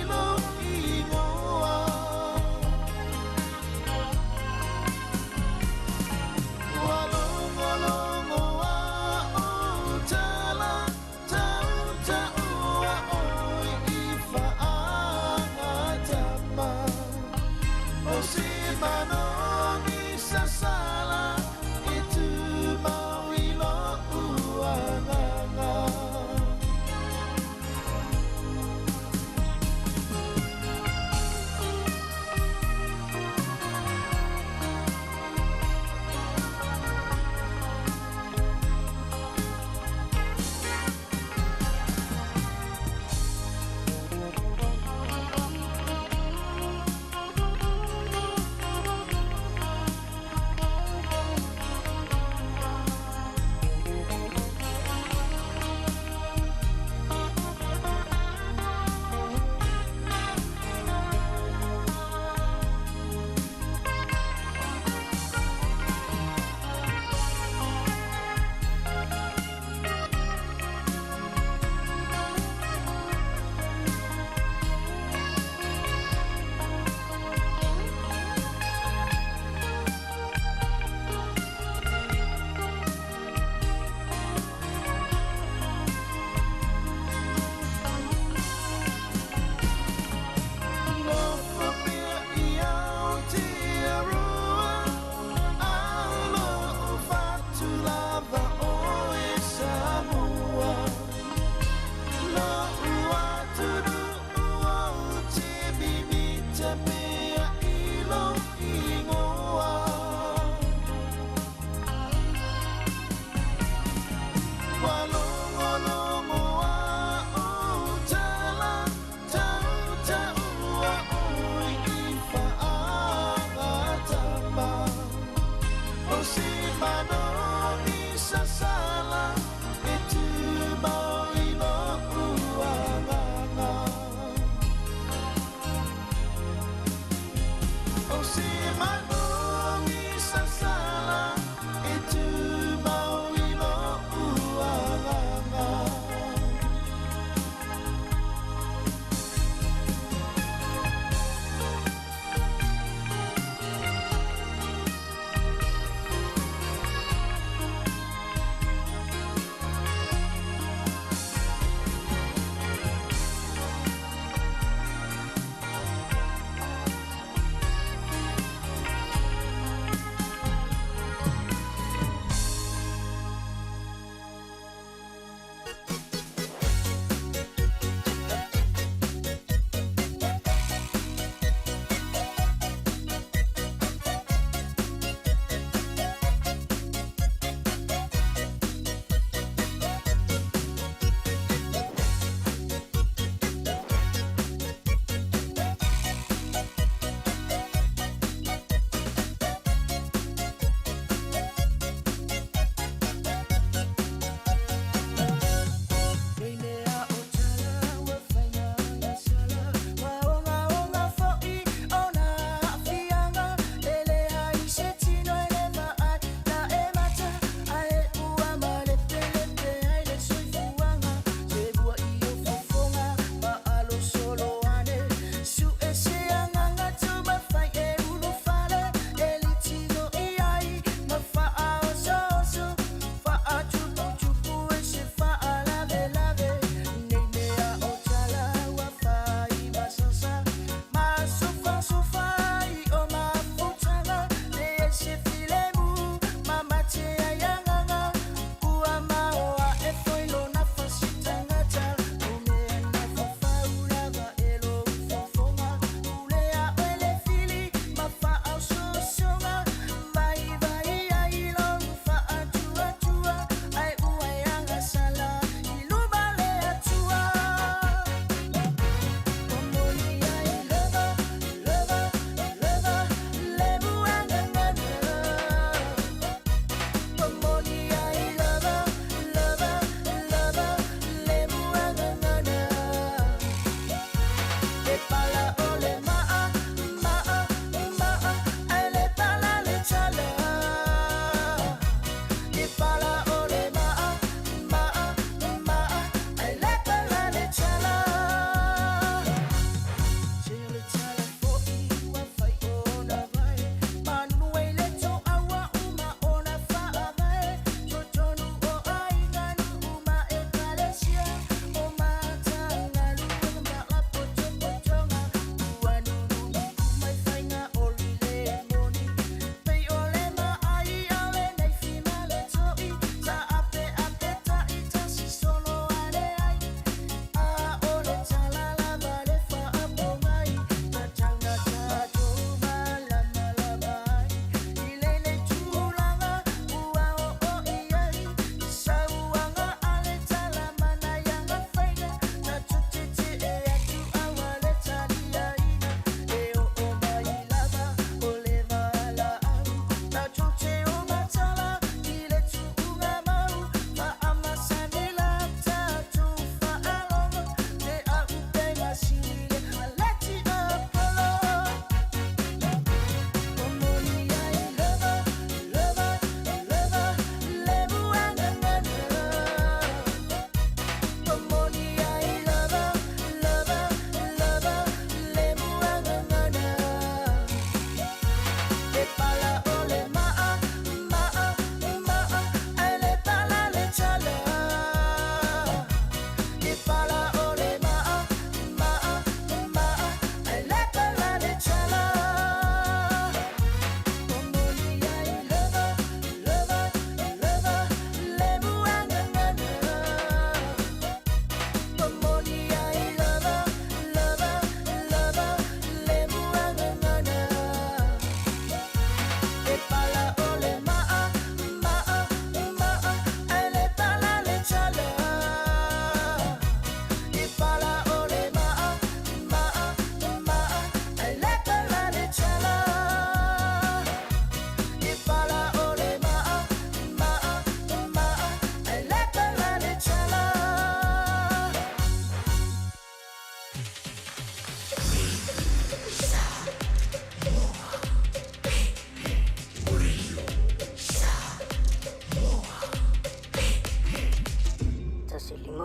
Ilo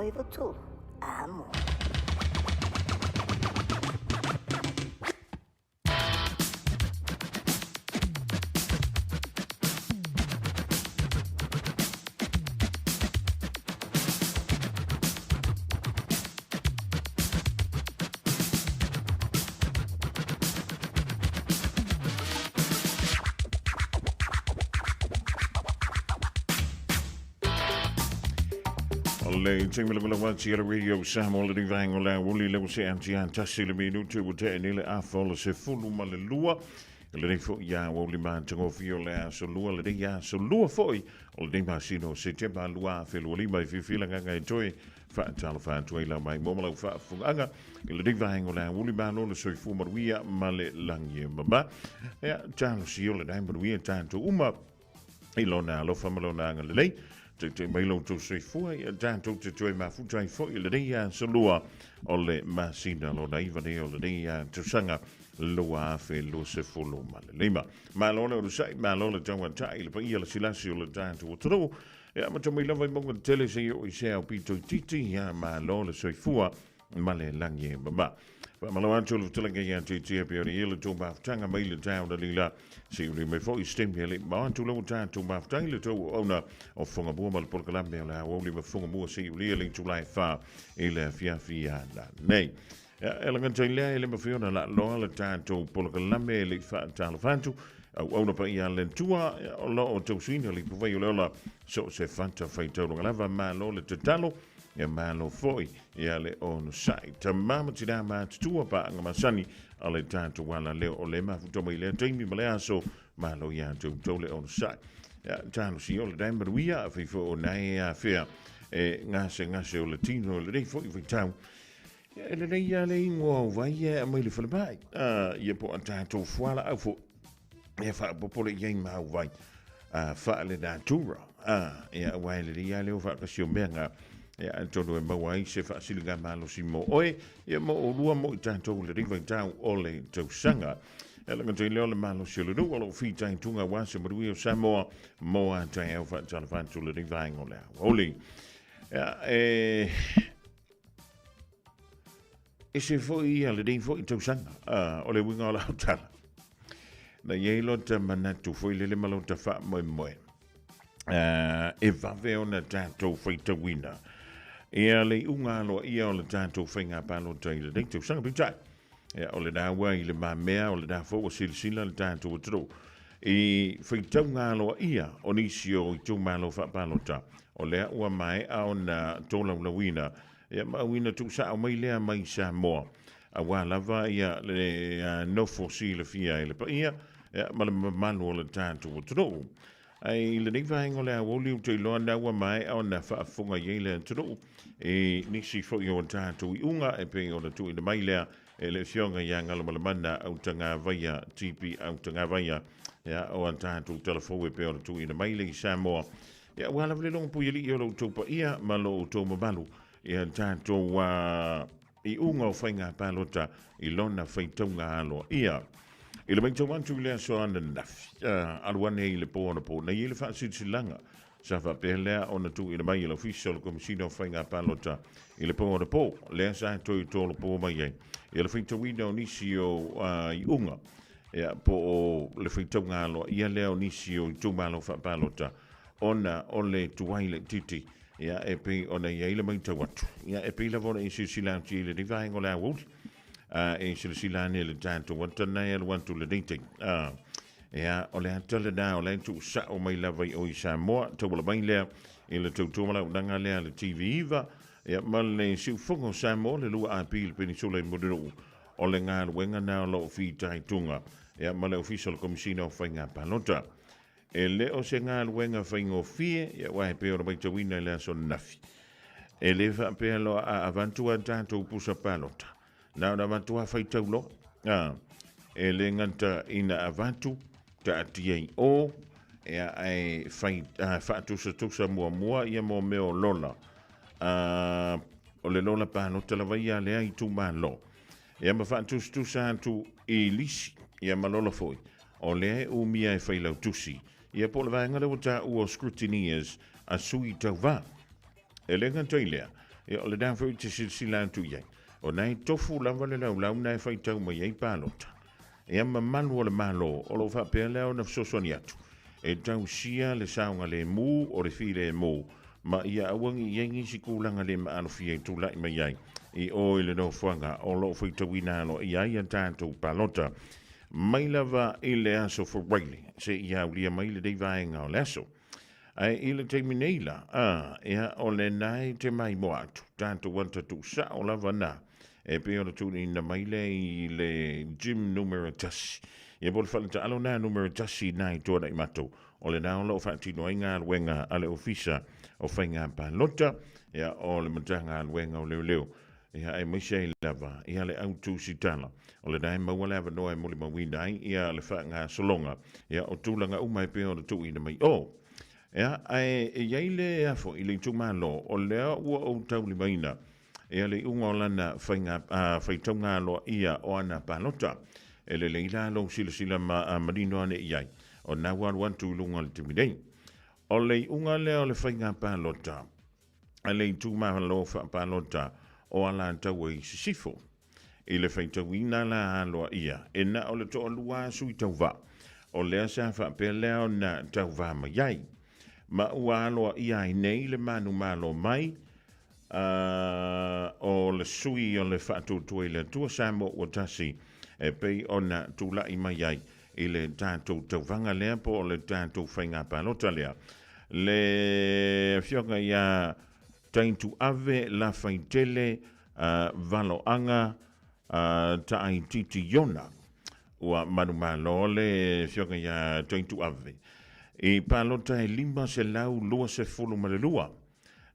over to amo. Le tingmele mele watsi ala radio Samuel le vango la wuli le se antian tasile minutu wote nile afol se fulu male lua le fo ya wuli man tango fio le so lua le ya so lua foi o le ma sino se te ba lua fe wuli mai fi fila nga toi fa tala fa toi la mai mo la fa funga le vango la wuli ba no le so fu maria male langie baba ya talo sio le dai maria tanto uma ilona lo famalona ngale te mai lo to se foi dan to te ma fu trai foi le dia so lua o le masina lo dai va de o le dia to sanga lua fe lo se folo male lima ma lo le sai ma lo le tanga tai le ia le silasio le dan to tro ya ma to mai lo vai mo tele se yo i se o pito titi ya ma lo le se fua male langie baba ma lo anto le tele ya titi pe o ile to ba tanga mai le down de lila si le me foi stem hele ma anto lo dan to ba tanga le to ona o fonga bua mal por kalambe la o le fonga bua si le link to life fa ele fia la nei ela ngan tele ele me fiona la lo le tanto por kalambe le fa talo fantu o na pa ia le tua o lo o to sino le vai o la so se fanta fai to la va ma lo le talo e ma lo foi ia le on site mama tira ma tua pa nga masani ale tanto wala le o le ma to mai le timi male aso ma lo ia to le on site ja tano si o le dai maruia fi fo na ia fea e ngase o le tino le fo i tau e le ia le ngo vai e mai le flebai ia po tanto fuala au fo e fa po le ia ma vai fa le da tura ia wai le ia le fa ka si o menga ia tono e mawai se fa siliga malo si mo oe ia mo o lua mo i tanto le riva tau o le tau sanga ela nga tei leo le malo si le nua lo fi tai tunga wa se marui o Samoa mo a tai au fa tala fantu le riva ingo lea oli ia e se fo ia le dei fo i tau sanga o le winga o la tala na iei ta manatu fo i le malo ta fa moe moe e vave o na tatou feita wina ia le unga lo ia o le tatou whainga palo tai le deitou sanga pitai ia o le dawa i le mamea o le da fo o silsila le tatou tro i feita unga lo ia o nisi o i tu malo fa palo ta o lea ua mai a o na tola la wina ia ma wina tu sa o mai lea mai sa moa a lava ia le no fossile fia ile pa ia ma le manu o le tatou tro ai le nei vai ngole a woli u te loa na wa mai au na fa funga yele tro e nisi fo yo tatu i unga e pe o tu i le mai lea e le fionga ya ngalo mana au tanga vaia TP au tanga vaia ya o tatu telefo e pe o tu i le mai le Samoa ya wala vle long pu yeli yo tu pa ia malo to mabalu e tatu wa i unga o fainga palota i lona faitonga alo ia ile mai tau antu lea so ana nafi aluane i le po ana po na i le wha silanga sa wha pelea ona tu i le mai i le official komisino whainga palota i le po ana po lea sa toi tolo po mai ei i le whaita wina o nisi o i unga ia po o le whaita ngalo ia lea o nisi o i tumalo wha palota ona o le tuai le titi ia e pe ona i le mai tau atu ia e pe la vona i silanga i le divahengo lea wot e silsilane le tanto watana e wantu le dating ya ole atole da ole tu sa o mai lava o i Samoa to la mai le e le tu mala danga le le TV iva ya mal si fongo Samoa le lu apil peninsula modelo ole nga wenga na lo fi tai tunga ya mal official commissioner fainga palota e le o se nga wenga faingo fie ya wa pe o mai tawina le son nafi e le fa pe lo avantua tanto pusa palota na matua faita ulo e le nganta ina avatu ta atiei o e ai fatu sa mua ia mo meo lola o le lola pano te lava ia le ai tu malo ia ma fatu sa tu i lisi ia malola foi o le u mia e failau tusi ia po le vaenga le wata ua scrutineers a sui tau va e le nganta ilea ia o le dan foi te silsila tu ia o nai tofu lava le lau nai fai tau mai ai palota ia mamalu o le malo o lo fa pele o na sosoni atu e tau sia le saunga le mu o le file mu ma ia awangi yengi sikulanga le maano fie tu lai mai ai i o le no fuanga o lo fai tau ina lo ia ia tanto palota mai lava i le aso for Riley se ia ulia mai le dei vaenga o le aso ai i le te mineila ia o le nai te mai mo atu tanto wanta tu sa o lava na e pe ona tuni na mai le i le gym numero tasi ia bol falta alo na numero tasi nai toa i mato o le nao lo fati no inga wenga ale ofisa o fainga palota ia o le matanga wenga o leo ia e mai sei lava ia le autu sitala o le nai maua lava noa e muli mawinai ia le whanga solonga ia o tūlanga umai pe ona tu ina mai ia e iai le afo i le tumalo o lea ua o tauli maina ia le unga o lana whaitaunga lo ia o ana palota e le leila lo sila marino ane iai o na wantu lunga le timidei o le unga lea o le whainga palota a le tumalo palota o ala tau e sisifo i le whaitauina la aloa ia e na o le toa lua sui tauva o lea sa whapelea o na tauva mai ma ua aloa ia i nei le manu malo mai o le sui o le whaatoutua i le tua samo o tasi e pei ona tula i mai ai i le tātou tauvanga lea po o le tātou whainga palota lea le fionga ia taintu ave la whaitele valo anga tai titi yona ua manu malo le fionga ia taintu ave i palota e lima se lau lua se fulu malelua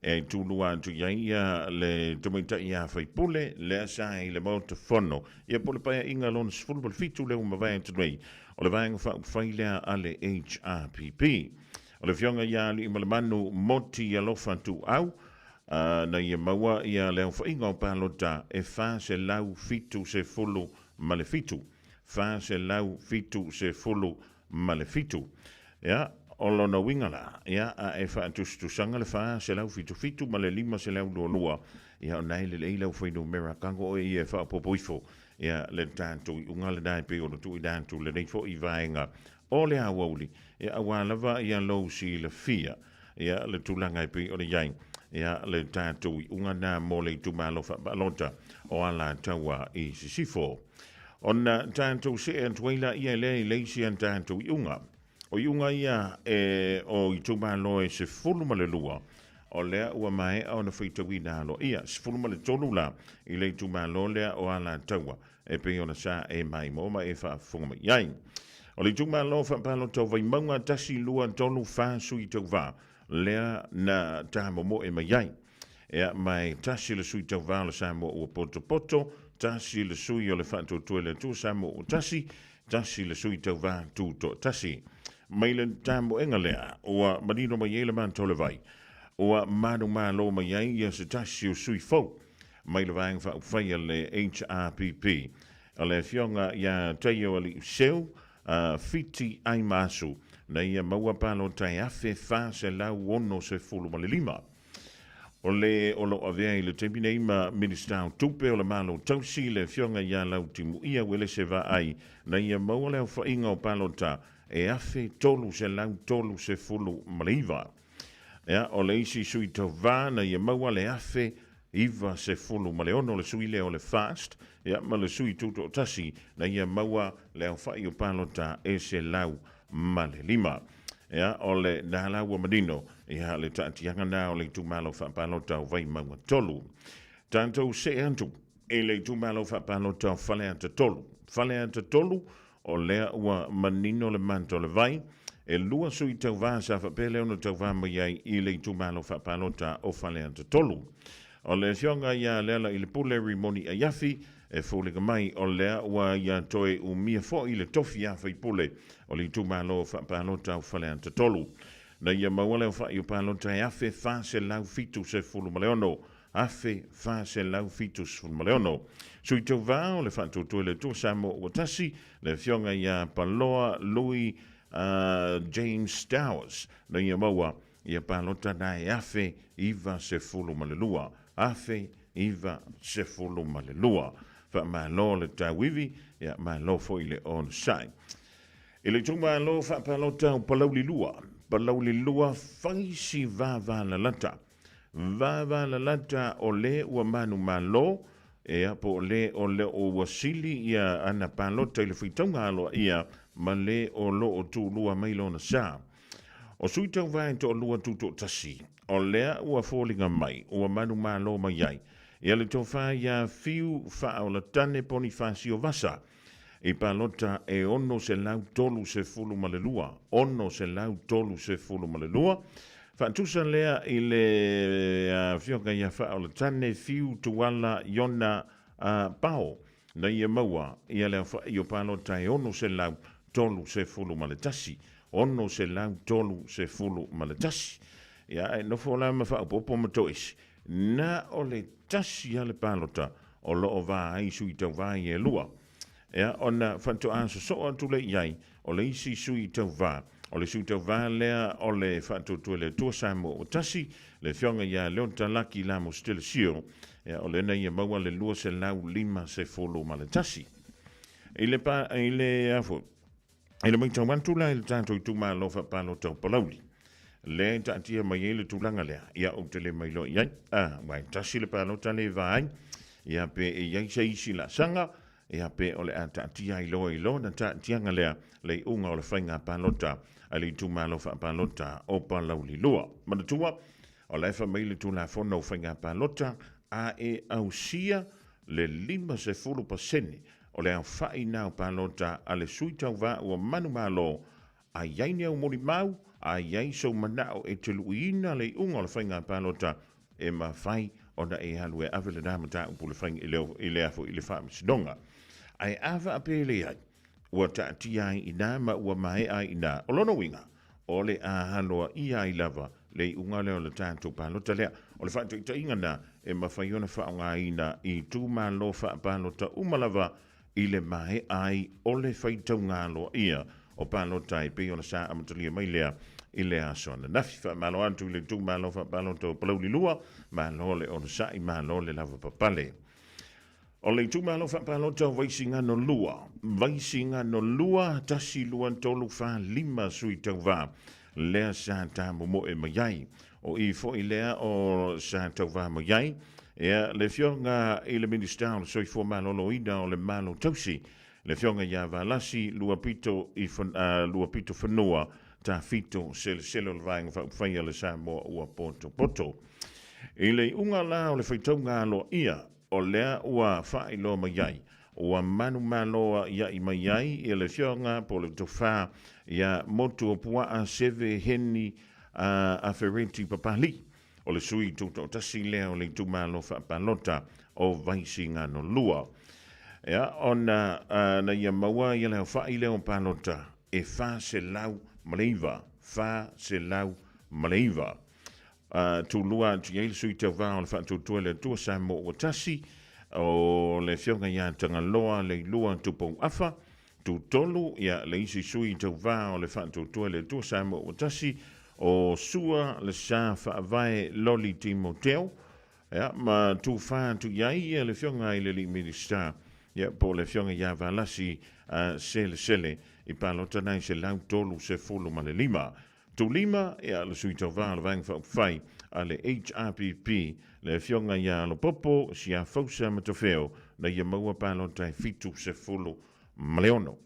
e tulua tu ia le tomaita ia faipule le asa i le mauta fono ia pole paia inga lona se fulu fitu le umawai tunei o le vaenga whailea ale HRPP o le fionga ia li malemanu moti alofa tu au na ia maua ia leo whainga o palota e wha se lau fitu se fulu malefitu wha se lau fitu se fulu malefitu ia o lona wingala ia a e whaatutusanga le wha se lau fitu ma le lima se lau lua ia o nei le lau whainu mera kango o ia wha popoifo ia le tātou i unga le dai pe o le tui dātou le neifo i vaenga o le awauli ia awalava ia lou si le fia ia le tūlanga i pe o le iai ia le tātou i unga nā mo le tumalo wha balota o ala taua i sisifo ona tātou se antuaila ia le leisi an tātou i unga o iunga ia o i tumalo e se fulu ma le lua o lea ua mai o na whaitawina alo ia se fulu ma le tonu la i le tumalo lea o ala taua e pe ona sa e mai mo ma e whaafunga mai iai o le tumalo whaapalo tau vai maunga tasi lua tonu whaasu i tau wha lea na tāmo mo e mai iai ea mai tasi le sui tau wha le sa mo ua poto tasi le sui o le whaatoutua le tu sa mo o tasi le sui tau wha tuto tasi mai le tambo enga lea ua marino mai ele man tole vai ua manu malo mai ai ia se tasi o sui fau mai le vaeng whaia le HRPP a le fionga ia teio ali seu fiti ai masu na ia maua palo tai afe fa se lau ono se fulu ma le lima o le o lo avea i le tepi nei ma minister tupe o le malo tausi le fionga ia lau timu ia wele se va ai na ia maua leo whainga o palo ta e afe tolu se lau tolu se fulu maliva. Ea, o le isi sui tau vana ia maua le afe iwa se fulu maleono le sui leo le fast, ea ma le sui tuto tasi na ia maua le au fai o palota e se lau male lima. Ea, o le nala ua madino, ea le taatianga na o le tumalo fa palota o vai maua tolu. Tanto se antu, e le tumalo fa palota o fale anta tolu, o lea ua manino le manto le vai, e lua sui tau vā sa whapele ono tau vā mai ai i le tumalo whapalota o fale anta tolu. O le fionga ia leala i le puleri moni a yafi, e fōlega mai o lea ua ia toe u mia fo i le tofi a whai pule o le tumalo whapalota o fale anta tolu. Na ia mawale o whai o palota e afe wha se lau fitu se fulu maleono, afe wha se lau fitu se fulu maleono. Sui tau vā o le whātutua le tō samo o tasi, le fionga ia paloa Louis James Stowers, na ia maua ia palota na e afe iwa se fulu malelua, afe iva sefulu ma le lua. Fa ma lo le tawivi, ia ma lo fo i le on sai. I le tuma lo fa palota o palauli lua faisi vava la lata. Vava la lata o le ua manu malo, e po le o le o wasili ia ana palota i le whitonga alo ia ma le o lo o tu lua mailo na sa. O sui tau vai to lua tuto tasi, o lea ua fōlinga mai, ua manu malo mai ai. Ia le tau whai ia fiu wha o la tane poni whasi o vasa. I palota e ono se lau tolu se fulu malelua. Ono se lau tolu se fulu malelua. Whantusa lea i le whioka ia wha o la tane fiu tuala iona pao. Na ia maua, ia lea wha i o palota e ono se lau tolu se fulu maletasi. Ono se lau tolu se fulu maletasi. Ia e no fola ma wha upopo matoisi. Na o le tasi ale palota o lo o vā aisu i tau vā i e lua. Ia ona whanto aso so atu le iai o le isi sui tau vā. O le sui tau vā lea o le whanto tue le tua saimo o tasi. Le whionga ia leonta laki la mo stile sio. Ia o le na ia maua le lua se lau lima se folo ma le tasi. I le afo. I le maitau wantula i le tātou i tuma lofa palo tau palauli. Le tātia mai e le tūlanga lea. Ia o te le mailo iai. Wai tasi le palo tale vai. Ia pe e iai se isi la sanga. Ia pe o le tātia i lo na tātia ngalea le unga o le whainga palota. A le tuma lofa palota o palauli lua. Manatua o le fa mai le tūla whono whainga palota. A e au sia le 5% o le au whai nao palota a le suitau wā ua manu malo a iai au mori mau a iai so manao e te luina le unga o le whainga palota e ma whai o na e halu e awele nāmata upu le whainga i le afo i le whaamisidonga. Ai awa apele ai ua taati ai i nā ma ua mai ai i nā o lono winga o le a hanoa i ai lava le unga leo le tātou palota lea o le whaatu i ta ingana e ma whaiona whaonga ina i tūma lo wha palota umalava i le mai ai o le whaitau ngalo ia o palota i pe ona sa amatalia mai lea i le asona. Nafi wha malo antu i le tūma lo wha palota o palauli lua ma lo le ona sa i ma lo le lava papale. O le tūma lo wha palota o vaisinga no lua. Vaisinga no lua tasi luan tolu wha 5 sui tau wā. Lea sa tā momo e maiai. O i fo i lea o sa tau wā maiai. Ea le fionga i le minister o soi fo malolo ina o le malo tausi. Le fionga ia valasi lua pito whanua ta fito sele o le vaenga whaia le sa moa ua poto. I le unga la o le whaitaunga alo ia o lea ua whai lo maiai. Ua manu maloa ia i maiai i le fionga po le tofa ia motu o pua seve heni a ferenti papali. O le sui tuto tasi lea o le tumalo whapalota o vaisinga no lua. Ea, ona na ia maua ia leo whai leo palota e wha se lau maleiva. Wha se lau maleiva. Tu lua tu iei le sui tau wā o le wha tutua le tua sa mo o tasi o le whionga ia tanga loa le lua tupong afa. Tu tolu ia le isi sui tau wā o le wha tutua le tua sa mo o tasi o sua le sa whaavae loli Timoteo. Ma tu wha tu iai le whionga i le li minister. Po le whionga ia valasi sele i palota nai se lau tolu se fulu ma le 5. Tu 5 ia le sui tau wā le vang whai a le HRPP le whionga ia lo popo si a fausa matofeo na ia maua palota i fitu se fulu ma le ono.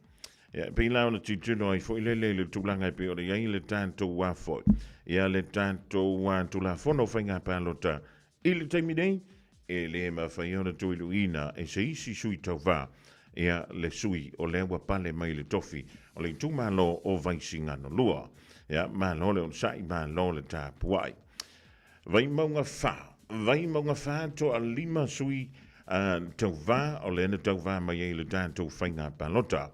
Pe la ona tituno ai foi le tulanga pe o ia le tanto wa foi. Ia le tanto wa tula fono fainga palota. Il temidei e le ma faiona tu iluina e se isi sui tauva. Ia le sui o le wa pale mai le tofi o le tumalo o vaisinga no lua. Ia ma lo le on sai ma lo le tapuai. Vai maunga fa to a 5 sui tauva o le na tauva mai le tanto fainga palota.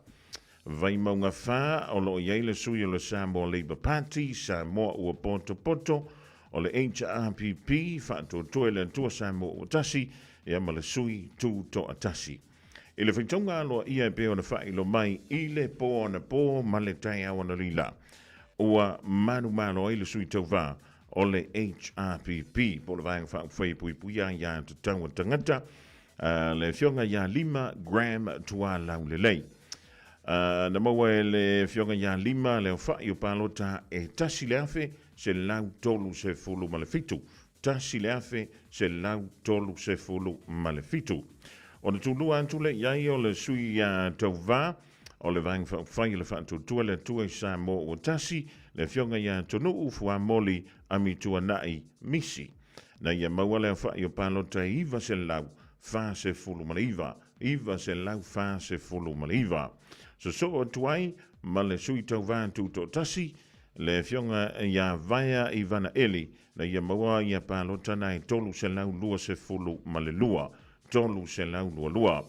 Vai maunga wha o lo iei le sui o le Samoa Labour Party, Samoa ua poto, o le HRPP, whantua toe le tua Samoa ua tasi, ia ma le sui tu to a tasi. I le whaitonga aloa ia pe o na whai lo mai, i le po ma le tai awana lila. Ua manu ai le sui tau wā, o le HRPP po le vaenga whai pui ia te taua tangata le fionga ia 5 gram tua lau le lei. Na maua le fionga ia 5 le whai o palota e tasi le afe se lau tolu se fulu ma le fitu. Tasi le afe se lau tolu se fulu ma le fitu. O le tulua antule iai o le sui tau vā o le vaenga whai le whatutua le tua sa mo o tasi le fionga ia tonu ufua moli ami tua nai misi. Na ia maua le whai o palota iwa se lau fa se fulu ma le iwa se lau fa se fulu ma le iwa. So o tuai ma le sui tau vā tuto tasi le fionga ia vaia i vana eli na ia maua ia palota nai tolu se lau lua se fulu ma le lua. Tolu se lau lua lua.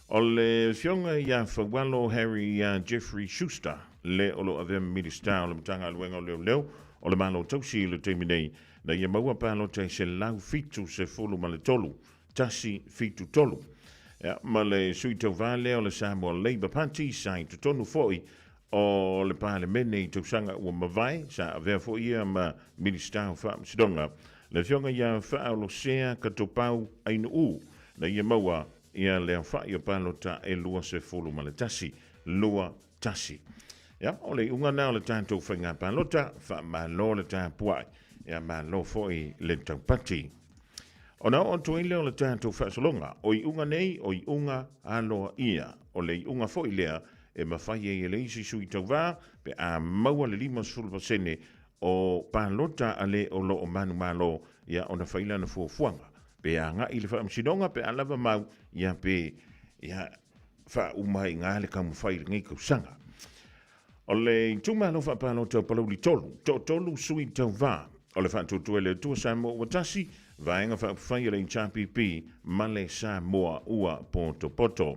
O le fionga ia whawalo Harry Jeffrey Schuster le olo avem minister o le mtanga aluenga o leo o le malo tausi le teminei na ia maua palota se lau fitu se fulu ma le tolu tasi fitu tolu. Ma le sui tau vale o le Samoa Labour Party sai tu tonu foi o le parlemene i tausanga ua mawai sa avea foi ia ma minister o whaamsidonga le fionga ia whaalo sea katopau ainu u na ia maua ia lea whai o palota e lua se fulu ma le tasi lua tasi. O le unga nao le tātou whainga palota wha malo le tā puai ia malo foi le tau pati. O nao o tuai leo le tātou whaasolonga, o i unga nei, o i unga aloa ia, o le i unga foi lea, e mawhai e le isi sui tau vā, pe a maua le 5% o palota ale o lo o manu malo, ia o na whaila na fuafuanga, pe a ngā i le whaamsidonga, pe a lava mau, ia pe, ia wha umai ngā le kamu whai ngai kausanga. O le tūmalo wha palota o palauli tolu sui tau vā, o le whaatutua le tua sa mo watasi, vaenga whai le HRPP male sa moa ua poto.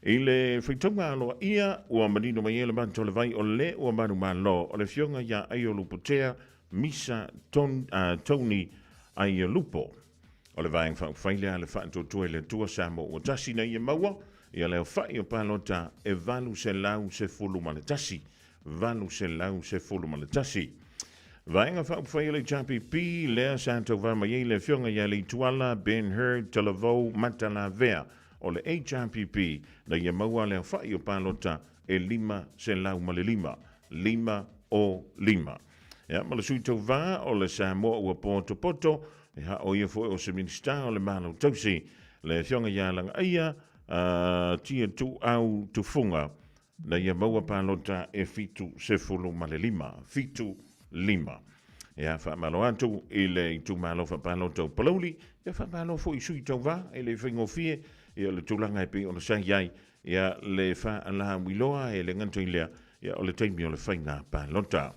I le whaitunga aloa ia ua manino mai ele manto le vai o le ua manu malo o le fionga ia aiolu potea misa Tony aiolupo. O le vaenga whai le whaatutua le tua sa mo watasi na ia maua ia leo whai o palota e valu se lau se fulu ma le tasi. Valu se lau se fulu ma le tasi. Vaenga whai le HRPP lea santo vama ye le fionga ia le tuala Ben Hur Talavou Matala Vea o le HRPP na ia maua lea whai o palota e 5 se lau ma le 5. 5 o 5. Ma le sui tau vā o le Samoa ua poto e ha o ia foi o se minister o le malo tausi le fionga ia langa aia tia tu au tu funga na ia maua palota e fitu se fulu ma le 5. Fitu 5. Ia whaamalo atu i le tūmalo whapalo tau palauli, ia whaamalo fo i sui tau wā, e le whaingofie, ia le tūlanga e pe o le sai iai, ia le whaala wiloa e le nganto i lea, ia o le teimi o le whainga palota.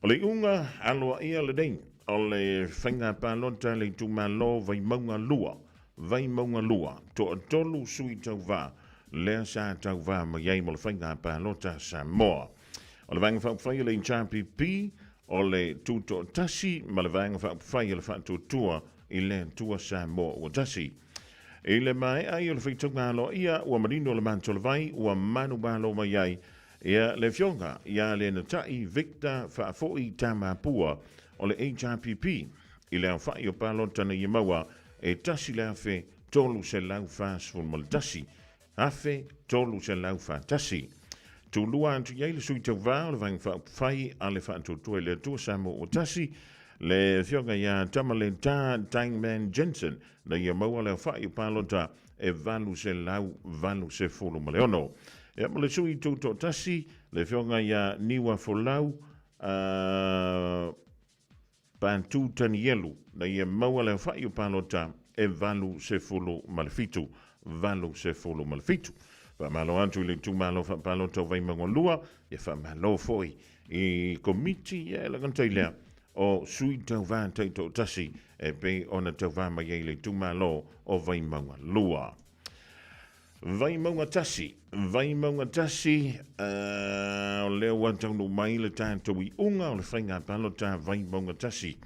O le unga aloa ia le dei, o le whainga palota le tūmalo vai maunga lua, to tolu sui tau wā, lea sa tau wā ma iai mo le whainga palota Samoa. O le vanga whai le HRPP o le tuto tasi ma le vanga whai le whatutua i le tua Samoa o tasi. I le mai ai o le whaitunga alo ia ua marino le manto le vai ua manu malo mai ai ia le fionga ia le natai Victor Whaafoi Tamapua o le HRPP i le whai o palota na i maua e tasi le afe tolu se lau whaasfun mo le tasi. Afe tolu se lau whaatasi. Tulua antu iai le sui tau vā o le vanga whai a le whaatutua le tua Samoa o tasi le fionga ia tamale Tangman Jensen na ia maua le whai o palota e valu se lau valu se fulu ma le ono. Ia ma le sui tuto tasi le fionga ia niwa folau pantu tanielu na ia maua le whai o palota e valu se fulu ma le fitu. Valu se fulu ma le fitu. Whamalo antu le tūmalo whapalo tau vai mangolua, ia whamalo foi i komiti e lagantai lea o sui tau vā taito tasi e pe ona tau vā mai e le tūmalo o vai mangolua. Vai maunga tasi, o leo wantau no mai le tātou i unga o le whainga palo tā vai maunga tasi.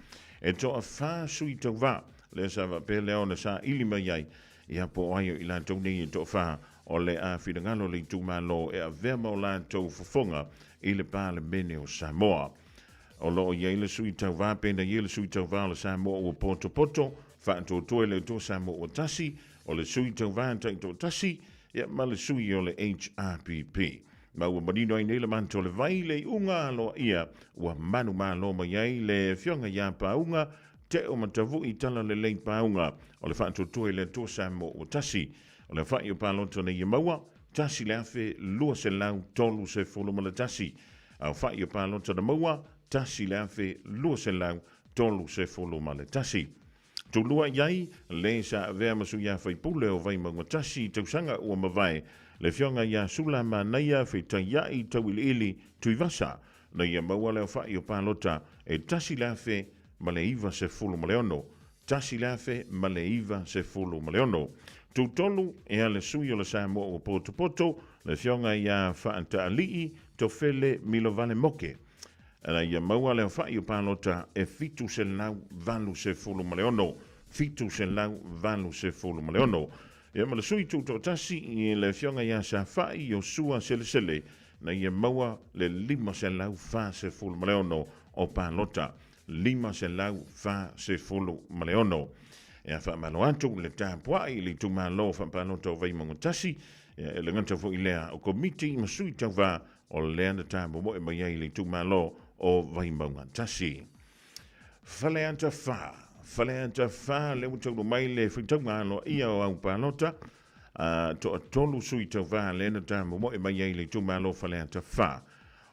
E toa whā sui tau vā, le sa va pe leo na sa ili mai ai, ia po aio i la tau nei e toa whā, o le a whingalo le tūmalo e a vema o lātou whafonga i le pāle mene o Samoa. o lo ye le sui tau va pe na ye le sui tau va le sa mo o poto fa to to le to sa mo o tasi o le sui tau va to tasi ya ma le sui o le HRPP ma ua manino ai nei le manto le vai le unga lo ia ua manu ma lo ma iai le fionga ia paunga te o matavu i tala le lei paunga o le whaatotoi le to sa mo o tasi o le whai o paloto nei maua tasi le afe lua se lau tolu se fulu ma le tasi au whai o paloto na maua tasi le afe lua se lau tolu se fulu ma le tasi tu lua iai le sa vea masu ia whai pule o vai maunga tasi tausanga ua mawai le fionga ia sula ma naia whi ta iai tau ili tui vasa na ia maua leo whai o palota e tasi le afe ma le iwa se fulu ma le ono tasi le afe ma le iwa se fulu ma le ono tu tolu e ale sui o le sa mo o poto le fionga ia whaanta alii to fele milo vale moke ana ia maua leo whai o palota e fitu se lau valu se fulu ma le ono fitu se lau valu se fulu ma le ono ia ma le sui tu to tasi i le fionga ia sa whai o sua sele na ia maua le lima se lau fa se fulu ma le ono o palota lima se lau fa se fulu ma le ono ia fa malo atu le tapua i le tumalo fa palota o vai mangotasi ia le ngata fo ilea o komiti ma sui tau va o le na tapo mo e mai ai le tumalo o vai mangotasi fale anta fa le mutu mai le fitanga lo ia o au palota to tolu sui tau va le na tapo mo e mai ai le tumalo fale anta fa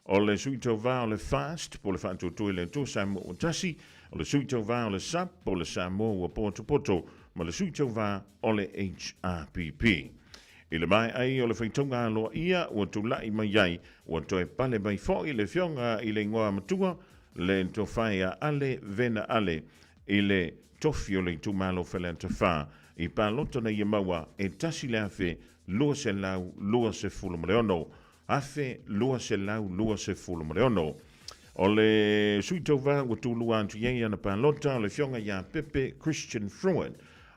o le sui tau va o le fast po le fanto to le to sa mo tasi o le sui tau va o le sap o le sa mo o poto ma le sui tau va o le HRPP i le mai ai o le whaitonga loa ia o tu lai mai ai o to e pale mai fo i le fionga i le ngoa matua le to fai a ale vena ale i le tofio le tu malo felenta fa i pa loto na ia maua e tasi le afe lua se lau lua se fulu maleono afe lua se lau lua se fulu maleono o le suito va o tu lua antu ye ana pa lota le fionga ya Pepe Christian Fruin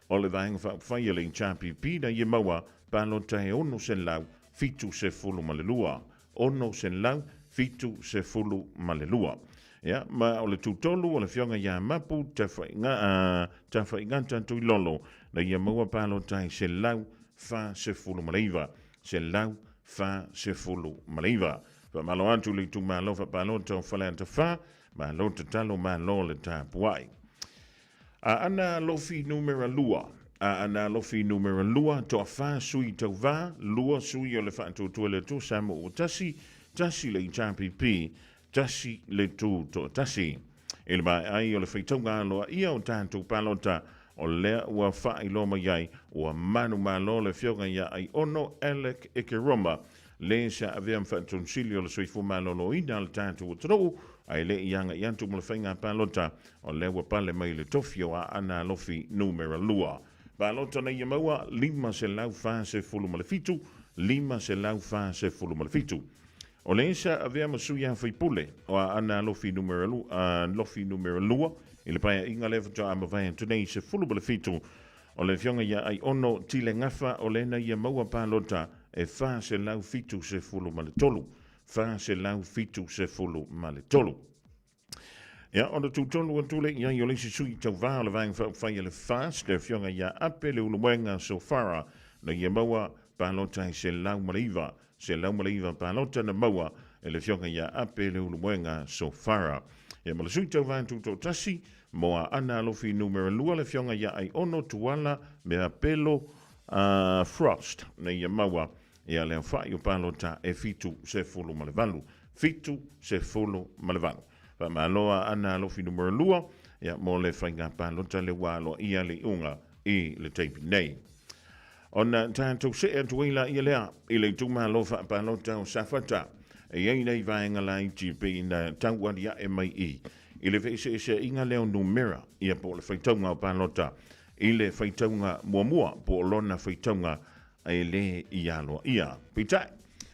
o le vainga fa le chapi pi na ia maua pa lota e ono se lau fitu se fulu malelua ono se lau fitu se fulu malelua ya ma o le tutolu o le fionga ya mapu ta whainga tantu i lolo na ia maua pa lota se lau fa se fulu maleiva se lau fa se fulu maleiva fa malo antu le tu malo fa palota o falanta fa ma lo talo ma lo le tapuai ana lofi numero lua ana lofi numero lua to fa sui to va lua sui o le fa tu le tu samo o tasi le champi pi tasi le tu to tasi il ba ai o le faitonga lo ia o tantu palota o lea ua wha ilo mai ai ua manu malo le fionga ia ai ono Alec Ikeroma le sa avea mfatonsili o le soifu malo lo ina le tātu o taro ai le ianga iantu mo le whainga palota o le ua pale mai le tofio a ana lofi numero lua palota na ia maua lima se lau fa se fulu ma le fitu lima se lau fa se fulu ma le fitu o le sa avea masuia whaipule o ana lofi numero lua i le paia inga le fata ama vai antunei se fulu ma le fitu o le fionga ia ai ono tile ngafa o le na ia maua palota e fa se lau fitu se fulu ma le tolu fa se lau fitu se fulu ma le tolu ia ona tutonu o tule ia i o le sui tau vā o le vaing whai le fast le fionga ia ape le uluwenga so fara na ia maua palota i se lau ma le iwa palota na maua e le fionga ia ape le uluwenga so fara ia ma le sui tau vā tuto tasi moa ana lofi numero lua le fionga ia ai ono tuala me apelo frost na ia maua ia le whai o palota e fitu se fulu ma le valu fitu se fulu ma le valu pa maloa ana lofi numero lua ia mo le whainga palota le walo ia le unga i le teipi nei ona tātou se e tuila ia lea i le tuma lofa palota o safata e iei nei vaenga la iti pe ina tauaria e mai i le veise se inga leo numera ia po le whaitaunga o palota i le whaitaunga muamua po lona whaitaunga e le ialoa ia pitai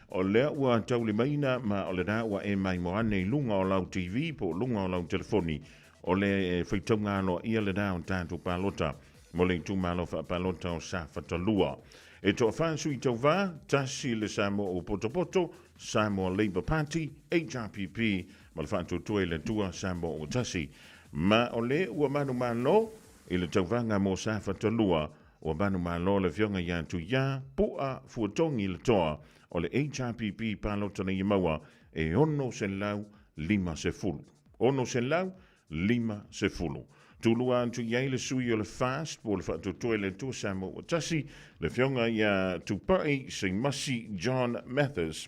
o lea ua taule maina ma o le na ua e mai moane lunga o lau TV po lunga o lau telefoni o le whaitaunga aloa ia le na o tātou palota mo le tūmalo wha palota o sa whatalua e toa whansu i tau vā tasi le Samoa o Poto Poto Samoa Labour Party HRPP ma le whaatu tue le tua sa mo o tasi. Ma o le ua manu malo i le tauvanga mo sa whatalua o manu malo le fionga ia tu ia pua fuatongi le toa o le HRPP palotana i maua e ono se lau 5 Ono se lau 5 Tulua antu iai le sui o le fast po le whaatotoe le tua sa mo o tasi le fionga ia tupai se masi John Mathers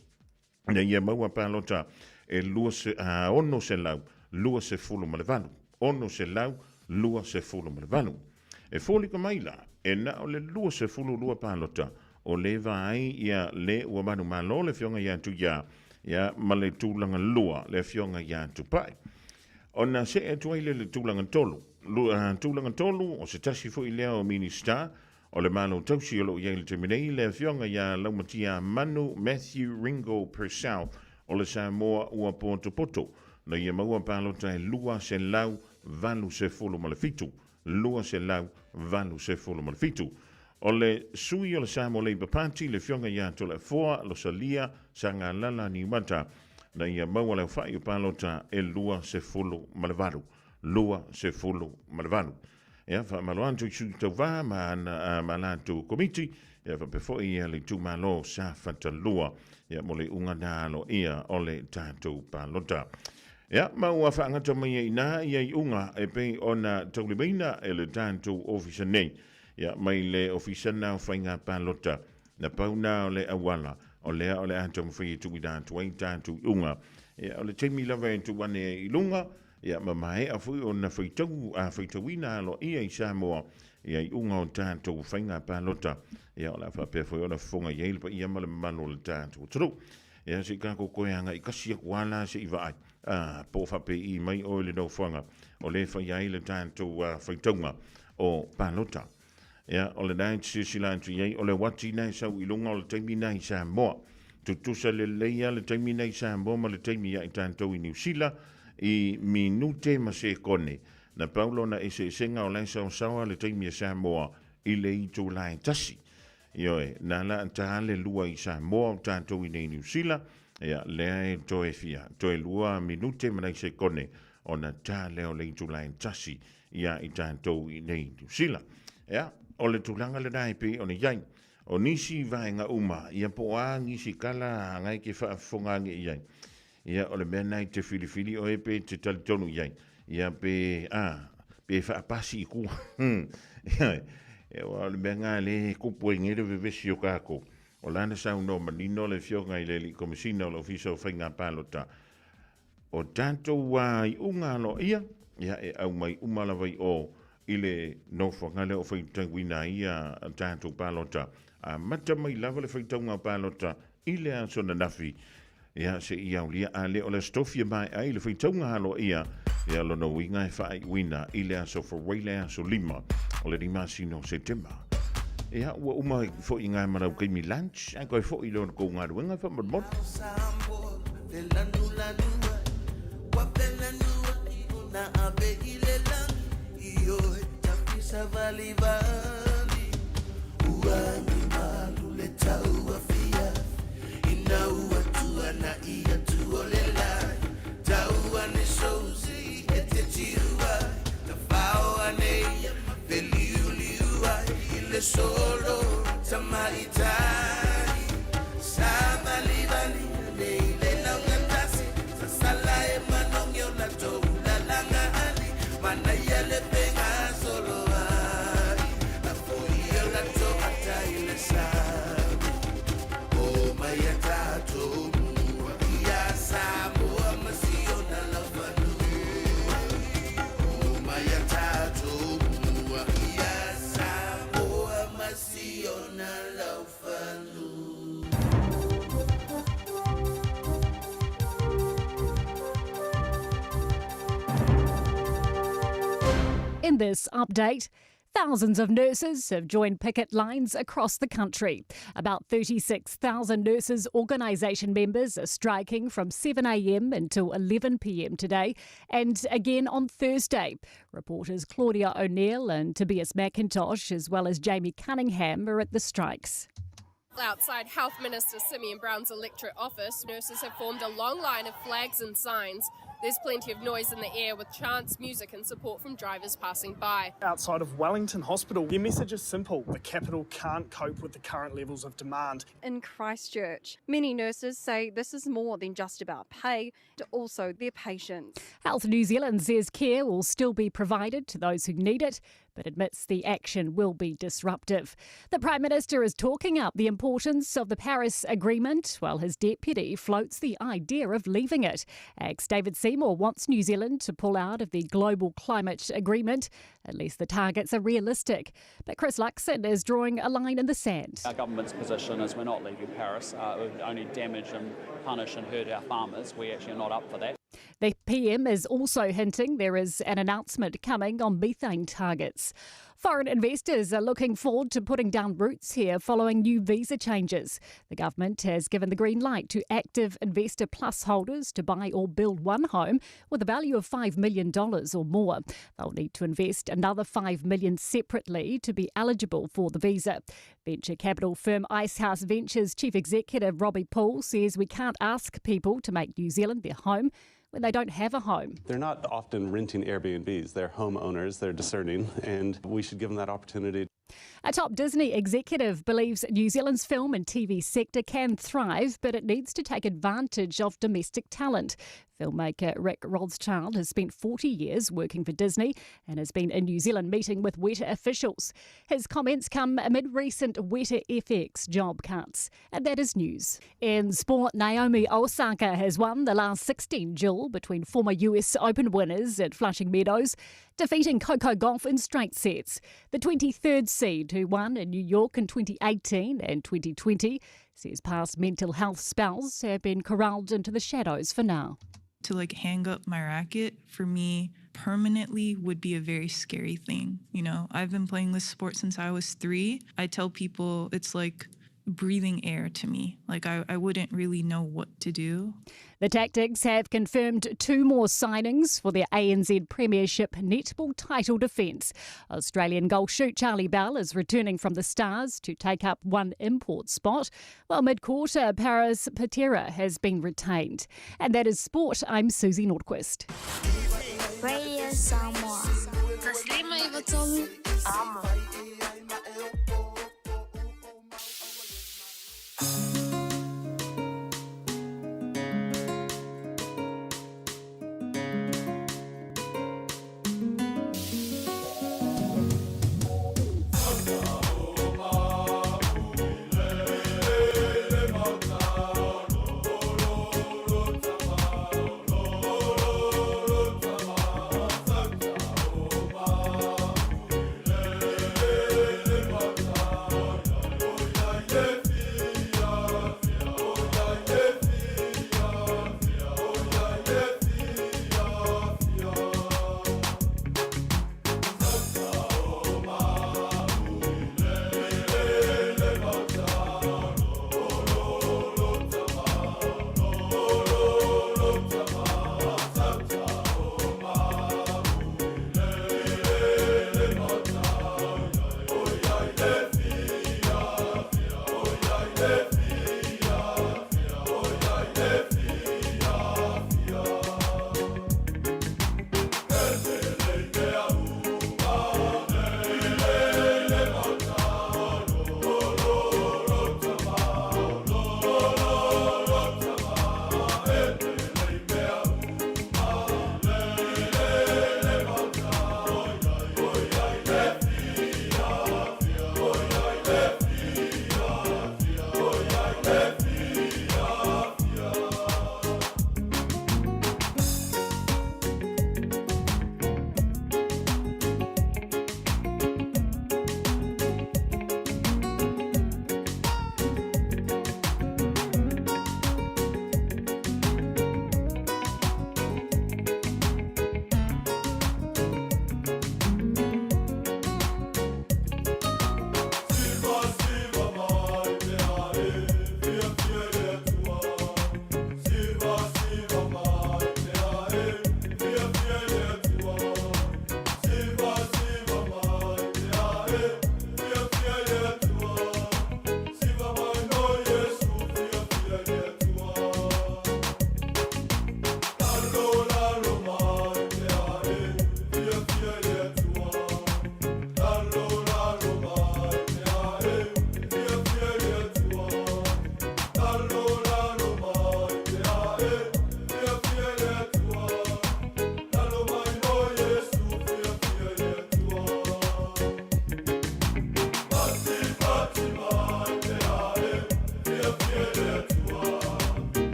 na ia maua palota e ono se lau 2 ma le valu. Ono se lau 2 ma le valu. E foli ka maila e na o le 2 palota o le vai ia le ua manu malo le fionga ia tu ia ma le tūlanga lua le fionga ia tu pai. Ona se e tuaile le tūlanga tolu. Tūlanga tolu o se tasi fu i lea o minista o le malo tausi o lo ia le terminei le fionga ia laumatia Manu Matthew Ringo Purcell o le Samoa ua poto na ia maua palota e lua se lau 2 ma le fitu. Lua se lau 2 ma le fitu. O le sui o le Samoa Labour Party le fionga ia to le foa lo salia sa ngā lala ni mata na ia maua le whai o palota e 2 ma le valu. 2 ma le valu. Ia wha maloantu i sui tau wā ma lantu komiti ia wha pefo ia le tu malo sa whatalua ia mo le unga nālo ia o le tātou palota. Ia maua whaangata mai i nā ia i unga e pei ona taulimeina e le tātou ofisa nei. Ia mai le ofisa nā o whainga palota na pauna o le awala o lea o le ato mwhai tu i tātou ai tātou unga. Ia o le teimi lawa e tu wane i lunga ia mamae a fui o na whaitawina alo ia i Samoa ia i unga o tātou whainga palota ia o la whapea fui o na whonga i eilpa ia male mano le tātou turu. Ia si kako koe anga i kasi akuala se i vai po whape i mai o le nau whanga o le whai ai le tātou whaitaunga o palota. Ia o le nai tse silantu iei o le wati nai sau i lunga o le taimi nai Samoa. Tutusa le leia le taimi nai Samoa ma le taimi ia i tātou i New Zealand i minute ma se kone. Na paulo na ese senga o laisa o sawa le taimi a Samoa i le i tō lai tasi. Ioe, na la ta le lua i Samoa o tātou i New Zealand. Ia, lea e toe fia. Toe lua minute ma se kone o na ta leo le i tō lai tasi ia i tātou i New Zealand. Ia, o le tūlanga le nai pe o ne iai. O nisi vaenga uma, ia po a nisi kala ngai ke whaafongangi iai. Ia o le mea nai te filifili o e pe te talitonu iai. Ia pe whaapasi i kua. Ia o le mea ngā le kupu e ngere vevesi o kako. O lana sau no manino le fionga i le li komisina o le ofisa o whainga palota. O tātou i unga lo ia e au mai umalawai o ile no whangale o whaitawina ia tātou palota. Mata mai lava le whaitaunga palota ile a sona nafi. Ia se ia ulia a le o le stofia mai ai le whaitaunga halo ia. Ia lono winga e whai wina ile a so whawaile a so 5 o le 5 September. Ia ua uma fo i ngai marau keimi lunch. Ai koe fo i lono kou ngā ruenga wha mod. Na abe ile lang Savali vali uani malu le tau afia ina ua tua na ia tuolela tau ane souzi ete tiua ta fao ane veliuliua ile solo tamaitai savali vali ne ile laungandasi sasala e manongyo na tou la langa ali mana yale penga solo In this update, thousands of nurses have joined picket lines across the country. About 36,000 nurses organisation members are striking from 7 a.m. until 11 p.m. today and again on Thursday. Reporters Claudia O'Neill and Tobias McIntosh, as well as Jamie Cunningham, are at the strikes. Outside Health Minister Simeon Brown's electorate office, nurses have formed a long line of flags and signs There's plenty of noise in the air with chants, music and support from drivers passing by. Outside of Wellington Hospital, their message is simple. The capital can't cope with the current levels of demand. In Christchurch, many nurses say this is more than just about pay, but also their patients. Health New Zealand says care will still be provided to those who need it, but admits the action will be disruptive. The Prime Minister is talking up the importance of the Paris Agreement, while his deputy floats the idea of leaving it. ACT's David Seymour wants New Zealand to pull out of the Global Climate Agreement. At least the targets are realistic. But Chris Luxon is drawing a line in the sand. Our government's position is we're not leaving Paris. It would only damage and punish and hurt our farmers. We actually are not up for that. The PM is also hinting there is an announcement coming on methane targets. Foreign investors are looking forward to putting down roots here following new visa changes. The government has given the green light to active Investor Plus holders to buy or build one home with a value of $5 million or more. They'll need to invest another $5 million separately to be eligible for the visa. Venture capital firm Icehouse Ventures Chief Executive Robbie Poole says we can't ask people to make New Zealand their home when they don't have a home. They're not often renting Airbnbs. They're homeowners. They're discerning, and we should give them that opportunity. A top Disney executive believes New Zealand's film and TV sector can thrive, but it needs to take advantage of domestic talent. Filmmaker Rick Rothschild has spent 40 years working for Disney and has been in New Zealand meeting with Weta officials. His comments come amid recent Weta FX job cuts. And that is news. In sport, Naomi Osaka has won the last 16 duel between former US Open winners at Flushing Meadows, defeating Coco Gauff in straight sets. The 23rd seed, who won in New York in 2018 and 2020, says past mental health spells have been corralled into the shadows for now. To hang up my racket for me permanently would be a very scary thing. You know, I've been playing this sport since I was 3. I tell people it's like breathing air to me. I wouldn't really know what to do. The Tactics have confirmed 2 more signings for their ANZ Premiership netball title defence. Australian goal shoot Charlie Bell is returning from the Stars to take up one import spot, while mid-quarter Paris Patera has been retained. And that is sport. I'm Susie Nordquist. Radio Samoa. Taslima Ivatolu. Amo.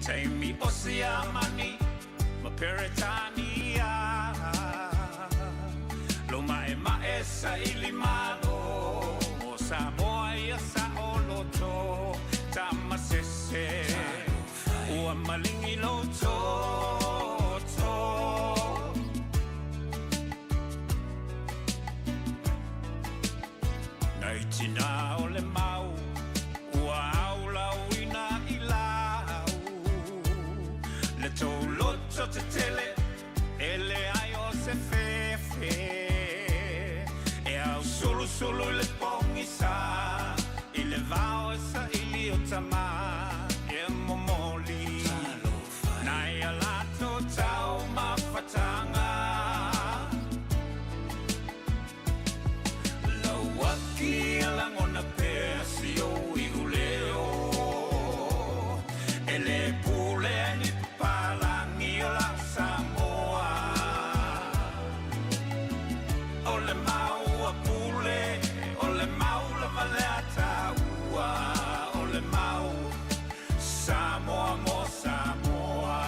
Take me Oceania, ma Peritania. Loma e maesa ilimano, mo Samoa ia sa oloto, tamasese, ua malingi loto. Naitina ole mau, ua aula uina ilau. Le toloto te tele, ele ai o se fefe. E au solo le pongisa, ile vao esa ili o tama, e momoli. Nai alato tau mafatanga. Lawaki alangona pesio iguleo. Ele pule ni palangi o la Samoa. Ole mau a pule, ole mau la valeta ua. Ole mau Samoa mo Samoa.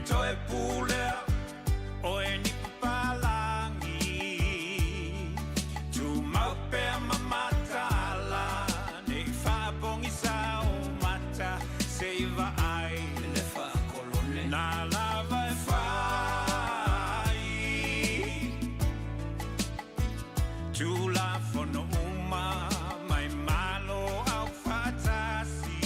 Toe pule o e ni palangi tu mau pe mamatala nei fa bongisa o mata se va ai le fa colone na lava e fai tu la fono uma mai malo au fatasi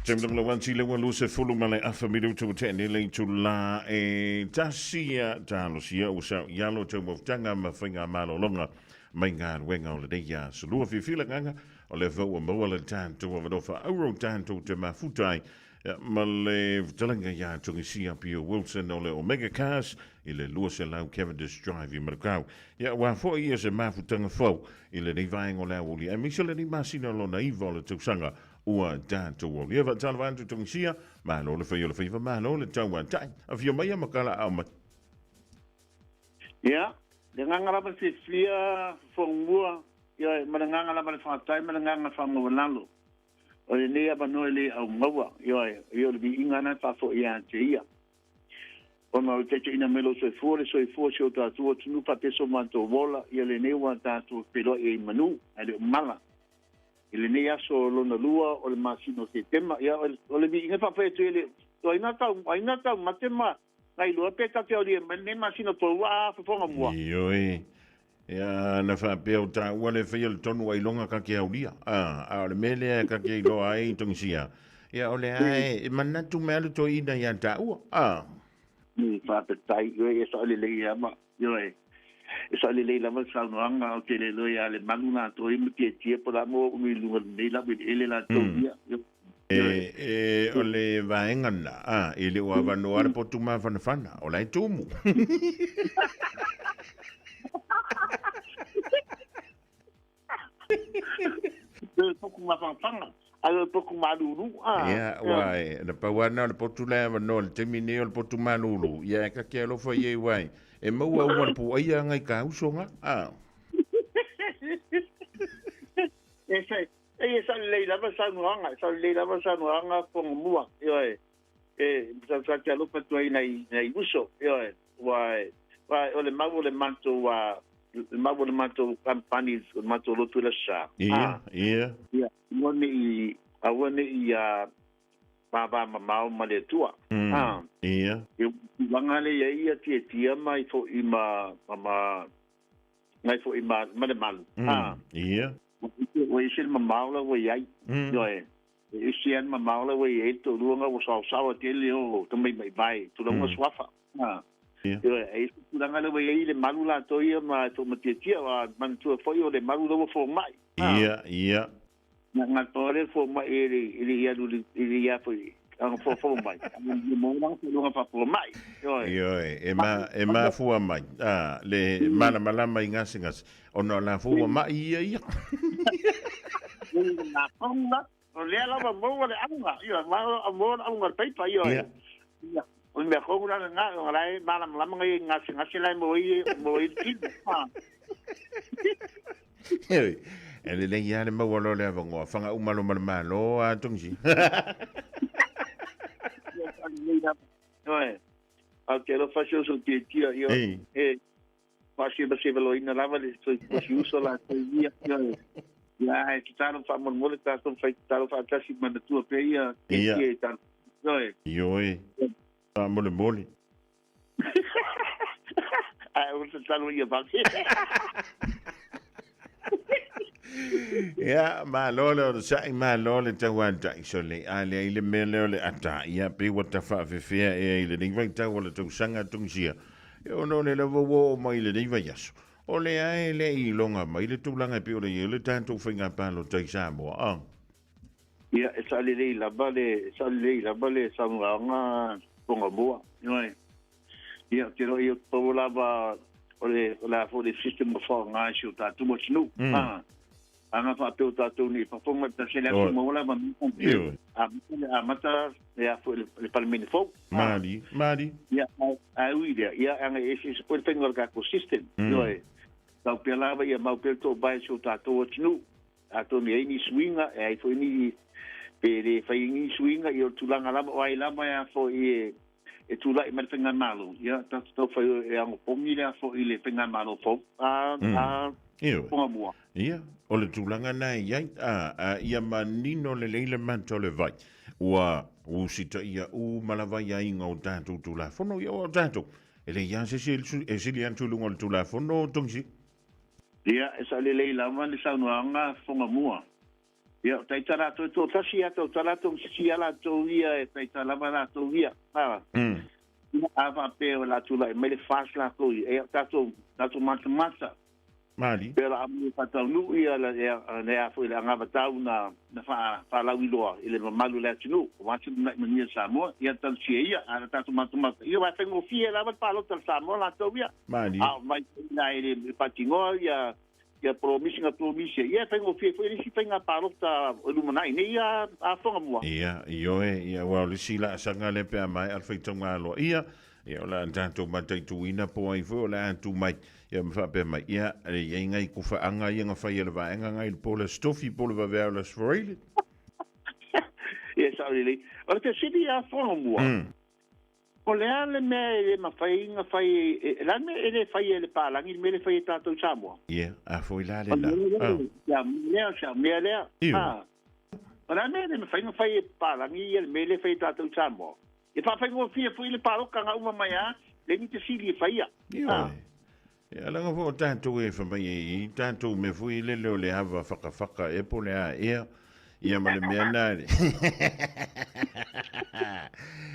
Temdang lawan sila wan lusa fulung malay afa midu tu tene le tu la tasia talo sia usa yalo tu mo tanga ma finga malo longa mai ngā wenga o le deia sulua fila nganga o le vau mo le tanto o vadofa euro tanto te mafutai ma le talanga ya tungi sia Pio Wilson o le Omega Cars i le lua se lau Cavendish Drive i Marikau ia wa fo ia se mafutanga fo i le nei vaenga o le auli e misa le ni masina lo na iwa o le tausanga ua tanto o le eva tala vantu tungi sia ma lo le whaio le whaiva ma lo le tau an tai a fio mai makala au ma ia le nganga la se fia fo ngua ia ma nganga la ma fa tai ma nganga fa mo lalo o le nea manoe le au maua, io le bi ingana fa fo ia te ia. O ma o te ina melo soe fuore se o tātua tunu pa peso manto wola, ia le neua tātua pero e manu, ai le mala. I le nea so lona lua o le masino se tema, ia o le bi inga fa fe tu ele, o aina tau matema, ngai lua pe tate o le ne masino to wa fa fonga mua. Ioi. Ia na fa pe o ta wale fe el tonu ai longa ka ke aulia a le mele ka ke lo ai tongsia ia ole ai manatu mele to ina ya ta ni fa pe tai yo e so le ya ma yo e so le la ma sa no anga o te le lo ya le maguna to i mti tie po da mo mi lu le la bi ele la to ya ole va engana ele wa va no ar po tu ma fana ole tumu pouco uma fanfanga, aí pouco malulu. Ia, wai, na pawana le potu leva no le temine o le potu malulu. Ia ka ke lo foi ei wai. E maua ua pu ai ngai ka usonga. Esa leila ba sa nuanga con mua. Sa te lo patu ai nei uso. Wai ole mau le manto wa le mato companies le mato lo tu la sa ia woni i baba mama ma le tua ia wangale ia tia mai fo i mama ngai fo i ma le malu ia o i sil mama la o ai yo e sian mama la o e to luanga o sa te le o to mai vai tu lo swafa e turanga le wei le malu la toia ma to matia wa man tu foi o le malu lo fo mai ia na tore fo mai ele ia foi ang fo mai mo nang lo nga fo mai e ma fu mai le mala mai ngas ono la fu mai ia na ponga o le la mo le anga ma mo anga peipa ia o me ko na nga ngai mala ngai ngasi lai mo ti ele le ya le mo lo le vango fanga umalo malo a tungsi okay lo faccio sul tia io faccio da se velo in lava le sto uso la via ya ti tano fa mo mo ta sto fa tano fa ta si manda tua pe ia io mole o se tano ia va ia malolo sai malolo te wanta isole ale ile mele le ata ia pe wata fa fefia e ile ding vai ta wala tu sanga tungsia e no le wo mai le ding vai yaso o le ai le i longa mai le tulanga pe o le tanto finga pa lo tai sa mo ia e sa le la bale sa nga ponga boa ia tiro io tolava ole la for the system of nga shu ta tu mo chnu anga fa tu ta tu ni pa ponga ta se la mo la ba mata ya for le palmini fo mali ia ia anga is por tengo ga system ta pela ba ia mau pel to ba shu ta tu chnu a to ni ni swinga e fo ni pe fa ni swinga io tu langa la ai la ma fo e tu lai mai penga malo ia ta to fa e ang pomile fo ile penga malo fo ponga mua ia o le tulanga nai ia manino le leile manto le vai ua usita ia malava ia inga o tanto tula fono ia o tanto ele ia se lian tulunga o tula fono tongsi ia esa le leila ma le saunoanga fonga mua Ia, tai tara to tasi ato tara to sia la to ia tai tara la to ia. Ah. Ava pe la tu la me le fas la to ia tato mata. Mali. Pero amu patau ia la foi la ngava tau na fa la wiloa ile malu la tinu. Wa tu na mania Samoa ia tan sia ana tato mata. Ia va tengo fie la pa lo tal Samoa la to ia. Mali. Ah, mai na ile patingo ia promisi ia tengo fie foi si tenga parota lumana ia a fonga mua ia ia wa le sila sanga le pe mai al fai tonga lo ia la tanto matai tuina po ai fo la tu mai ia mfa pe mai ia e ngai ku fa anga ia nga fai le va anga ngai po le stofi po le va ver le sfoile ia sa really o te sidi a fonga mua o le ale me ma fai nga fai la me ele fai le palangi me le fai tato Samoa ia a foi la le ya me le ah ora me fai nga fai palangi me le fai tato Samoa e fa fai ngo fia foi le palo kanga uma mai a le ni te sili fai ia ia la ngo tanto e fa mai tanto me foi le le hava faka e po le a ia ma le mea nare.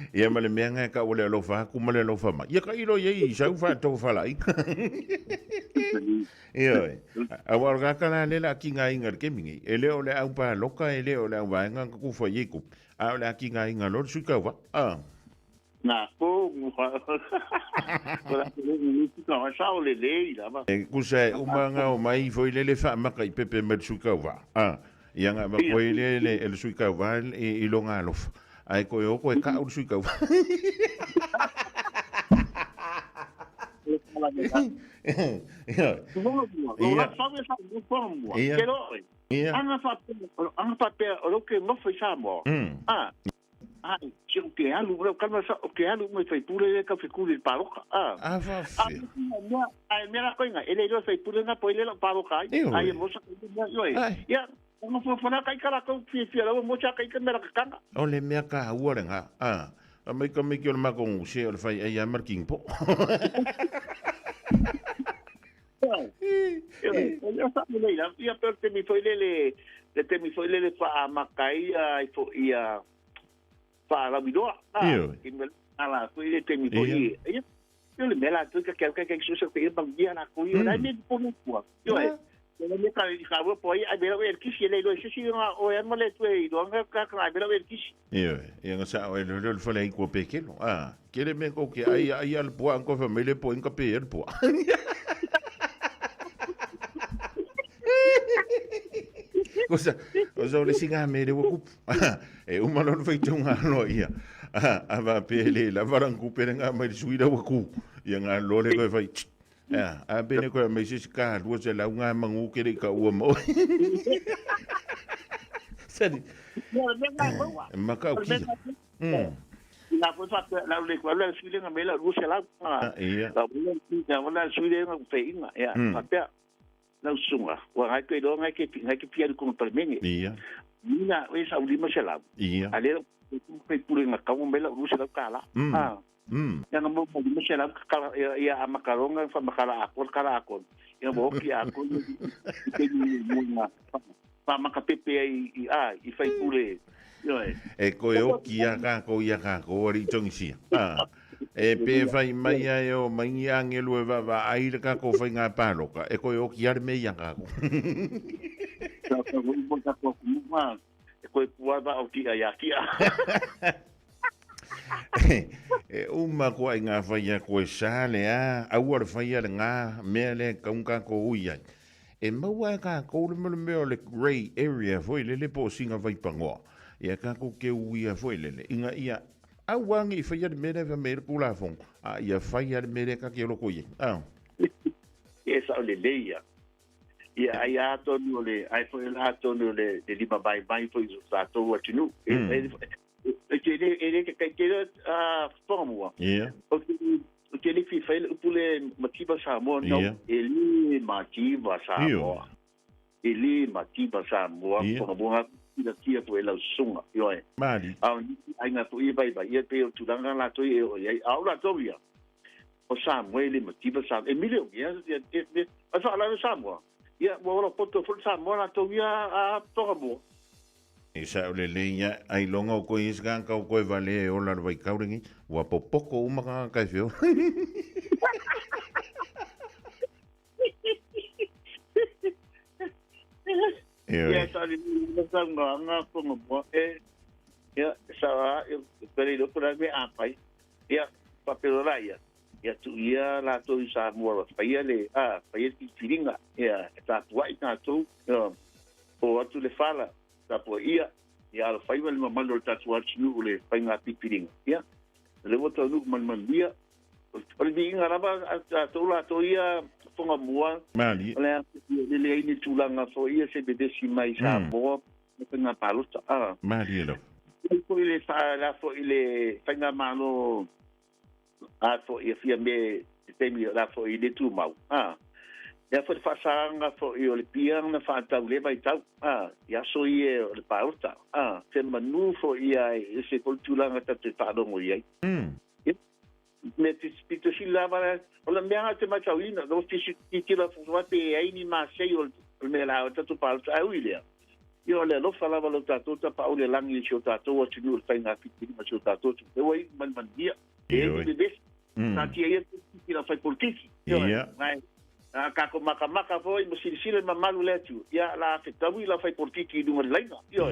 Ia ma le mea ngai ka ole alofa haku ma le alofa ma. Ia ka ilo iei sau wha tau whala i. Ia a warga ka la lela ki ngā ingar ke mingi. E leo le au pa loka e leo le au waenga ka kufa ieku. A ole a ki ngā ingar lor sui kau wa. Nā, ko muha. Kora te ni ka wa sao le le ila ba. E kusa umanga o mai foi le wha maka i pepe me sui kau wa. Ia ngā makoi le sui kau wa i longa alofa. Ai koe o koe ka uru sui kau. Anga papea o loke mawhai Samoa. Ai, si o ke alu, o ke alu mai whai pule le ka whikuri le paroka. Awawhia. Ai, mera koe nga, ele ilo whai pule nga po ele la paroka. Ai, e mosa koe nga, ia. Ona fo fona kai kala ko fia la mo cha kai ka mera kanga. O le mea ka ua nga. A mai ka mai ki o le mako nguse o le fai ai amar king po. Ia sa mo nei la, ia per te mi foi lele pa makai ai fo ia pa la bidoa. Ki me ala foi le te mi foi. Ia le mela tu ka ka su se te bang dia na ko ia nei po no po. Yo le me ka ka po ai bela el kisi le lo si nga o ya mole tu e do nga ka bela el kisi. Ia nga sa o le fo le ko pekelo. Kele me ko ke ai al po an ko famile po en ka pe el po. Cosa le singa me de woku. E uma no fai tunga no ia. Ava pele la varangu perenga mai suida woku. Ia nga lo le ko fai. A bene ko me sis ka lu se la nga mangu ke ka u mo. Sedi. Maka o ki. Na po fa la le ko la suida nga me la lu se la. Ia. La suida nga fai nga ia. Fa na sunga wa ai ke do ngai ke pia ko permenge ia mina we sa ulima sela ia ale pe pure nga ka mo bela rusa kala ya no mo mo sela kala ya makaronga fa makala akon ya mo ki akon ke ni mo pa makapepe i fai pure yo e ko yo ki aka ko ia ka ko ri tongsi e pe fai mai ai o mai angelu e va ai le ka ko fai nga paloka e ko yo ki ar me ia ka ko e ko pua va o ki ia ki e uma ko ai nga fai a ko sale a au fai a nga me le ka un ka ko uia e maua ka ko le me le gray area foi le po singa vai pango ia ka ko ke uia foi le inga ia awangi fai ar mere va mere pula fong ia fai ar mere ka ke loko ye e sa le leia ia ai ato no le ai foi ato no le de liba bai foi sa to what you know e ke formua ia o ke le fi fai pule matiba sa mo no ele matiba sa mo ko bonga da tia po ela sunga yo e mali ai nga to i bai ia pe tu danga la to e au la to ia o Samuel mo tiba sa Emilio ia a fa la Samuel ia mo lo poto fu Samuel la to ia a to mo E sa o le leia ai longa o koe isga ka o koe vale e ola vai kauringi wa popoko uma ka kai fio. Ya tadi kita nganga pengobo ya sawa dari dokter be apa ya papel raya ya tu ia la tu sa mo pa ia le pa ia ti firinga ya ta tua ina tu o tu le fala ta po ia ya al fai mal mal ta tu nu le pa nga ti firinga ya le voto nu man dia o le inga raba ta la to ia fonga mua Mali. Le ini tulanga fo ia se bede si mai sa mo nga palo ta Mali lo. Ko ile fa la fo ile fanga malo fo ia fia me temi la fo ile tu mau ya fo fa sanga fo i le piang na fa ta le vai tau ya so ie le palo ta se manu fo ia se kulturanga ta te ta do mo ia me te spito si lava o la mea te machauina do ti la fo te ai ni ma sei o me la o tu palo ta uile io le lo fala lo tato ta pa o le langi si o tato o tu no fai na fiti ma si o tato e wai man dia e de des ta ti e ti la fai politiki mai ka ko maka foi mo si ma malu le tu ya la fitawi la fai politiki du mo laina io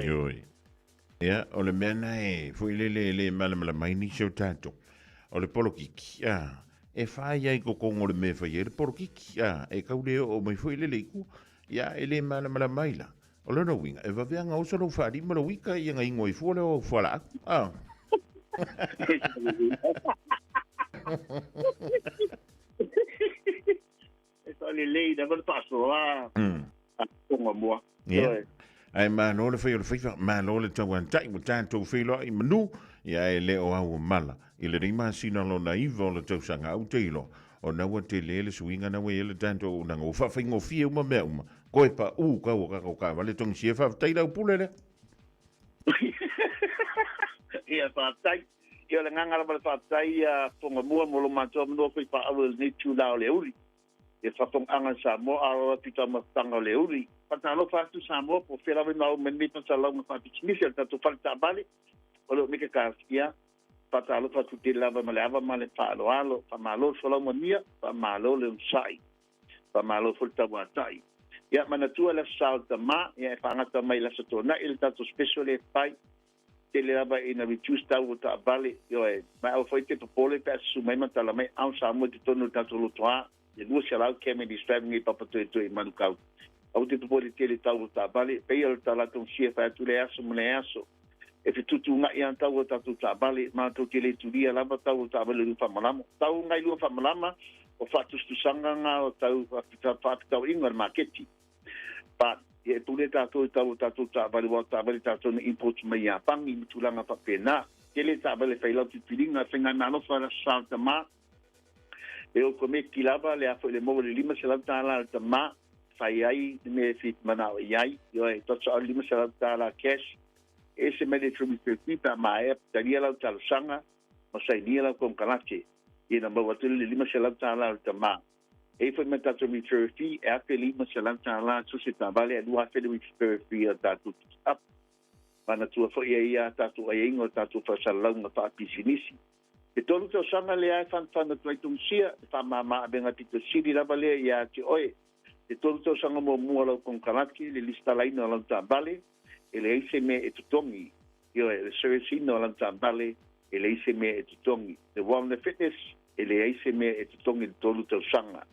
ya o le mena e foi le mala mai ni si o tato o le polokiki e fai ai ko ko le me fai le polokiki e kaule o mai foi le ku ya ele mala mai la o lona winga e vavea nga osa lo whaari ma lo wika i nga ingo i fuole o whala e sa le lei da ver paso konga mua ai ma no le whai o le whaifa ma lo le tau an tai mo tātou whilo i manu ia e le o au mala i le rima sina lo na iwa o le tau sanga au teilo o naua te le suinga naua i le tātou nanga o whawhaingo fia uma mea uma koe pa ka o ka vale tong sia fa tai la pule le ia fa tai ia le nganga la fa tai ponga mua mo lo mato mo ko pa au ni tu la le uri e fa tong anga sa mo a pita ma tanga le uri pa ta lo fa tu sa mo po fela ve mau men mi pa sa la mo fa ti mi se ta tu fa ta bale o lo mi ka ia pa ta lo fa tu te lava ma le fa lo alo fa ma lo so lo mo nia fa ma lo le sai fa ma lo fo ta wa tai ya manatua la salta ma ya fangata mai la sotona il tato special e pai te le lava ina richusta o ta vale yo e ma o foi te popole pe su mai mata la mai au sa mo te tonu tato lo toa e lu se la ke me distribing e papa to e manukau au te popole te le tau ta vale pe il ta la ton sia fa tu le aso mo le aso e fitu tu nga ia tau tato ta vale ma to te le tu dia lava tau ta vale lu fa malamo tau ngai lu fa malama o fatu tu sanga nga o tau fa tau ingar marketi pa e pule tato ta vale wa ta vale tato na import mai ya pangi mitulanga pa pena kele ta vale faila tu pilinga fenga nano fa salta ma e o come kilaba le afo le mo le lima salta la ma fai ai me fit mana ai yo e to sa lima salta la cash e se me de trumi pa ma e tania la tal sanga o sai ni la con kalache e na mo le lima salta la ma e foi meta to mi therapy e a peli ma salanta la su se vale a dua fede mi therapy ta tu up mana tu fo ia ta tu ai ngo ta tu fa salanga pa pisinisi e tolu to sanga le ai fan na tu sia fa mama benga tito siri la vale ia ti oi e tolu to sanga mo lo con kalaki le lista la ina la ta vale e le ise me e tutongi io e le service no la ta vale e le ise me e tutongi the one the fitness e le ise me e tutongi tolu to sanga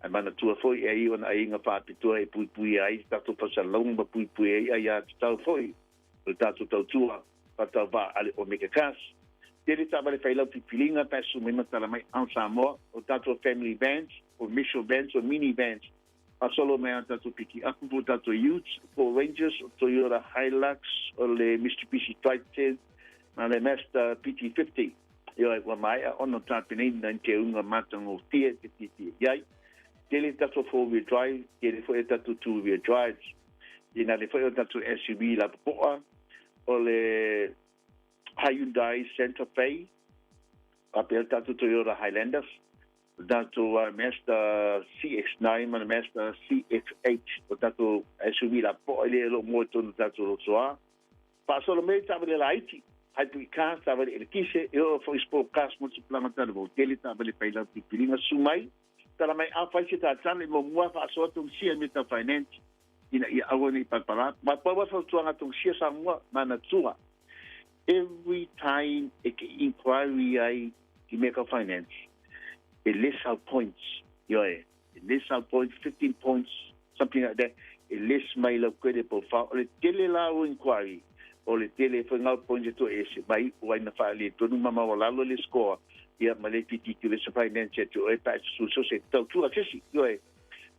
ai mana tua foi e iona ai nga whāpitua e pui ai tato pasalong ma pui ai a tau foi o tato tau tua patau wā ale o meka kas tere tabale whailau pipilinga pesu me matala mai an Samoa o tato family bands o mission bands o mini bands a solo mea tato piki aku po tato youths po Rangers o Toyota Hilux o le Mitsubishi Triton ma le Mazda PT50 io e wa mai a ono tapinei nan te unga matango tia te titi iai tele tato 4-wheel drive, tele foi tato 2-wheel drives. Ina le foi tato SUV la poa, o le Hyundai Santa Fe, a pel tato Toyota Highlanders, tato Mazda CX-9, ma Mazda CX-8, o tato SUV la poa, ele lo moto no tato lo soa. solo me tabele laiti ai tu ka tabele el kise yo fo spokas mo tu plana tele vo tele tabele paila ti pilinga sumai tala mai a fa ta tsan mo mua fa so tu sia me ta finance ina ia awoni pa para ma pa wa so tu anga tu sia sa mo mana tua every time inquiry ai to make a finance it lists out points it lists out points 15 points something like that it lists my credit profile or tele la inquiry o le tele foi ngau points to ese mai o ina fa le tonu mama wala lo le score ia male titi que le finance to e pa su se tu accessi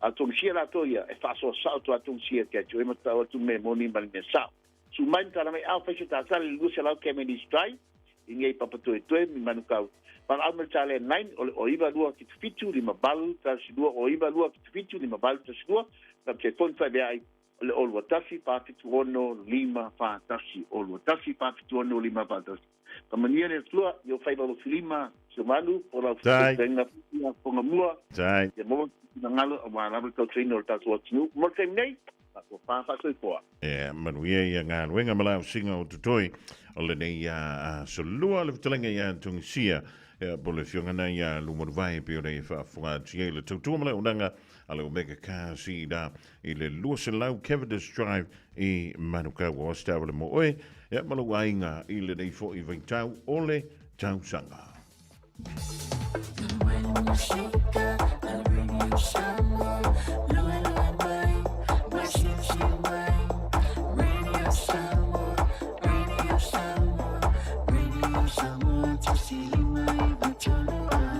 a tu sia la toia e fa so salto a tu sia che tu e mata tu me moni mal me sa su mai tara mai alfa ta sal lu se la che me di strai in ei papa to e mi manuka pa al mer tale 9 o iba lua ki fitu di mabal ta si dua o iba lua ki fitu di mabal ta si dua ta che ton fa be ai le o watasi pa fitu ono lima fa tasi o watasi pa fitu ono lima pa tasi pa mania ne flua yo fa lo filima so malu por la tenga ponga mua Sai. ya mo ngalo ma na ko trainer ta so tu mo tem nei pa fa so po manuia ia ngā ruenga malau singa o tutoi o le nei so lua le vitalenga ia tungsia bole fiongana ia lumor vai pe o rei whaafunga tia le tautua mala unanga ale o mega kasi da i le lua se lau Cavendish Drive i Manukau o Stawa le mo oe ia malau ainga i le nei fo i vaitau o le tausanga.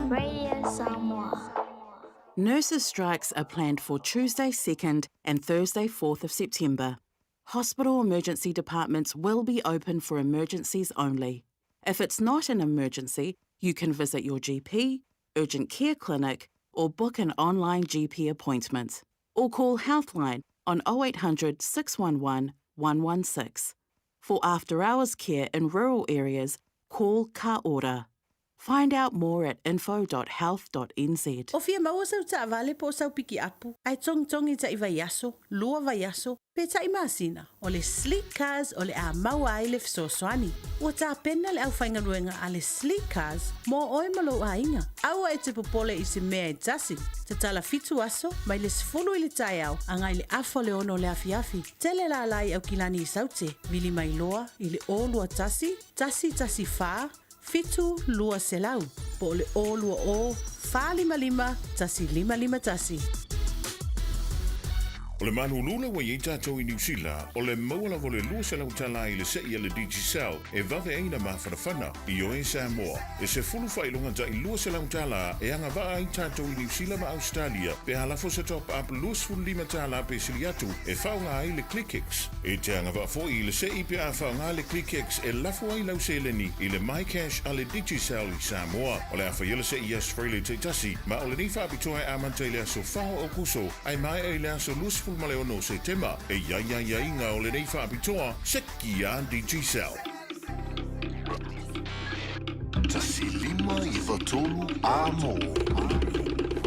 Radio Samoa. Nurses' strikes are planned for Tuesday 2nd and Thursday 4th of September. Hospital emergency departments will be open for emergencies only. If it's not an emergency, you can visit your GP, urgent care clinic, or book an online GP appointment. Or call Healthline on 0800 611 116. For after-hours care in rural areas, call Ka Ora. Find out more at info.health.nz. O fia maua sau ta vale po sau piki apu. Ai tong i ta iwa yaso, lua va yaso, pe ta imasina. O le sleek cars o le a maua ai le fsoswani. O ta pena le au whainga ruenga a le sleek cars, mo oe malo a inga. Aua e te popole i se mea e tasi. Te tala fitu aso, mai le sifulu i le tai au, angai le afo le ono le afi. Tele la lai au kilani i saute, vili mai loa, i le olua tasi fa, fitu lua selau, po le o lua o, fa lima, tasi lima tasi. O le manu lula wa i tātou i New Zealand, o le maua lavo le lua se lau tala i le sei le Digicel, e vave eina ma whanawhana i o e Samoa. E se fulu whailonga ta i lua se lau tala e anga waa i tātou i New Zealand ma Australia, pe halafo se top up luas fulu lima tala pe siliatu, e whaunga ai le ClickX. E te anga waa fo i le sei pe a whaunga le ClickX e lafo ai lau seleni i le MyCash a le Digicel i Samoa. O le awha yele sei i Australia te tasi, ma o le ni whaapitoa e amante le aso whao o kuso, ai mai e le aso luas male ono se tema e ia inga o le nei whaapitoa seki a Digicel. Tasi lima i watolu amo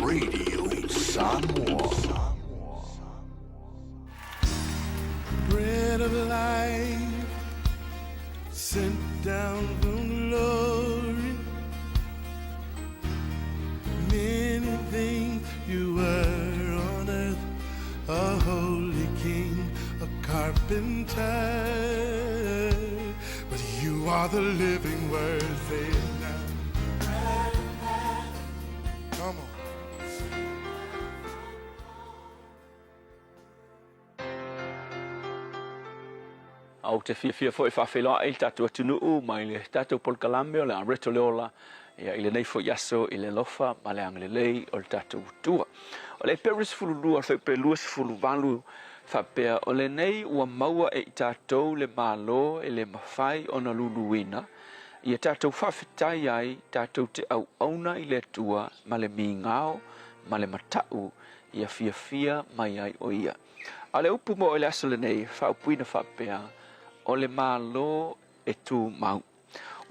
Radio Samoa. Bread of life sent down from glory. Many things you were on earth, a holy king, a carpenter, but you are the living word. Say it now. Come on. Au te fia foi whawhila e tātou atunu u mai le tātou polkalame o le areto leola ia i le nei fo yaso i le lofa ma le anglelei o le tātou tua. O le peris fulu lua whai pe luas fulu valu whapea o le nei ua maua e i tātou le malo e le mawhai o na luluina ia tātou whawhetai ai tātou te au auna i le tua ma le mingao ma le matau ia fia mai ai o ia. A le upu mo o le aso le nei whaupuina whapea o le malo e tu mau.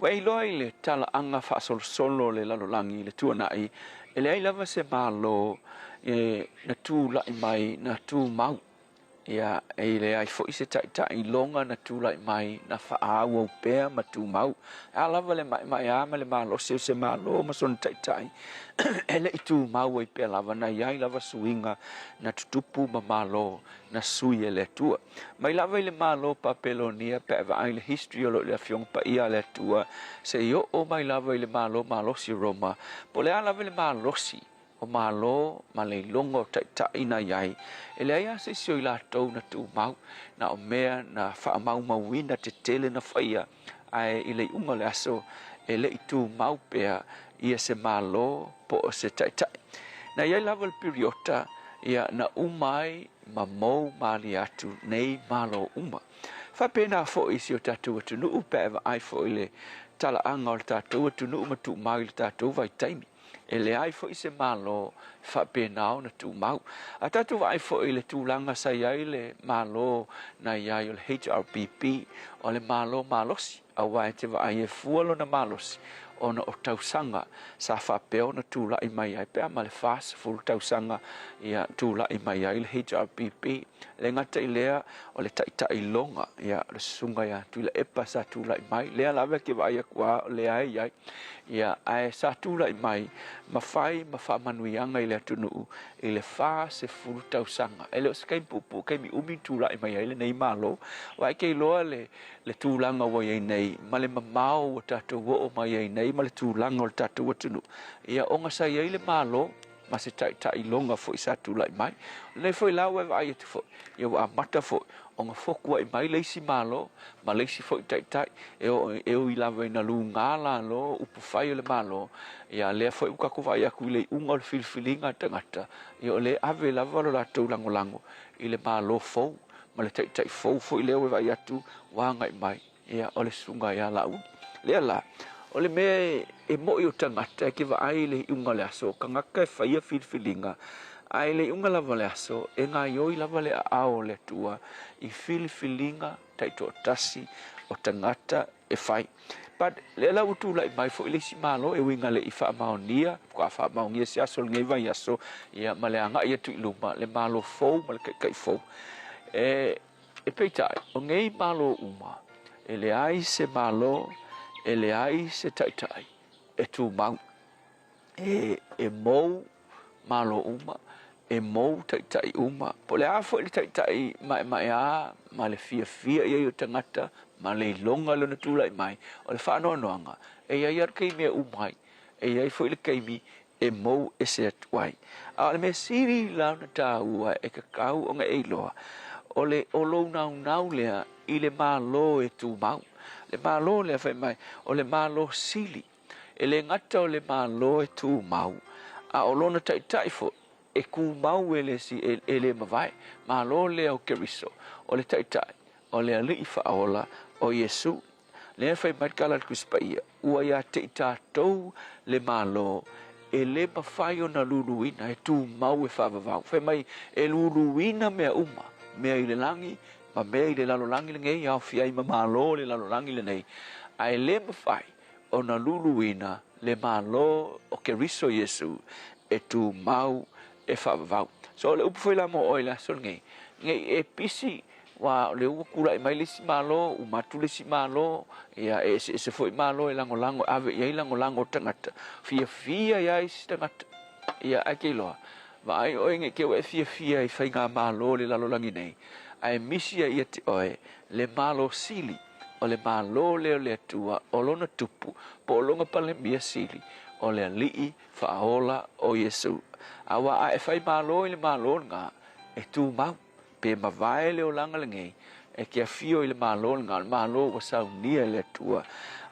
Wei loa i le tala anga whaasolo le lalolangi le tuanai, e le ai lava se malo e na tu lai mai na tu mau. ia e le ai fo se tai longa na tu lai mai na fa a wo pe ma tu mau ala vale mai a ma le malo se malo ma son tai ele tu mau e pe lava na ia lava suinga na tupu ma malo na sui ele tua mai lava le malo papelonia pe va le history lo le fiong pa ia le tua se yo o mai lava le malo si Roma po le ala le malo si o malo ma le longo tai na iai ele ia se sio la tau na tu mau na o mea na fa mau wina te tele na faia ai ile unga le aso ele tu mau pe ia se malo po se tai na ia level periota ia na umai ma mo mali atu nei malo uma fa pena fo isi o tatu tu no pe ai fo ile tala anga tatu tu no ma tu mai tatu vai taimi ele ai fo ise malo fa penao na tu mau ata tu vai fo ile tu langa sai ai le malo na ia il HRPP o le malo si awai te vai e fualo na malosi ona o tausanga sa fa peo na tu la i mai ai pe ma le fast full tausanga ia tu la i mai ai le HRPP le ngata ilea o le tai longa ia le sunga ia tu la e pasa tu la i mai le la ve ke vai kwa le ai ia ai sa tu la i mai ma fa manuianga ile tu no ile fa se full tausanga ele skai pupu kai mi umi tu la i mai ai le nei malo wa ke lo le tu langa wo ye nei ma le mamau tatu wo mai ai nei ma le tu langa tatu wo tu ia onga sa ye le malo ma se tai longa fo isa tu la i mai le foi la we vai tu fo ia wa mata fo onga fo ku ai mai le si malo ma le si fo tai e o i la ve na lu ngala lo upu fai le malo ia le fo u ka ku vai aku le unga filfilinga tangata ia le ave la valo la tu lango ile malo fo ma le tai fo ile we vai atu wa ngai mai ia ole sunga ia la u le la ole me e mo yo tangata ke va ai le unga le aso kanga ka fai filfilinga ai le unga la vale aso e nga yo i la vale a ole tua i filfilinga tai to tasi o tangata e fai but le la utu la mai fo ile si malo e winga le i fa maonia kwa fa maonia si aso ngai vai aso ia male anga ia tu luma le malo fo mal kai fo e peitai o ngai malo uma ele ai se malo ele ai se tai e tu mau e mo malo uma e mo tai uma po le afo le tai mai a ma le fia ia tangata ma le longa le tu lai mai o le fa no noanga e ia ia kai me umai e ia fo le kai mi e mo e se tuai a le me siri la na ta ua e ka kau o nga e loa o le o lo nau le i le malo e tu mau le malo le fai mai o le malo sili e le ngata o le malo e tu mau a o lona tai fo e ku mau ele si ele mavai malo le o keriso o le tai o le ali fa ola o Yesu le fai mai kala kuspaia ua ia te tou le malo e le mafai o na luluina e tu mau e fa vavau fai mai e luluina mea uma mea i le langi ma mea i le lalolangi le ngei au fiai ma malo le lalolangi le nei ai le mafai o na luluina le malo o keriso Yesu e tu mau e whavavau. So le upu foi la mo oila so ngei e pisi wa le uku kula i mai le si malo u matu le si malo ia e se foi malo e lango ave ia lango tangata fia ia i tangata ia ake loa vai o nge ke we fia i fainga malo le lalolangi nei ai misia ia te oe le malo sili o le malo le tua o lona tupu po longa pale mia sili o le lii faola o Yesu awa a e fai malo le malo nga e tu mau pe ma vai le o langa le ngei e kia fio i le malo nga le malo wa saunia le tua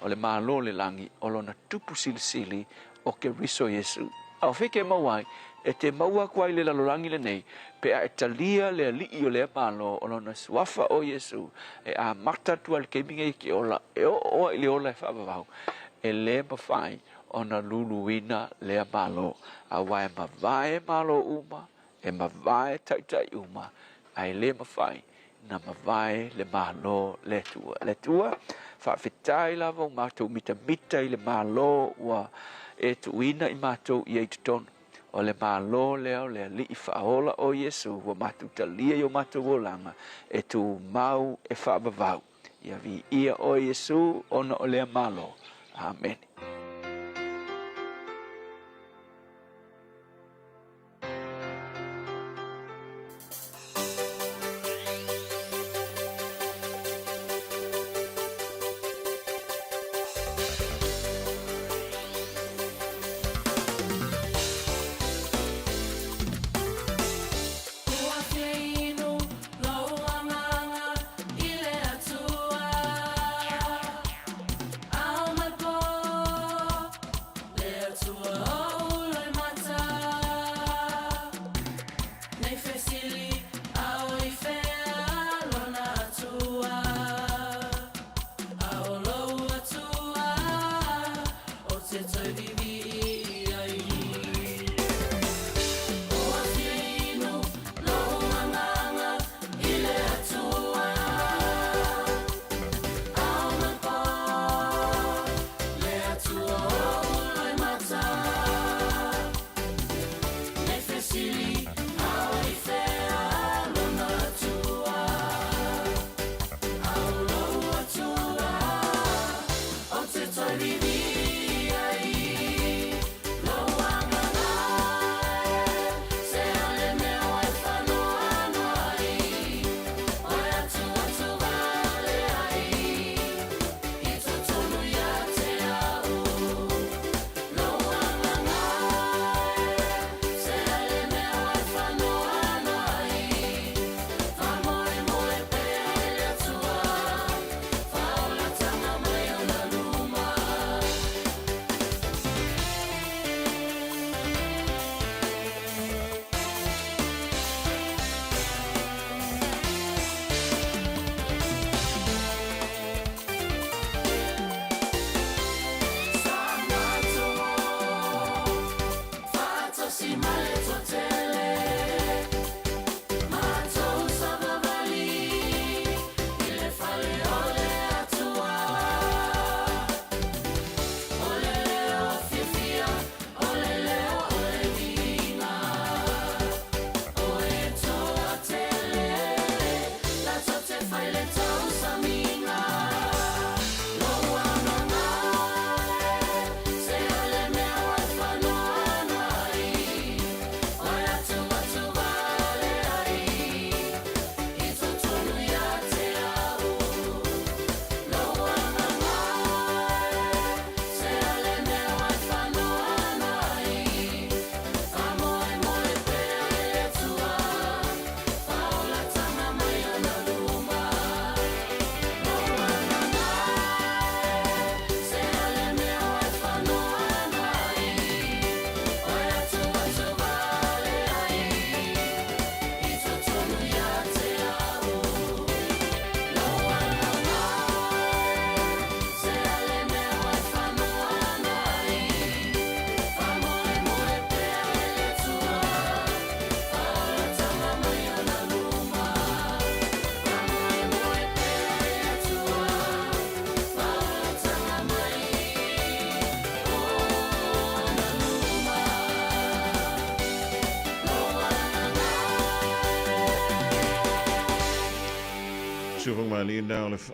o le malo le langi o lona tupu sili o ke riso Yesu au fike mawai e te maua kwai le lalolangi le nei pe a italia le lii o le malo o lona suafa o Yesu e a mata tua le keminga i ki ola e o i le ola e whavavau e le mawhai o na luluina le malo a wai mawai malo uma e mawai tai uma ai le mawhai na mawai le malo le tua whawhitai lava o mātou mita i le malo wa e tuina i mātou i eituton o le malo leo le li whaola o Yesu wa matu talia yo matu wolanga e tu mau e whaabavau. Ia vi ia o Yesu ona o lea malo. Amen.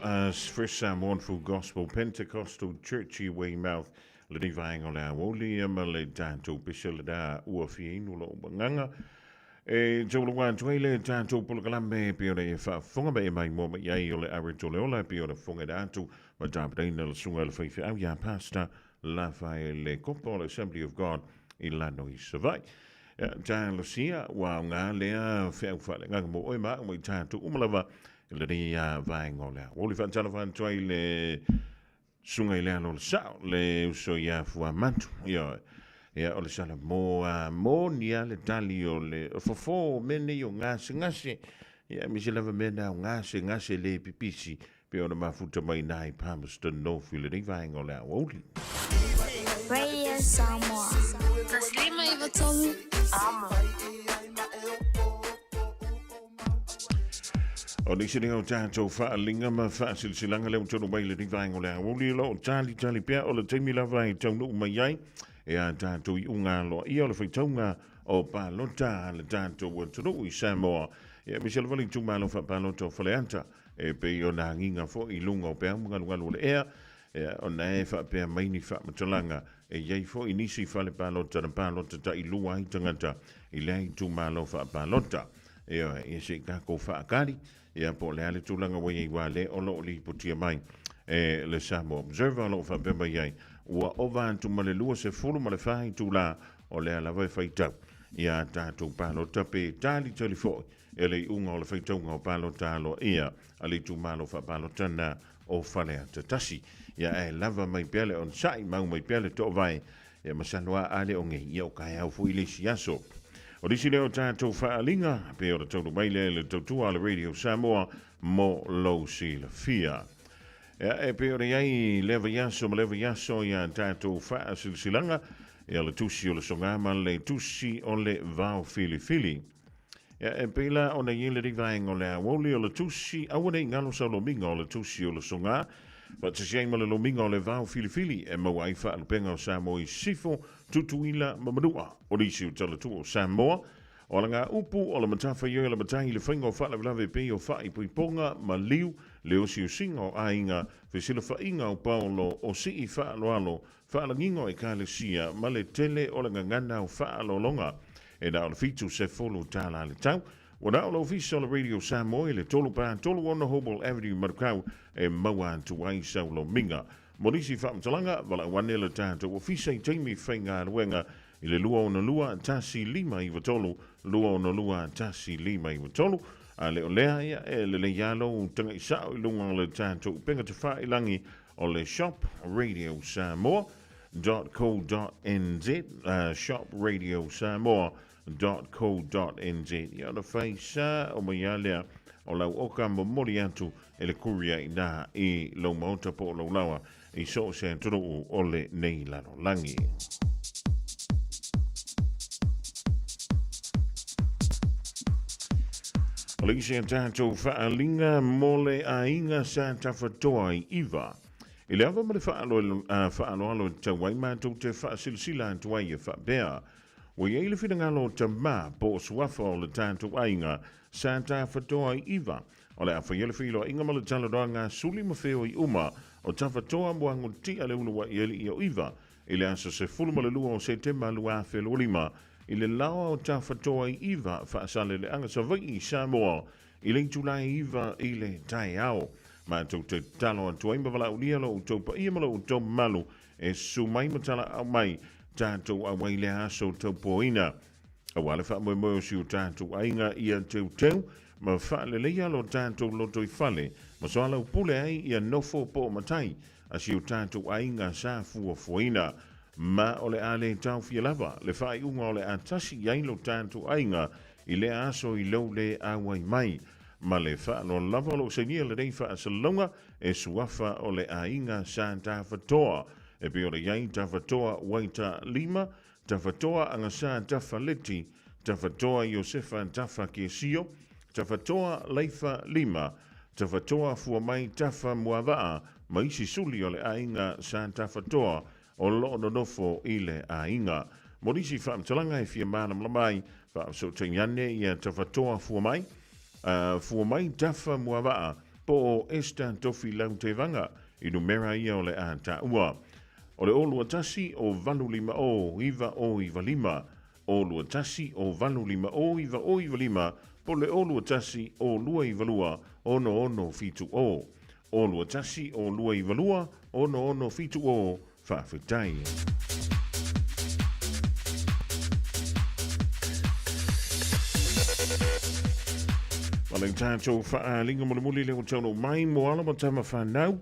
As Fresh Mournful Gospel Pentecostal Churchy Weymouth le di vainga le awoli ma le tanto bishel da uafien ulo nganga e jolo wan twele tanto pulgalambe piore fa fonga be mai mo ya ile aritole ola piore fonga dato ma dabreina le sunga fe fa ya pastor la le Corporal Assembly of God ilano isavai ja lo sia wa nga le fa fa nga mo o ma mo tanto umlava le dia vai ngolea. Woli fan telephone twai le sunga ile ano sa le so ya fu mantu. Ya ole sala mo nia le tali o le fofo mene yo ngasi. Ya mi se lava mena ngasi le pipisi pe ona mafuta mai nai Palmerston North le dia vai ngolea. Woli. Radio Samoa. Taslima Ivatomu. O nisi ni o tātou whaalinga ma whaasilsilanga leo tono mai le ni vaengo lea. Woli lo tali pia o le teimi lava i taunu mai ai. e a tātou I unga loa ia o le whaitaunga o Palota le tātou tunu I Samoa. Ia Michelle Vali tūmalo wha Palota o Whaleanta e pe o nā nginga fo I lunga o pēa mungalu le ea. O na e wha pēa maini wha matalanga e iei fo I nisi whale Palota na Palota ta I lua I tangata I lei tūmalo wha Palota. E se kako wha akari. Ia po le ale tūlanga wai I wale o lo li putia mai. Le Samoa Observer lo wha pēma iei. Ua ova antu ma le lua se fulu ma le whai tūla o le ala vai whaitau. Ia tātou Palota pe tāli telefoi e le unga o le whaitaunga o Palota alo ia a le tūmalo wha Palota na o Whaleanta tasi. Ia e lava mai pele on sai mau mai pele to vai. Ia masanua ale o nge ia o kai au fui le siaso. O disi leo tātou whaalinga pe o le taunu mai le tautua le Radio Samoa mo lo si le fia. E pe o iai leva yaso ia tātou wha silsilanga ia le tusi o le songama le tusi o le vau fili. E pe la o na iele rivaeng o le awoli o le tusi awane ngalo sa lominga o le tusi o le songa pa te siaima le lominga o le vau fili e mau ai wha alupenga o Samoa I sifo tutuila mamadua o risi o talatu o Samoa o la ngā upu o le matafa i o le matai le whainga o wha la vlave pe o wha I puiponga ma liu le osi o singa o ainga whesila whainga o Paulo o si I wha aloalo wha alangingo e ka le sia ma le tele o le ngangana o wha alolonga e na o le fitu se folo tala le tau o na o le ofisa o le Radio Samoa le tolu pa tolu ona Hobel Avenue Marukau e maua antu ai sau lo minga Morisi whaamtalanga wala wane le tātou ofisa I teimi whainga ruenga I le lua ona lua tasi lima I watolu lua ona lua tasi lima I watolu a le o lea ia e le le yalo tanga I sao I lunga le tātou penga te wha ilangi o le shop Radio Samoa.co.nz shop Radio Samoa.co.nz ia na whaisa o mai alea o lau oka mori atu e le kuria I nā I lau mauta po lau lawa I so se turu o le nei lano langi. O le isi tātou whaalinga mole a inga sa tawhatoa I iwa. I le awa male whaaloalo tawai mātou te whaasilsila tuai e whaapea. O iei le whingalo ta mā po suafa o le tātou ainga sa tawhatoa I iwa. O le awha iele whilo inga male talaroanga suli mawheo I uma o tawhatoa muango ti ale unua iele I o iwa. I le asa se fulumale lua o September lua whelo lima. I le lawa o tawhatoa I iwa whaasale le anga sa vai I Samoa. I le tulai iwa I le tai ao. Mātou te talo atu aima wala ulia lo utou pa ia malo utou malu e su mai matala au mai tātou awai le aso tau poina. A wale wha moe moe o si o tātou ainga ia teu ma wha le leia lo tātou loto I whale ma so ala upule ai ia nofo po matai a si o tātou ainga sa fua fuina. Ma o le ale tau fia lava le wha I unga o le atasi iai lo tātou ainga I le aso I lau le awai mai. Ma le wha no lava lo se nia le rei wha asalonga e suafa o le ainga sa tawhatoa. E pe o le iai tawhatoa waita lima, tawhatoa anga sa tawhaleti, tawhatoa Iosefa tafa Kesio, tawhatoa leifa lima, tawhatoa fua mai tafa muawaa, ma isi suli o le ainga sa tawhatoa o lo nonofo I le ainga. Morisi whaamtalanga e fia mana mlamai, whaamso tanyane ia tawhatoa fua mai, fua mai tafa muawaa po esta tofi lau te vanga I numera ia o le a ta ua. O le olua tasi o valu lima o iwa lima. Olua tasi o valu lima o iwa lima po le olua tasi o lua iwa lua ono fitu o. Olua tasi o lua iwa lua ono fitu o whawhitai. Wale tātou whaalinga muli leo tauno mai mo ala ma tama whanau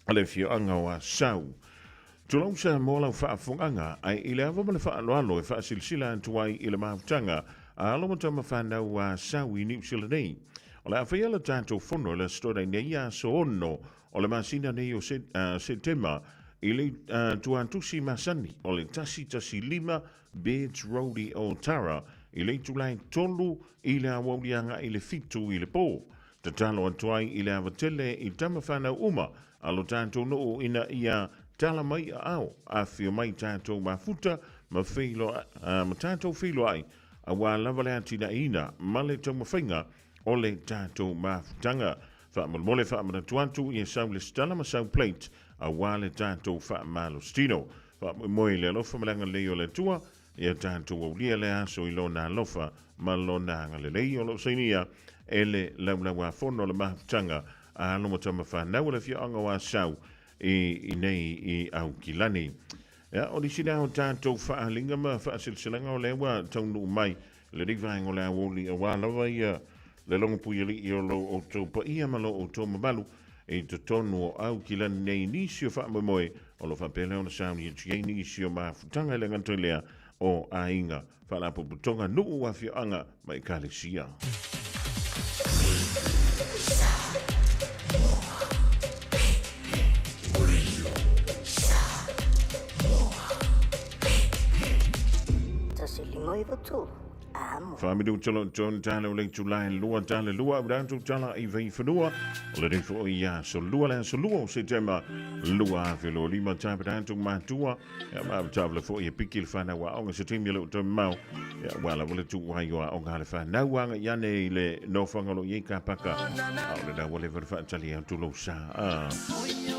ale fio anga wa sau. Tulau sa mo lau whaafunganga ai I le awa male whaaloalo e whaasilsila antuai I le maafutanga a alo ma tama whanau wa sau I New Zealand nei. O le awhaiala tātou whono le storai nei a so ono o le masina nei o September I le tuantusi masani o le tasi lima Beds Roadie o Tara I le tulai tolu I le awaulianga I le fitu I le po. Te talo atuai I le awatele I tama whanau uma alo tātou no ina ia tala mai au a fio mai tātou mafuta ma whilo ma tātou whilo ai a wā lava le atina ina ma le tau mawhainga o le tātou mafutanga whaamole whaamana tuantu i sau le stala ma sau plate a wā le tātou whaamalo stino whaamoe le alofa malanga leo le tua ia tātou au lia le aso i lona alofa ma lona anga le leo lo sainia ele laulawa fono le mafutanga a alo mo tama whanau le fia anga wā sau i nei i au kilani. Ya, o di sina o tātou whaalinga ma whaasilsilanga o lewa taunu mai le rivaenga o le awoli a wālawa ia le longa puiali i o lo o tō pa ia malo o tō mabalu e to tonu o au kilani nei nisio whaamoemoe o lo whapele o na sauni e tia nisio ma futanga i le ngantoilea o a inga whaalapo putonga nuu wa fia anga mai kālesia. Whaamidu talo John tala o le tulai lua tala lua urantu tala i vei whanua o le rifo o ia so lua le so lua o se tema lua awhilo lima tāpatantu mātua ia māpatawla fo ia piki le whanau a onga se timi le uto mau ia wala wale tu wai o a onga le whanau anga iane i le nofangalo i ka paka au le da wale whaatali au tulo sa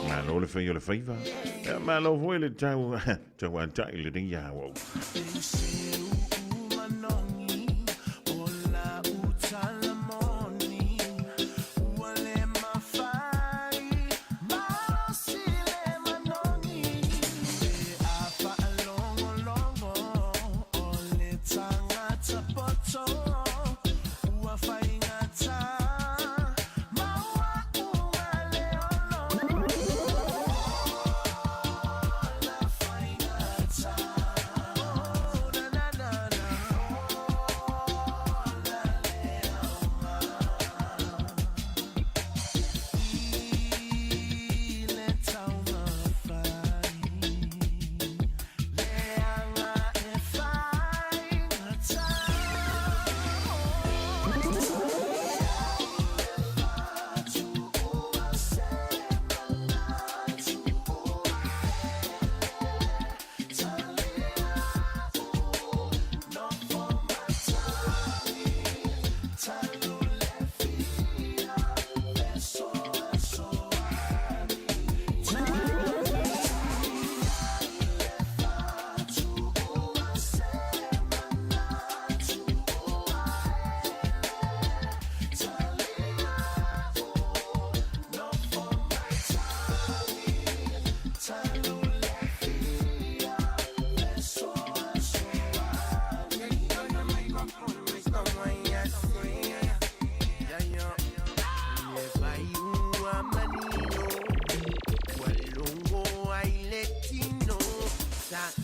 ngā lo le whai o le whaiva ia mā lo hoi le tau antai le ringa wau.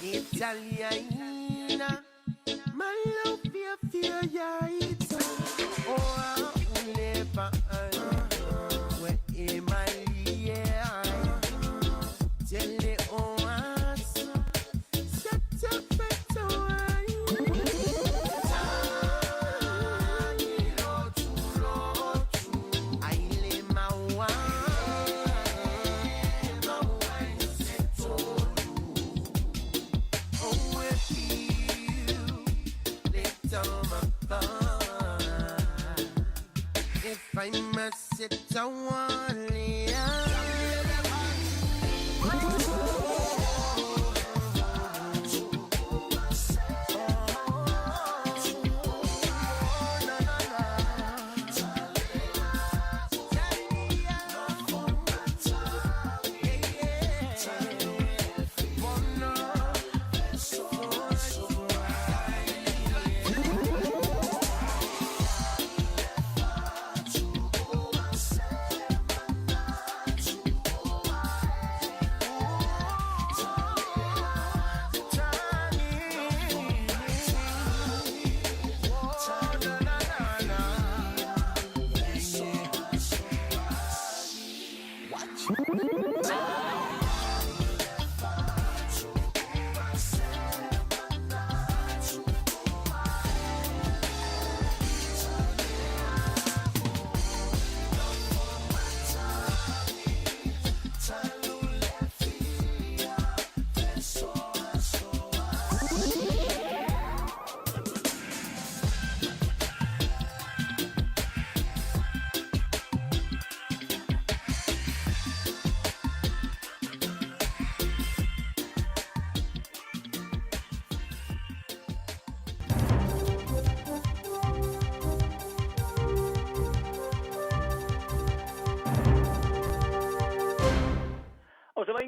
Italiana, my love fear ya it's oh never where am I tell it oh set up I must sit down.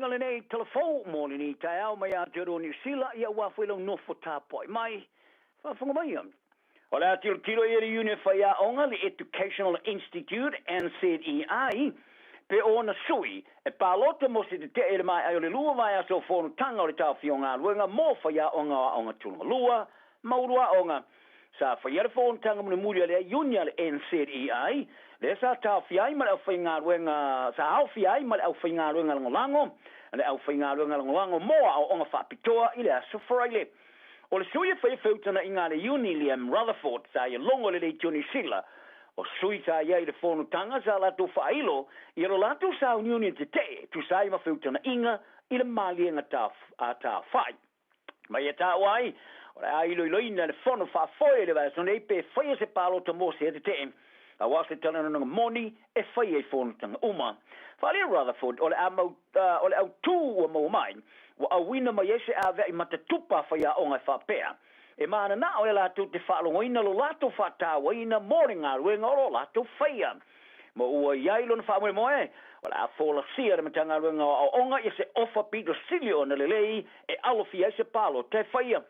inga le nei telefon mo ni tai au mai a te New Zealand ia wa fwelo no fota poi mai fa funga mai am ola tiro i le uni fa ia onga le Educational Institute NZEI pe ona sui e palota mo se te e mai ai le lua vai aso fonu tanga o le tau fionga luenga mo fa ia onga tunga lua maurua onga sa fa ia fonu tanga mo le muri le uni le NZEI le sa tau fiai ma au finga luenga sa au fiai ma au finga luenga lango le au finga luenga lango mo au onga fa pitoa ile aso fraile o le sui fa tana inga le uni Liam Rutherford sa ia longo le New Zealand o sui sa ia le fonu tanga sa la tu failo ia lo latu sa union te tu sai ma tana inga ile mali nga ta fai mai ta wai ora ai lo ina le fonu fa foi le va so nei pe foi se palo to mo se te a was le tana no moni e foi e fonu tanga uma fa le Rutherford o le amo o le au tu o mo mai wa a wina mai ese a ve mata tupa fa ia onga fa pea e mana na o la tu te fa lo ina lo lato fa ta wa ina morning a we ngolo lato faia mo o ia lo fa mo e wala fola sia me tanga lo ngo onga ese offer Peter Silio na lei e alofia ese palo te faia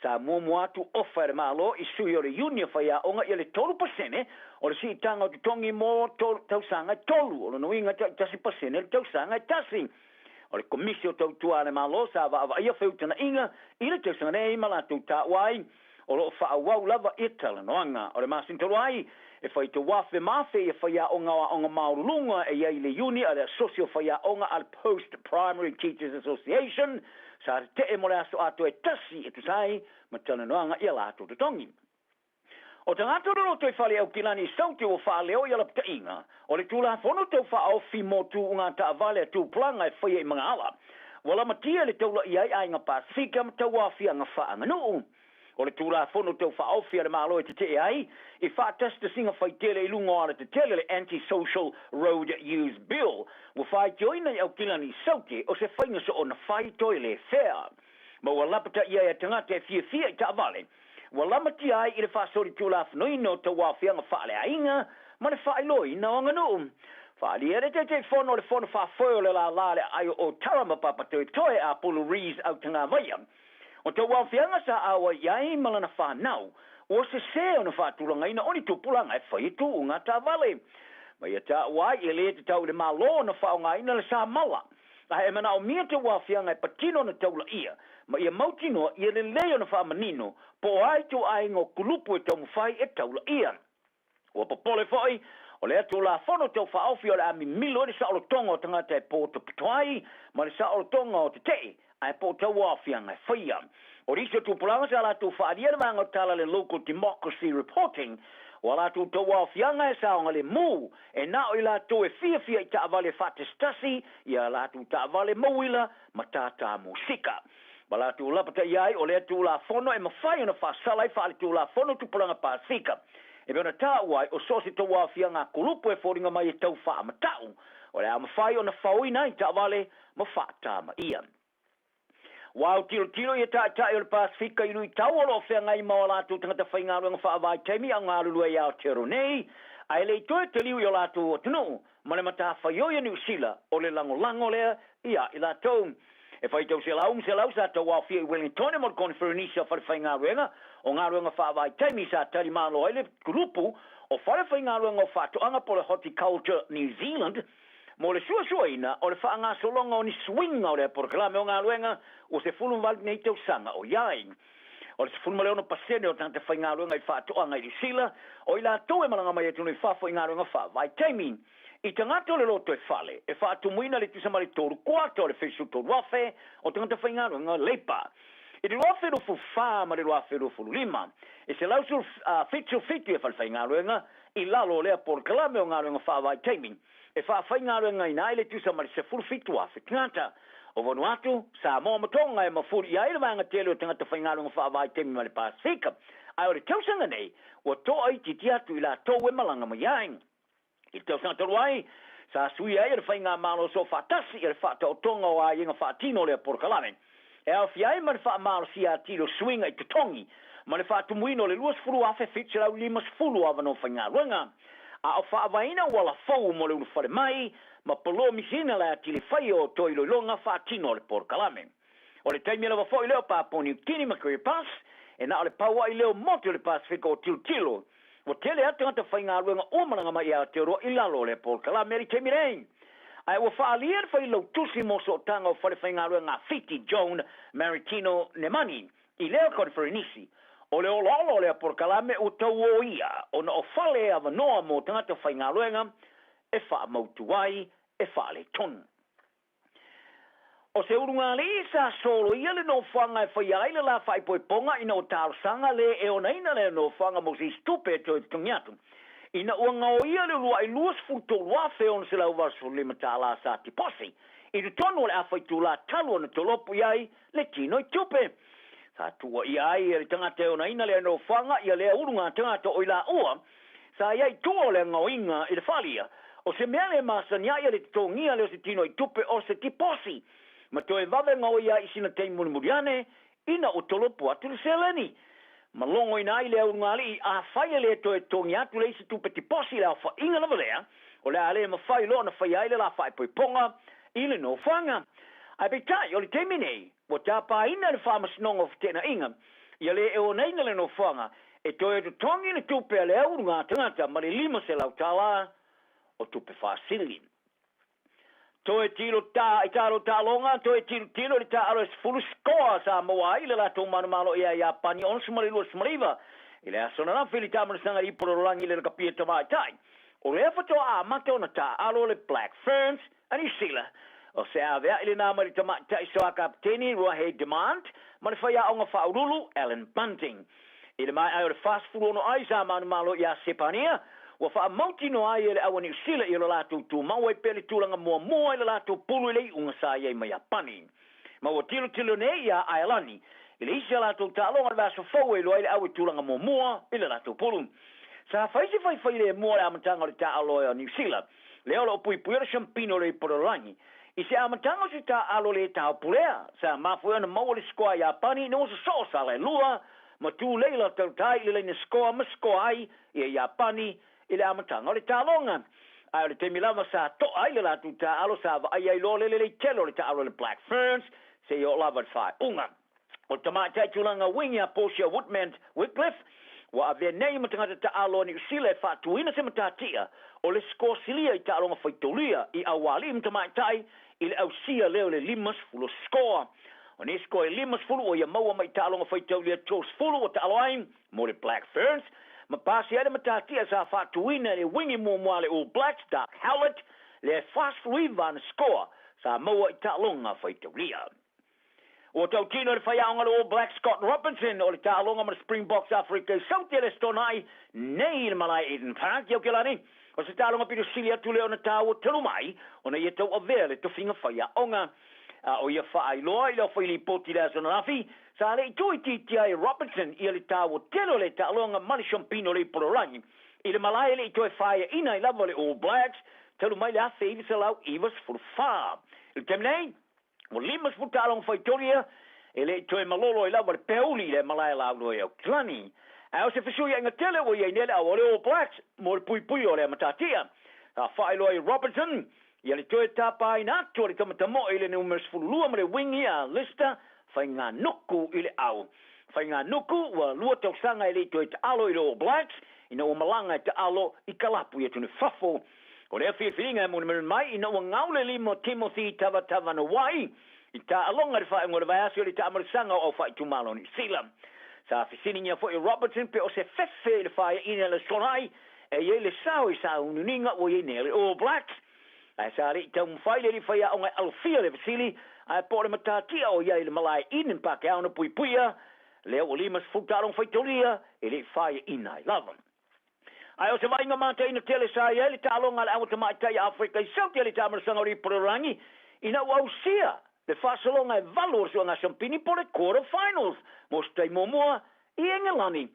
sa mo atu offer malo i sui o le union faia onga ile tolu pasene o le si tanga tu tongi mo tau sanga tolu o no inga tasi pasene tau sanga tasi o le komisio tau tuane malo sa va ia feutana inga ile te sanga nei mala tu ta wai o lo fa wa lava itala noanga o le masin to wai e fai to wafe mafe e fai onga maulunga e ia ile uni ale socio fai onga al Post Primary Teachers Association sa te e mo le aso ato e tasi e tu sai matana noanga ia la to tongi o tangato no to fale au kilani sauti o fale o ia la inga o le tula fono to fa o fi mo tu nga ta vale tu planga e fai mga ala wala matia le tula ia ai nga pasifika mta wa fi nga fa nga no o le tula fono to fa o fi le malo te ai e fa testa singa fai tele i lunga ala te tele le anti-social road use bill wo fai joina au kilani sauti o se fai nga so ona fai toile fair ma wala pata ia tangata e fia ta vale wala mati ai ile fa sori tula fnoino to wa fianga fa le ainga ma le fa loi na nga no fa li ere te fono le fono fa fo le la le ai o tarama papa te toe a pulu rees out nga vaya o to wa fianga sa awa yai malana fa now o se ona fa tula nga ina oni tu pulanga e fa tu nga ta vale ma ya ta wa ile te tau le malo na fa nga ina le sa mala la e mana o mia te wa fianga e patino na taula ia ma ia mautino ia le leo na fa manino po ai tu ai ngo kulupu e tau fai e taula ia o popole foi o le atu la fono tau fa ofi o le ami milo le sa o tongo tanga te po to ptuai ma le sa o tongo o te ai po tau wa fianga e faia o riso tu pulanga sa la tu fa adia le manga tala le local democracy reporting wala tu to wa fianga e sa ngale mu e na o ila to e fia ta vale fatestasi ia la tu ta vale moila matata musika bala tu la pata yai o le tu la fono e mafai na fa sala fa tu la fono tu pulanga pasika e bena ta wai o sosi to wa fianga kulupu e foringa mai tau fa matau o le mafai ona faui nai ta vale mafata ma ia Wow, tiro ia ta o le Pasifika i lui tau o lo whenga i maua lātu tangata whainga runga wha avai teimi a ngā lulu e au tero nei. Ai lei toi te liu i o lātu o tunu, ma le mata whaioia New Zealand o le lango lea ia i lātou. E whai tau se lau sa tau wau fia i Wellington e mod konferenisia whare whainga runga o ngā runga wha avai teimi sa tari malo ai le grupu o whare whainga runga o whatuanga po le Horticulture New Zealand. Mo le sua ina o le whaanga solonga o ni swinga o le porklame o ngā luenga o se fulu wali nei tau sanga o iai. O le se fulu maleo no pasene o tante whai ngā luenga i whatoanga i li sila o i la tau e malanga mai atunu i whafo i ngā luenga wha vai teimi. I tangato le loto e whale e whatumuina le tusamari toru kuato o le fesu toru wafe o tangata whai ngā luenga leipa. I le wafe rufu wha ma le wafe rufu lima. E se lausu fitu e whai ngā luenga i lalo lea porklame o ngā luenga wha vai teimi. E fa fainga renga ina ile tu sa mari se furu fitu afe tangata o Vanuatu sa mo matonga e mafuri ia ile vanga tele o tangata fainga renga fa vai temi mali Pasifika ai o le tausanga nei o to ai titi atu ila to we malanga mai ai i tausanga toruai sa sui ai le fainga malo so fatasi e fa to tonga o ai inga fa tino le porkalame e au fiai mali fa malo si ati lo swinga i tutongi mali fa tumuino le luas furu afe fitu lau limas fulu avano fainga renga A o whaavaina wala fau mo le unu whare mai, ma polo misina la tili whai o toi loilonga whaatino le Port Kalame. O le taimi lawa fo i leo Papua New Guinea ma Career Pass, e na o le paua i leo moto le Pasifika o tilo. O tele atu ngata whai ngā ruenga o maranga mai a te roa i lalo le Port Kalame ri taimi rei. Ai ua whaalia whai lau tusi mo so tanga o whare whai ngā ruenga Fiti Joan Maritino Nemani i leo Konferenisi. O le olo le Port Kalame o tau o ia, o na o whale a wanoa mo tangata whai ngā ruenga, e wha mautuai, e wha le tonu. O se urunga le sa solo ia le no whanga e whai aile la whai poi ponga ina o tāo sanga le e o naina le no whanga mo si stupe to e tungiatu. Ina uanga o ia le lua i luas futo lua wheon se lau vasu lima tā la sa tiposi. I tu tonu le a whai tu la talu ana tolopu iai le tino i tupe. Sa tua iai e le tangata e o naina le no whanga ia le urunga tangata o ila ua. Sa iai tua le ngauinga i le whalia. O se mea le masania ia le tongia le se tino i tupe o se tiposi. Ma toe vave ngau ia i sina tei muriane, ina o tolopu atu le seleni. Ma longo ina ai le au ngali a whaia le toe tongi atu le isi tupe tiposi le a wha inga lava lea, o le ale ma whai lo na whai aile la whai poi ponga, ile no whanga. Ai betai, o le teimi nei, o tā pā ina le wha masinonga o tena inga, ia le e o neina le no whanga, e toe to tongi le tupe le au ngā tangata, ma le lima se lau tāla, o tupe whasili. Toe tilo ta i taro ta longa, toe tilo i ta aro es fulu skoa sa moa i le lato manu malo ia pani on sumari lua sumariva. I le asona na fili ta mana sanga i porolangi le kapia tamai tai. O le efato a mato na ta alo le Black Ferns ani sila. O se a vea ili na mari tamai tai soa kapteni rua hei demand, mani whaia onga whaurulu Alan Bunting. I le mai ai o le fast food ono ai sa manu malo ia sepania, wa fa mauti no ai le awani sila i le latu tu maua i pele tulanga mua i le latu pulu i le unga sa iei mai apani. Ma wa tilo ne ia ailani, i le isi latu ta alonga le vaso fau i loa i le awi tulanga mua i le latu pulu. Sa faisi fai le mua le amatanga o le ta aloa o New Zealand, le ola o pui le champino le porolangi. I se amatanga o se ta alo le ta pulea, sa mafu ana maua le skoa i apani, no se so sa le lua, ma tu leila tau tai le ne skoa ma skoa ai i apani, i le amatanga o le tālonga. Ai o le temi lava sa to ai le latu ta alo sa va ai lo le telo le ta alo le Black Ferns, se i o lava whai unga. O tamai tai tulanga wingi a Portia Woodman Wycliffe, wa a vea nei matangata ta alo ni usile wha tuina se matatia, o le skosilia i ta alonga whaitolia i awali mtamai tai, i le au sia leo le limas fulo skoa. O ne skoa limas fulo o ia maua mai ta alonga whaitolia tos fulo o ta aloain, mo le Black Ferns, ma pasi ada matatia sa fatuina le wingi mua le All Blacks Dark Howlett le fast riva na score sa maua i talonga whaitaulia. O tau tino le whaiaonga le All Blacks Scott Robinson o le talonga ma Springboks Africa Sauti le stonai nei le malai Eden Park iau kelani. O se talonga pido silia tule o na tau telu mai o na ia tau avea le tofinga whaiaonga. O ia whaailoa i leo whaili poti le asonafi. Sa le tui titi ai Robertson i le tāua telo le tālonga mani champino le polorangi. I le malai le i toi whaia ina i lava le All Blacks, telu mai le a whaivi sa lau iwas for wha. I le temnei, o limas fu tālonga whaitoria, e le i toi malolo i lava le peuli le malai lau loe au klani. O se fisui inga tele o iei nele au le All Blacks, mo le pui o le matatia. Sa whailo ai Robertson, i le toi tāpai nātua le tamatamo i le numeris fululua ma le wingi a lista, whai ngā nuku i le au. Whai ngā nuku wa lua tau sanga i le toi te alo i le All Blacks, ina o malanga i te alo i kalapu i atune whafo. O lea whiwhiringa e muna mai, ina o ngaule limo Timothy Tavatava na wai, i ta alonga le whai ngore vai asio le ta amarisanga o whai tumalo ni sila. Sa whisininga fo i Robertson pe o se whewhe le whai ina le sonai, e ye le sao i sa ununinga o ye ne le All Blacks. Ai sa le i tau mwhai le whai a onga alfia le visili, ai pore matatia o iai le malai inin pake au na puipuia, leo o limas futarong whaitolia, e le whaia ina i lavan. Ai o se vainga mata ina tele sa iai le talonga le awata maitai Afrika i sauti le tamarasanga ri pororangi, ina au sia, le whasalonga e valor so nga champini pore quarter finals, mostai momoa i engelani.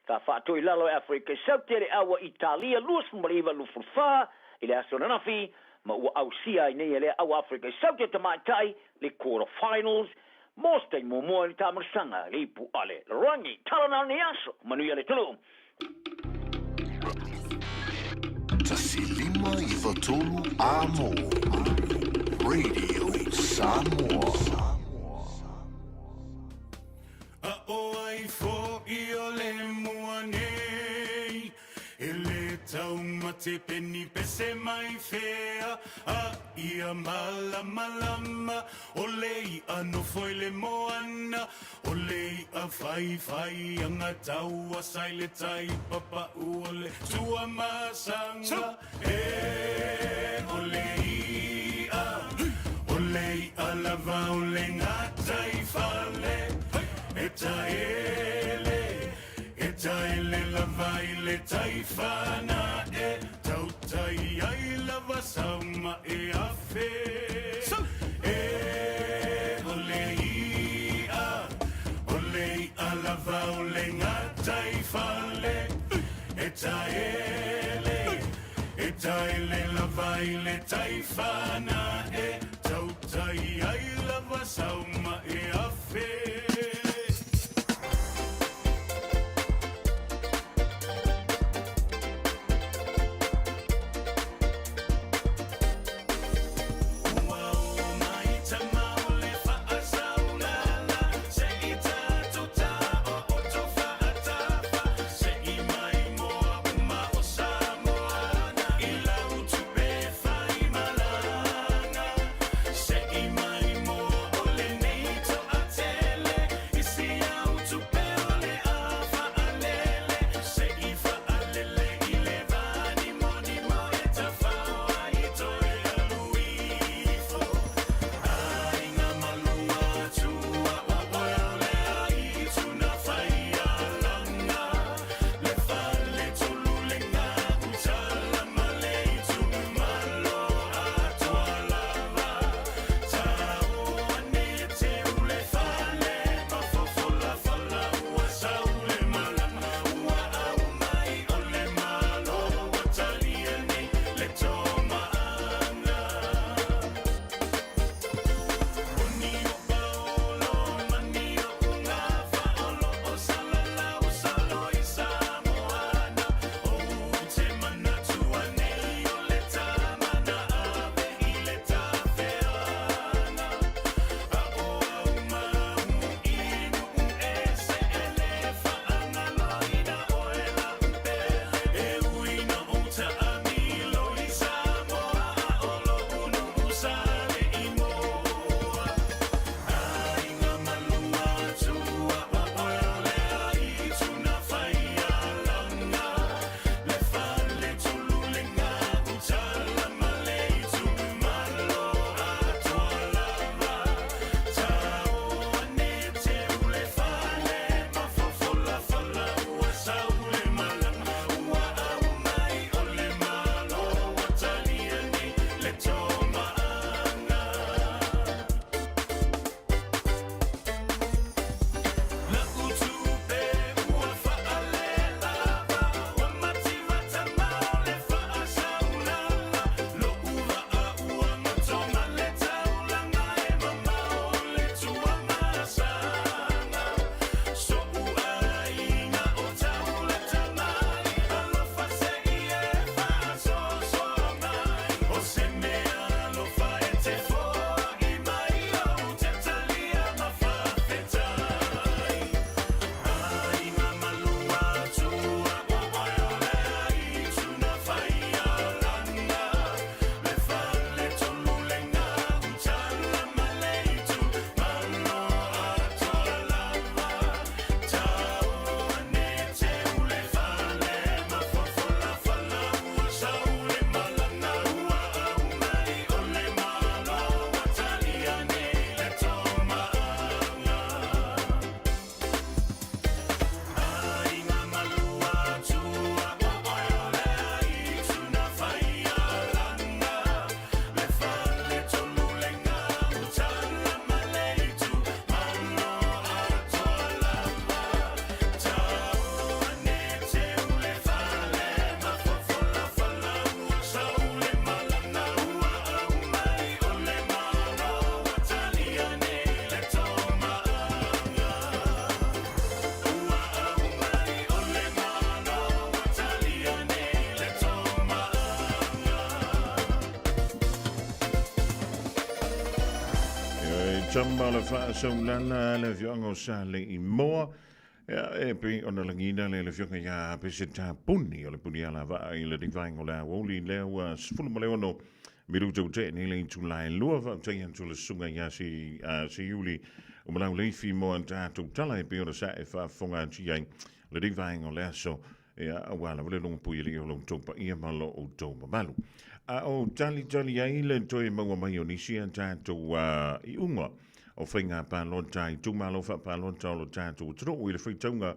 Ka whaatoi lalo Afrika i sauti le awa Italia, luas mariva lufurfa, i le asonanafi, ma ua au sia i nei le au Afrika i sauti te maitai le quarter finals, mostai momoa ni tamarasanga le ipu ale rangi, talana ni aso, manuia le tulu. Tasilima Ivatolu Amo Radio Samoa. O ai fo I o le muanei ele tau mate peni pese mai fea a ia malama o lei ano foi le moana o lei a fai anga tau a sai le tai papa o le tua masanga o lei a lava o le ngatai fale Etaele lava ile taifana tautai ai lava sauma afe olei a lava ole ngatai fale etaele lava ile taifana tautai ai lava sauma afe Tele tamba le fa so lana le viongo sa le I moa. E pe ona langina le vionga ya pe se ta puni o le puni ala va I le divine o la woli le wa sfulu mo le ono miru tau te ni le July lua va te yan tu le sunga ya si Juli o mo le fi mo anta tu tala e pe o sa e fa fonga ti yan le divine o le so a wala le long pui le o long topa ia malo o topa malu o tali ai le toi maua mai o nisi anta tu I unga o whainga pālonta I tūmalo wha pālonta o lo tātou tro o I le whaitaunga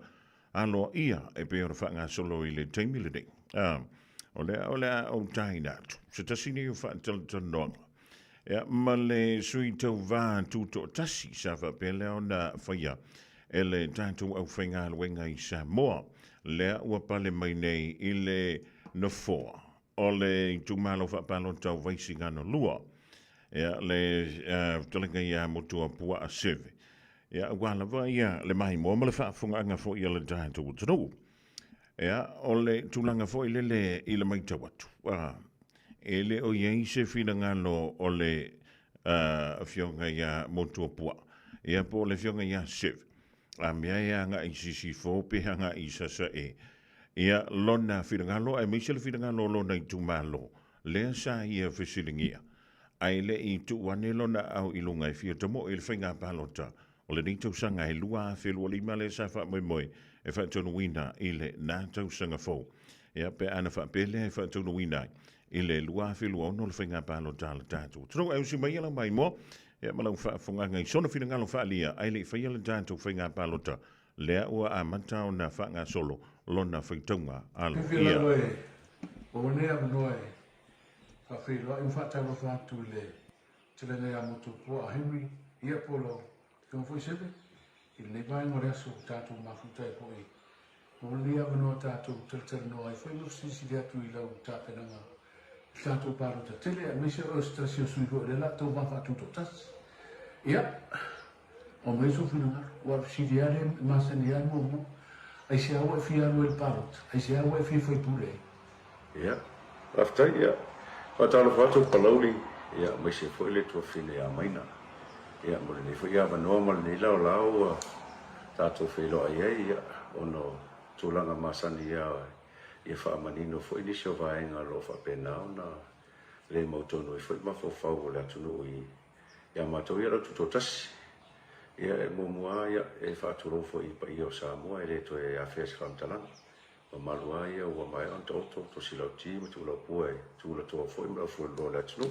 alo ia e pe o whanga solo I le teimile dei. O lea o taina tu. Se tasini o whaatalonoanga. Ma le sui tau vā tūto tasi sa wha pe leo na whaia e le tātou au whainga luenga I Samoa. Lea ua pale mai nei I le nofoa. O le tūmalo wha pālonta o vaisinga no lua. Le talenga ia motua pua a seve. Wala va ia le mai mo le whaafunga anga fo ia le tātou tano. O le tūlanga fo I le mai tawatu. E le o iei se whina ngalo o le fionga ia motua pua. Po le fionga ia seve. A mea ia nga I sisi fo peha nga I sasa e. Ia lona whina ngalo, e meise le whina ngalo lona I tūmalo. Lea sa ia whisilingia. Ai le I tu wane lona au I lunga I fia tamo I le whainga pālota. O le ni tausanga I lua whelua lima le sa wha moe e wha tonu wina I le nā tausanga fō. Pe ana wha pele e wha tonu wina I le lua whelua ono le whainga pālota le tātou. Tano au si mai ala mai mo, malau wha whunganga I sona whina ngalo wha lia, ai le whaia le tātou whainga pālota. Lea ua a matao na whanga solo, lona whaitaunga alo ia. O nea mnoe. Whawhiro, I whātaro whātu le tilenga ia motu pua a Henry, ia polo, kia mwhoi sebe, I le vai ngore aso tātou mafutai poi. O lea wanoa tātou tiltara noa, I whai mufsisi le atu I lau tāpenanga, tātou pārota tele, a meise o strasi o sui hoi, le la tau mawhatu to tas. Ia, o meiso whinanga, wa siriare masani ia mo, ai se awa I whiaru el pārota, ai se awa I whai pule. Ia, aftai ia. Whatalo whatu palauri, ia mai se fo le tua whine a maina. Ia mole nei fo ia wanoa male nei lau lau, tātou whilo ai ai, ia ono tūlanga masani ia wha manino fo inisio vaenga lo wha penao na le mautonu I fo I mafo whau o le atunu I ia mātou ia rautu tō tasi. Ia e mōmua ia e whāturo fo I pa I o Samoa e le to e awhaias whamtalanga. Ma malua ia ua mai an toto to silau ti ma tu lau pua e tu lau toa foi ma lau foi lo le atunu.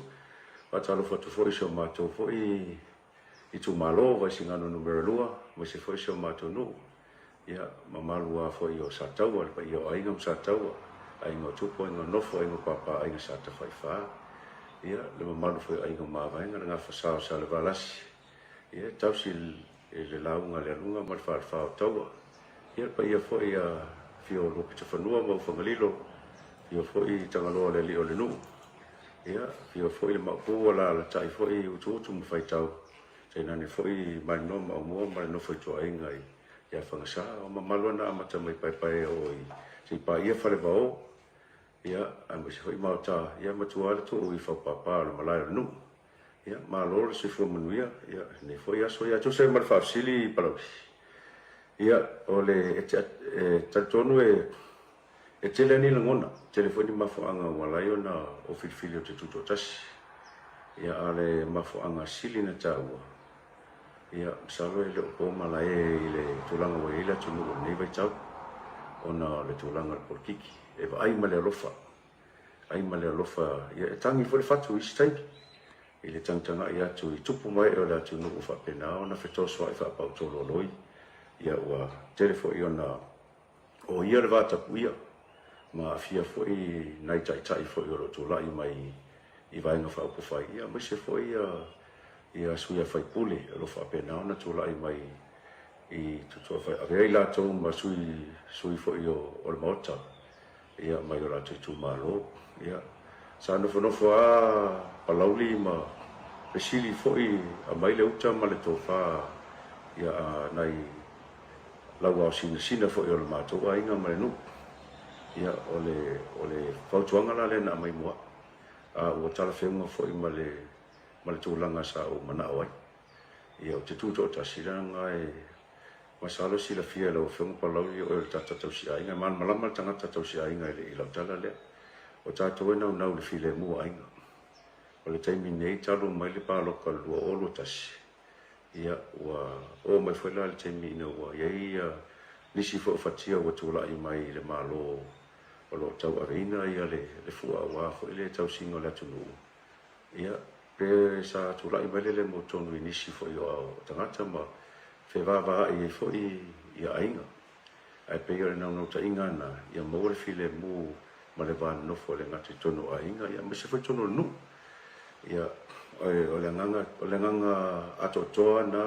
Ma talo fatu foi seo mātou foi I tu malo vai singano numero lua ma se foi seo mātou nu. Ia ma malua foi o sataua pa I o aingam sataua. Ainga tupo, ainga nofo, ainga papa, ainga sata whaiwha. Ia le ma malu foi ainga mawainga ngā whasao sa le valasi. Ia tausi le launga le alunga ma le whaalwhao taua. Ia pa ia foi fio lo pita fanua mo fangalilo fio foi tangaloa le li o le nu ia fio foi le mapu la tai foi utu mu fai tau te nani foi mai no ma mo ma no foi to ainga ia fangasa o ma malona amata mai pai o si pa ia fale bao ia am se foi mauta ia matua le to I fa papa le malai nu ia ma lo se foi manuia ia ne foi aso ia to se mal fa sili para ia o le tatonu e tele ni langona telefoni mafuanga walai ona o filfilio te tuto tasi ia ale mafuanga sili na taua ia salo le o malai le tulanga wa ila tunu nei vai tau ona le tulanga por kiki e ai male lofa ia tangi fo le fatu istai ile tangtanga ia tu tupu mai o la tunu fa pena ona fetoso fa pa tolo loi ia ua telefo I ona o ia le vata puia ma fia foi nai tai foi o lo tūlai mai I vainga whaupo whai ia mai se foi ia suia whai pule lo whapena ona tūlai mai I tutua whai avei la tau ma sui foi o le maota ia mai o la tui tū malo ia sa nofo a palauli ma pesili foi a mai le uta ma le tofa ia nai lau au sina fo o le mātou a inga mare nu. Ia o le whautuanga la le na mai mua. A ua tala whenga fo I ma le tūlanga sa o mana o ai. ia o te tūto tasiranga e masalo sila fia lo whengu palauri o le tata tausiainga man malama tangata tausiainga i lau tala lea o tātou e nau le file mua ainga o le taimi nei talo mai le pāloka lua olo tasi ia ua o mai whaila le taimi ina ua iei nisi fo fatia ua tūlai mai le malo o lo tau areina ia le fua ua fo ile tau singo le atunu ia pe sa tūlai mai le mo tonu i nisi fo i o tangata ma fe vava i fo i ainga ai pe ia le nau ta inga na ia mo le file mu ma le van no fo le ngati tonu a inga ia me se fo tonu nu ia o le nganga atotoa na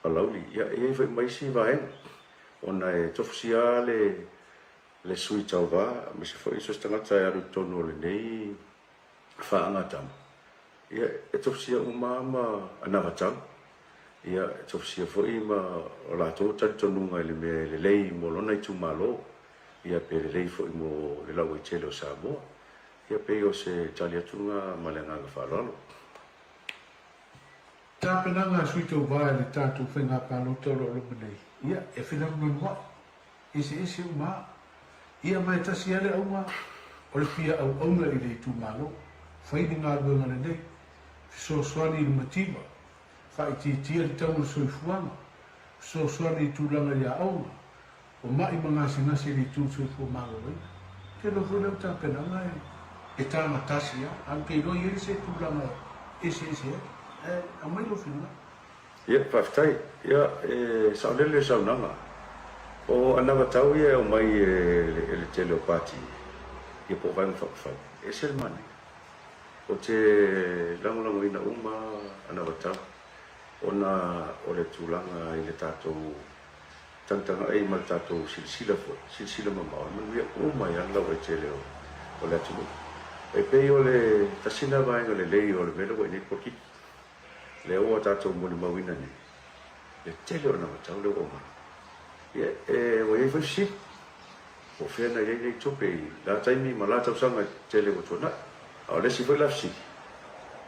palauli ia e fo mai si vaen ona e tofsia le sui tauva me se fo i so tangata ia tonu le nei fa angata ia e tofsia umama anavatam ia tofsia fo i ma o la tonu ngai le lei mo lona i tumalo ia pe le lei fo i mo le lau i tele o Samoa ia pe o se tali atunga ma le nganga whalalo. Tā penanga sui tau vai le tātou whenga pālo tolo lo nei. Ia e whina mua ese uma ia mai tasi ale aunga o le pia au aunga i le tumalo whaini ngā ruanga le nei so swani i matima whai tia le tau le soifuanga so swani i tūlanga i a aunga o mai mga singasi li tu so fo malo ai ke lo fo le ta penanga e tama tasia anche lo ieri se tu la ese a mai lo fina ia paftai ia sa le sa nanga o anava tau ia o mai le telepati ia po vai fa ese mane o te lango ina uma anava tau ona o le tulanga i le tatou tantanga ai ma tatou silsila mamaua ma ia uma ia lau e tele o le atunu e pei o le tasina vaega lelei o le mele ua inei poki le ua tatou moli mauina nei le tele ona matau le ua mana ia e ua iai faisi o fea na iai nei tope i la taimi ma la tausaga tele ua tuanai ao lesi foi lafisi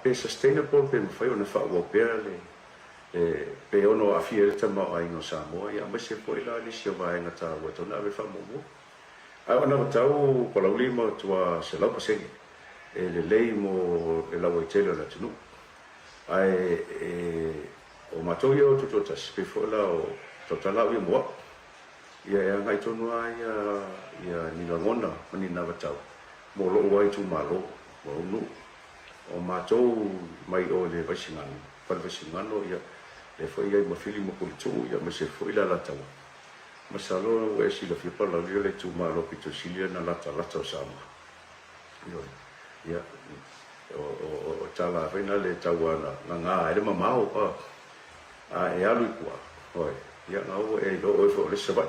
pe sustainable pe mafai ona faauaupea le pe ono afia le tamao aiga o Samoa ia mai se foi la lisi o vaega tāua tauna ave faamuamua ae ona matau palauli ma tua se lau pasege e lelei mo le lau ai tele o le atunuu ae o matou ia o tutuatasi pe foi la o tautalao ia moa ia e agai tonu a ia nilagona ma ninavatau mo loo ai tumālo ma unuu o matou mai o le vaisigano palevaisigano ia le foi ai mafili ma polituu ia ma se foi la lataua ma salo ua e silafia palauli o le tumālo pitosilia na latalata o Samoa ia o talafaina le tauana gagā e le mamao a e alu i kua oe ia gau e loo e fo o le savai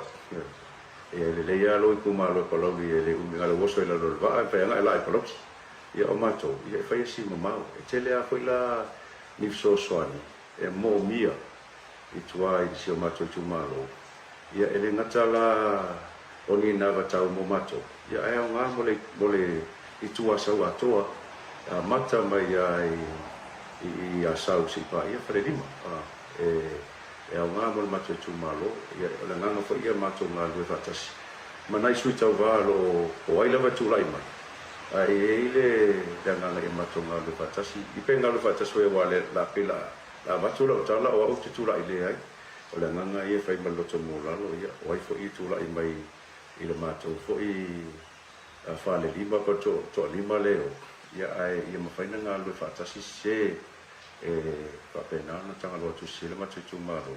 e lelei alo i kumālo e palauli e le umigale oso i lalo le vaa e paiaga e la e palauti ia o matou ia e fai esi mamao e tele a foi la nifisoasoani e moomia i tuā i sio matou i tumālo ia e le gata la o nina vatau mo matou ia e aogā mo le i tuasau atoa mata mai ai i asau sipaia faelima e aogā mo le matou i tumālo ia o le gaga foi ia matou galue faatasi manai sui tauvā lo o ai lava tula'i mai ai ei le agaga ia matou galue faatasi i pe galue faatasi ua le lapela lavatu la tala o au te tula'i leai o le agaga ia fai ma loto molalo ia o ai fo'i tula'i mai i le matou fo'i fa'alelima pa to'alima leo ia ae ia mafaina galue faatasi se fa'apena ona tagaloa tusi le matou i tumālo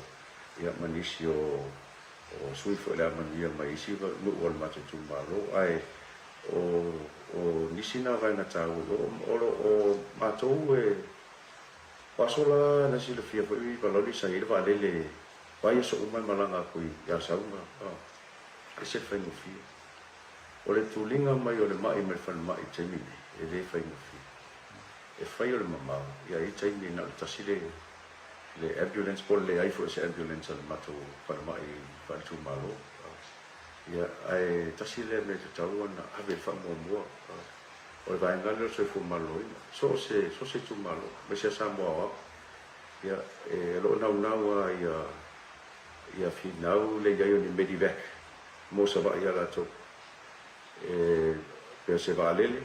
ia manisi o sui fo'i le amania mai isi nu'u o le matou i tumālo ae o nisi na vaega tāua o matou pasola na silafia fo'i paloli sai le fa'alele vai so mai malaga akui ia sauga e se faigofia o le tuliga mai o le ma'i mai fanama'i taimi nei e lē faigofia e fai o le mamao ia i taimi na le tasi le ambulance po leai fo'i se ambulance a le matou fanama'i fa'aletumālo ia ae tasi lea me tatau ana ave le fa'amuamua o le vaegale o soifo maloina so se tumālo me se Samoa Ia lo nau ia finau le ia ni medivac mo sa va ia la to pe se va lele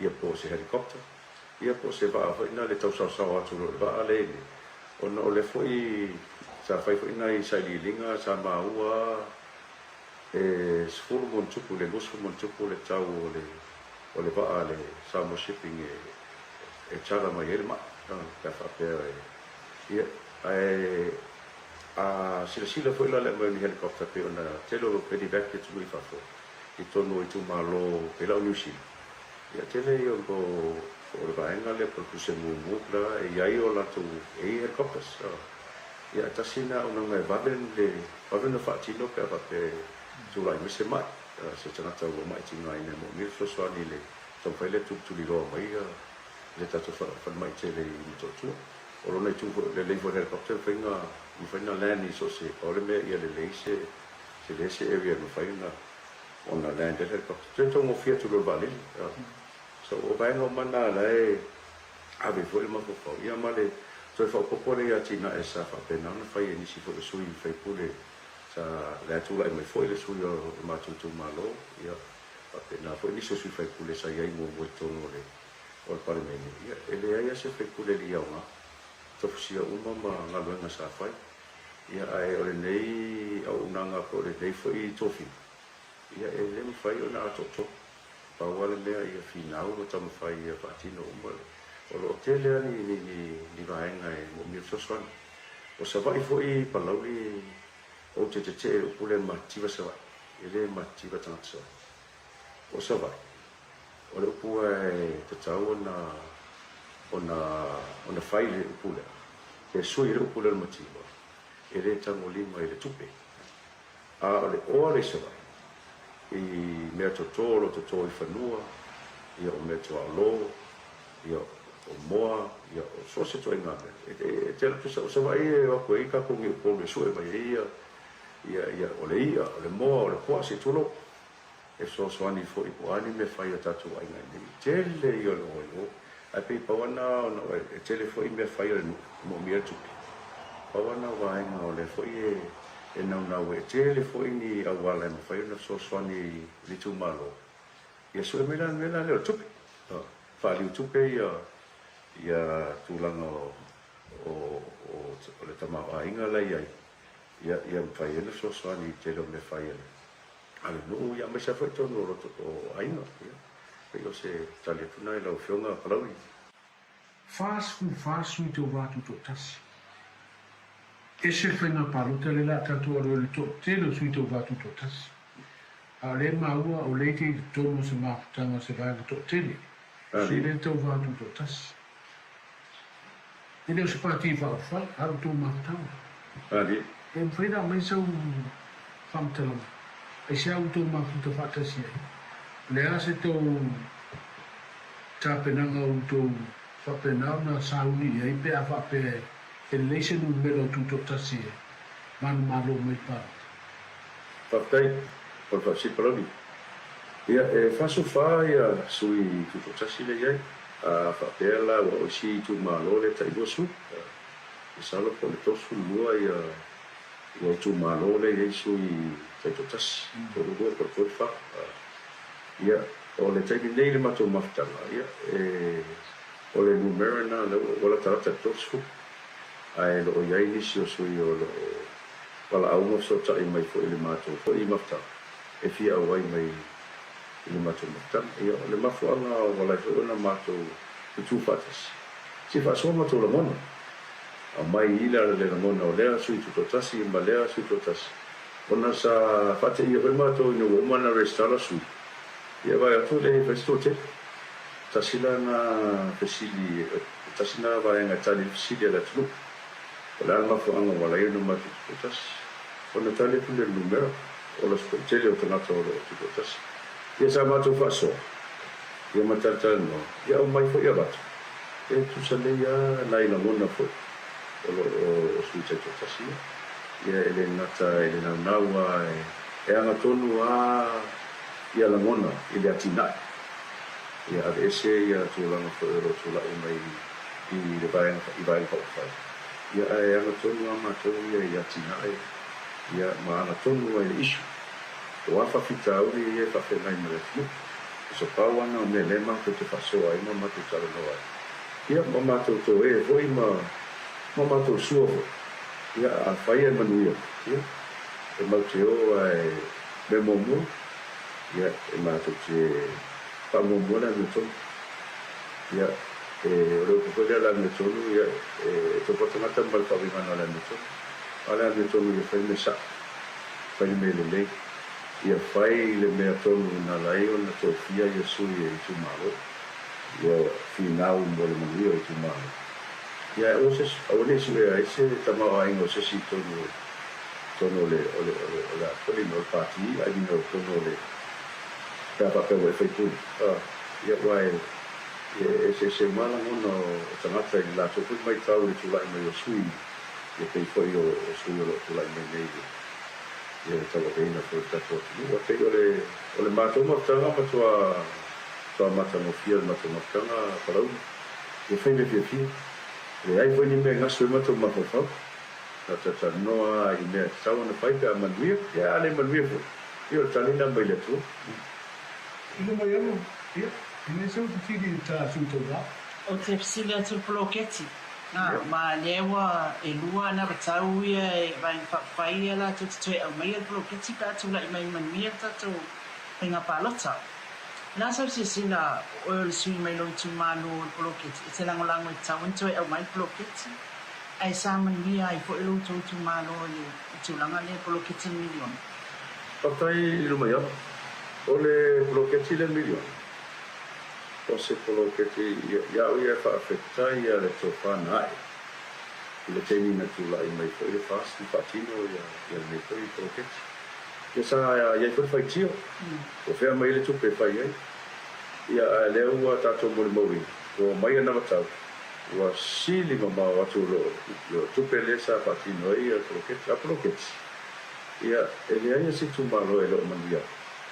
ia po se helicopter ia po se va fa ina le tau sa atu lo va lele ona o le foi sa fai foi ina i sa linga sa maua sfuru mon tupu le musu mon tupu le tau o le va le sa mo shipping e chara mai elma ka fa pe ia sila foi la le mai helicopter pe ona telo pe di back tu i fa fo i tonu i tu malo pe la New Zealand ia tele io go o le vaenga le por se mu la e ai o la tu helicopters ia tasina ona mai vaben na fatino pe va pe tu lai mi se mai se tana tau mai tinga ina mo mi so so ni le so fai le tu li ro mai le tatu fa mai tele i to tu o lona i tu le leifo helicopter whainga i whaina land i so se ore mea ia le leise se leise area no whaina o na land helicopter tuen tongo fia tu lo vali so o vaenga o mana lai ave fo il mako fau ia male so fa popole ia tina e sa fa pena na fai e nisi fo le sui fai pule sa le atu lai mai fo le sui o matutu malo ia fa pena fo nisi sui fai pule sa iai mo tono le o pare meni ia ele ia se fai pule li au tofusia uma ma ngaluenga sa fai ia ai o le nei au unanga po le nei foi tofi ia ele me fai ona toto pa wale mea ia finau no tamu fai ia patino uma o lo tele ni vaenga e mo mi soswan o sa vai foi pa lauli o te o pule mativa sa vai ele mativa tanto o sa vai o le pua te tau ona fai le upula e sui le upula le motivo e le tango lima e le tupe a le ore se vai i mea totoro i whanua ia o mea to alo ia o moa ia o so se to inga e te la o se vai e wako i kako mi upo me sue mai ia o le moa o le poa se tulo e so ani fo i po ani me fai a tatu ai ngai tele i o lo ai pe pawana no e tele foi me fai mo mi tu pawana vai no le foi e não e tele foi ni awala me fai no so ani li tu malo ia so me le tu fa li tu pe ia tu lango o le tama ainga la ia fai no so ani tele me fai ale no ia me sa foi to no o ainga Pero se tale tuna la ofionga palaui. Fasu i tau watu tō tasi. E se whainga palo te le la tatua ro le tō telo sui tau watu tō tasi. A le maua o leite i tono se mafutanga se vaga tō tele. Se le tau watu tō tasi. E leo se pati i whao aro tō mafutanga. Ali. E mwhaina mai sau whamtalama. E se au tō mafuta whatasi ai. Le ase tō tāpenanga o tō whapenau na sauni e pe a whape e leise nu mero tū tasi e manu malo mai pā. Whaptai, o whapsi parami. Ia e whasu wha ia sui tū tasi le iai, a whapela wa o si tū malo le tai gosu. I salo po le tosu lua ia o tū malo le iai sui tai tasi. Tō rua por tō wha. Ia, o le taimi nei le matou mafutanga, ia, o le numera na, o la tarata tosu, ai lo o iai nisi o sui o lo wala aunga so ta i mai fo i le matou, fo i mafutanga, e fia au ai mai i le matou mafutanga, ia, o le mafuanga o wala i fo ona matou tutu fatas. Si fasoa matou la mona, a mai ila le la mona o lea sui tutotasi, ma lea sui tutotasi. Ona sa fate i o matou i no umana restala sui. Ia vai atu le festote. Tasila na fesili, tasina vai nga tali fesili ala tulu. Ola alma fo anga wala ino matu tutas. Ona tali pule numero, ola spetele o tanata o tutas. Ia sa matu faso. Ia matata no. Ia o mai fo ia batu. E tu sa le ia na ina mona fo. Ola o suite tutas ia. Ia ele nata, ele naunaua, e anga tonu a ia la mona i le atinai. Ia ave ese ia tūlanga whaero tūla i mai i le vaenga whawhai. ia e anga tonu ama tonu ia tina ia maana tonu ai le isu o afa fitauri ia whawhengai marefnu so pauana o me lema ko te whasoa ina matu tala noa ia mamatou to e foi mamatou sua ia a whaia manuia ia e mauteo ai me momo ia e matou te pamomo na me tonu ia e ro ko le la me tonu ia e to poto mata mal fa vimana la me tonu ala me tonu ia fai me sa fai me le ia fai le me tonu na lai ona to fia ia sui e tu malo ia final mo le mo ia tu malo ia o le su e se tama ai no se si tonu le ole ko le no parti ai no tonu le ta pa pe fai tu ia vai se mala no tangata i la tupu mai tau i tulai mai o sui e pei foi o sui o tulai mai nei e tau e ina foi tato o te ole matou matanga matua mata no fia matou matanga parau e fai le fia e ai foi ni me ngaso matou mafafau tata noa i me tau na fai ka manuia e ale manuia foi io talina mai le tu ino mai amo ia ine se o tiri ta suto da o te fisile atu poloketi na ma lewa e lua na batau ia e vai whai ala tu te au mai poloketi pa tu lai mai mania tatu penga palota na sa se sina o le sui mai lo tu manu poloketi se lango lango e tau tu au mai poloketi ai sa mania ai fo lo tu manu ni tu langa le poloketi milion patai lo mai o le poloketi le milion o se poloketi ia ia whaafetai ia le tōwhana ai. I le teini na tūlai mai fo i le whaasti whaatino ia mai fo i poloketi. Ia sa ia i whai tio, o whea mai le tupe whai ai. Ia leo ua tātou mori mauri, o mai ana matau, ua sili mamau atu lo, ia tupe le sa whaatino ai a poloketi. Ia e lea ia si tūmalo e lo manuia.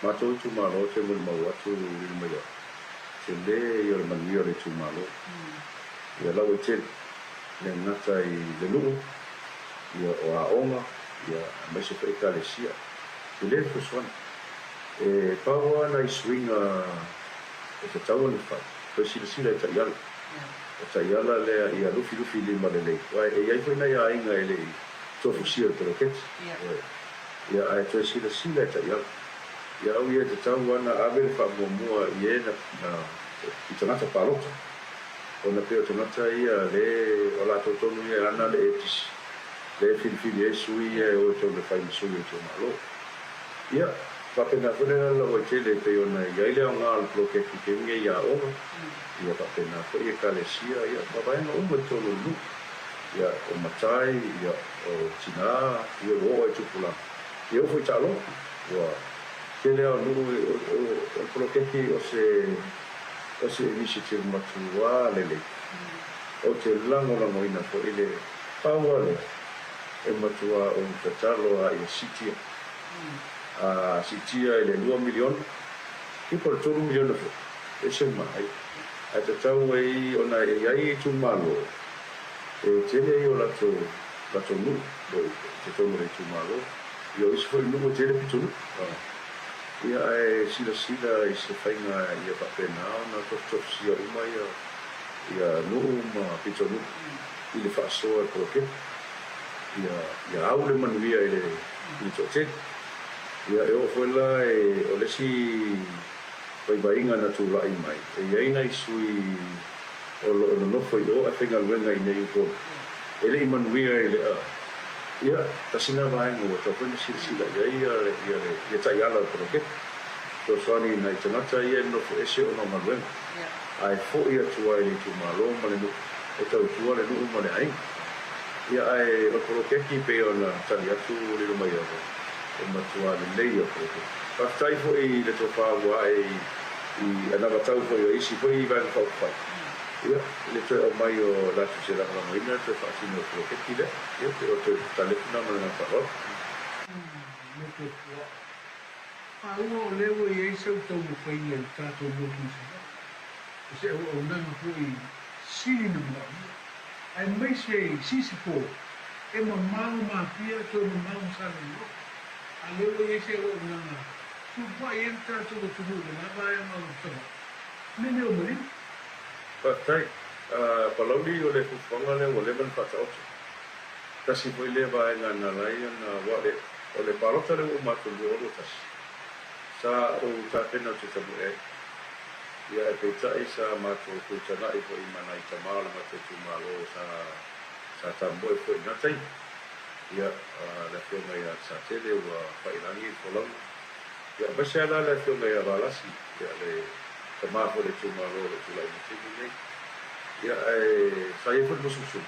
Mātou tūmalo te mori mau atu i mai au. Se le io le manuia le tumalo ia lau e tele le ngata i le nuu ia o a onga ia mai se whaika le sia i le kuswana e paua na i swinga e te tau ane whai koe sila e taiala e taiala lea ia lufi lima le lei e iai whaina ia inga e le tofu sia le poloketi ia ai toe sila e taiala ia au ia te tau ana ave le whaamomua i e i tangata palota. O na peo tangata ia le o la tonu ia ana le etisi. Le filifili e sui e o tonu le whaima sui e tonu alo. Ia, whapena whanera la o te le peo na ia ile o ngā le ploketi ke minge ia onga. Ia whapena ko ia kalesia ia wawaena uma tonu lu. Ia o matai, ia o tina, ia o e tupula. Ia o fai talo. Ia ke leo nuru o poloketi o se initiative matua lele. O te lango ina po ile paua le e matua o tatalo a ia sitia. A sitia ile 2 milion. I por 2 milion fo. E se mai. A tatau e ona e ai tu malo. E tele o lato nu. Te tomo le tu malo. Io is foi nu tele pitunu. Ia e sila i se whainga ia papena na tofsia uma ia nuu ma pitonu i le whaasoa poloketi. Ia au le manuia i le pitoteti. Ia e o whela e o lesi waibainga na tūlai mai. E iaina i sui o lo nofo i o a whainga luenga i nei upona. E le i manuia i le a. Ia, tasina vaenga o tau whaina sila ia tai ala poloketi. So swani na tangata ia nofo ese o na maluenga. Ai fo ia tua i le tumalo ma le nuku. E tau tua le nuku ma le ainga. Ia ai o poloketi pe o na tali atu le lumai ava. O matua le lei o poloketi. Whaftai fo i le topa ua i anava tau fo i o isi fo i vanga whaukwhai. Ia, le toi au mai o latu se raka moina, toi whaatino o poloketi le. Ia, o toi talepuna ma le nga whao. Ua o lewa i eisa u tau mo whainga i tātou moki sa. Se o nanga hui siri na mga. ai mai se sisipo e mamau mafia to mamau sale no a lelo ye se o nanga tu pa entra tu na vai mau so mene o mari Patai, palauli o le fufonga le o le man whakaoto. Tasi po le vai ngana lai na wale o le parota le o matulu o tasi. Sa o ta pena te tabu e. Ia e peitai sa mato ko tana i po i mana i tamala ma te tumalo sa tambo e po i natai. Ia la fio mai a sa tele o whairangi i polau. Ia basi ala la fio mai a valasi. Ia le tamā po le tumalo le tulai ni tini nei. Ia sa ia po le mususu.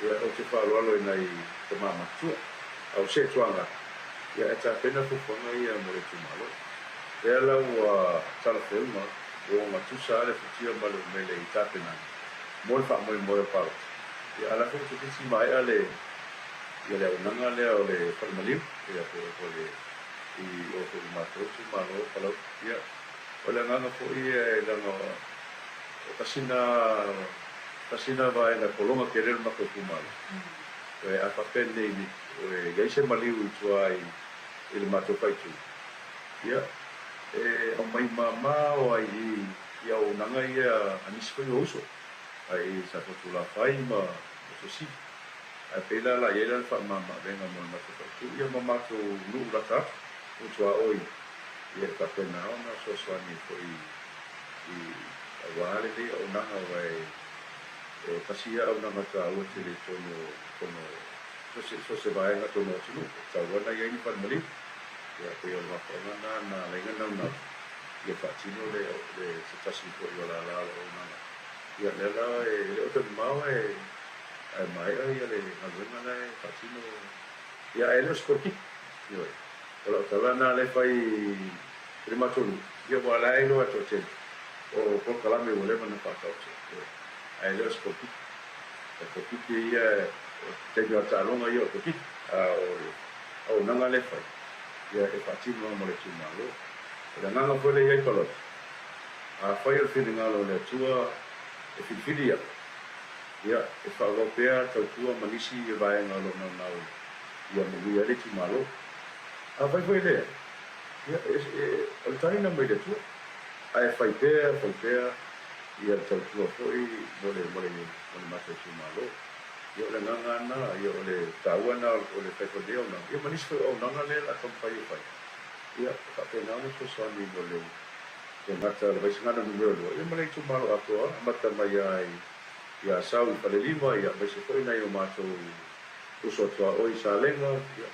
Ia o te whaaloalo i nei tamā matua. Au se tuanga. Ia e ta pena fufonga ia mo le tumalo. Ea lau talafeuma o matusa ale futia ma le mele i tāpena. Mo le whaamoe paro. Ia ala fo te tisi mai ale ia le unanga lea o le whalimaliu. Ia po le i o ko i matou tumalo palau. Ia o le nganga po i e langa o kasina vai na kolonga ke relu mako kumalo. O e apapene ni o e gaise maliu i tua i le matou whaitu. Ia o mai mama o ai i au nanga ia anisi koi o uso. Ai sa potula whai ma o so si. Ai pela la iela wha mama venga mo matou whaitu. Ia mamato nuu rata o tua oi. Ia ka pena ona so swani ko i wale le o nanga wai e pasia o nanga ka o te le tono so se vai nga tono tunu ta wana ia ni par mali ia ko yo ma na na le nga na ia fa tino le se tasi ko yo la o nanga ia le la le o te mau e mai ia le na wana le fa tino ia e lo sporti io o la na le fai prima tolu io wala ai no to te o por kalame o le mana fa ta o ai lo sporti ko ki ia te yo talonga yo ko ki o nanga le fai ia e patino mo le tumalo o nanga fo le ia palo fai o fini ngalo le tua e filia ia e fa europea tua manisi e vai ngalo na ia mo ia le tumalo vai foi le ia o taina mai le tua ai fai pea ia tua foi mo le mate tumalo io le nanga na io le tawana o le pekodeo na io manis foi o nanga le la kompai fai ia ka pena no so so ni mo le mata le vai ngana no lo io mai tu malo ato mata mai ai ia sau pa le lima ia vai se foi na io mato o so tua o i salenga ia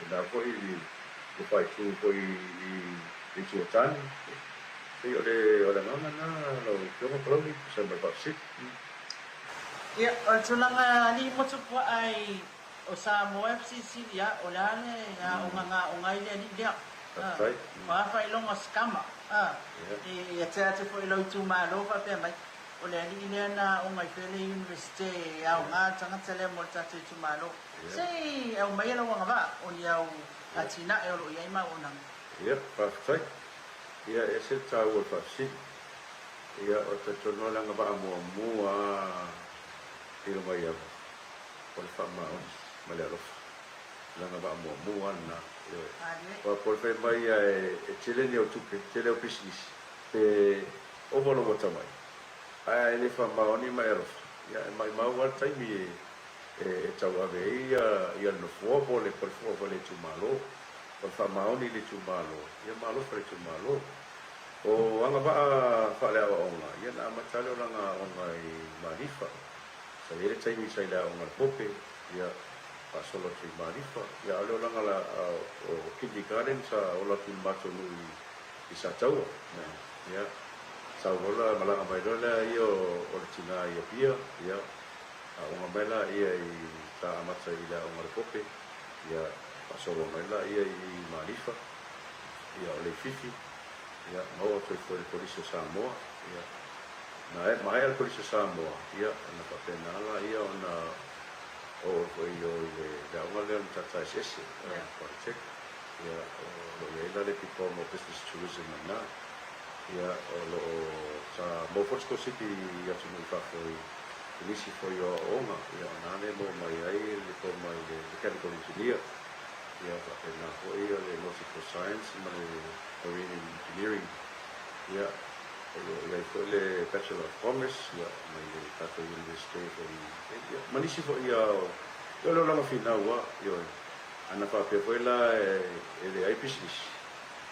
na foi le fai tu foi i tu tani io le nanga na lo io mo provi se me va sit. Ia, o tulanga ni mo tupu ai o Samoa FCC ia o lane ia o ngai le ni dia. Ma fa ilonga skama. Ia te ate fo ilo tu ma lo fa pe mai. O le ni le na o ngai pele university ia o nga tanga tele mo tatu tu ma lo. Sei o mai lo nga va o ia o atina e o ia ma o nang. Ia, fa ia ese tau o fa si. Ia o te tono langa ba mo ilo mai au por fama ma le rofa langa ba mo na o por fe mai e chile ni o tupe chile o business pe o bolo bota mai ai le fama oni mai rofa ya mai mau wa tai mi e tau ave ia no fuoco le por fuoco le tumalo por fama oni le tumalo ia malo per tumalo o anga ba fa le ona ia na matalo langa ona i manifa sa ele taimi sai la o pope ia pasolo tri manifa ia ole langa la o kindergarten sa ola tu mato no i sa tau ia sa ola malanga mai dola io o tina ia pia ia o mela ia i sa amata i la o pope ia pasolo mai la ia i manifa ia ole fifi ia mo to for the police Samoa ia mai al polisi Samoa ia na papena la ia ona o io le da una le tata sesi project ia lo ia le tipo mo business tourism na ia lo sa mo Fosco City ia tu fa foi Nisi fo yo onga ia nane mo mai ai le ko mai le mechanical engineer ia pa na fo ia le nautical science mai marine engineering ia ia fo le bachelor of commerce ia mai le Tata University of ia manisi fo ia yo lo langa fina wa yo ana pa pe foi la ele ai business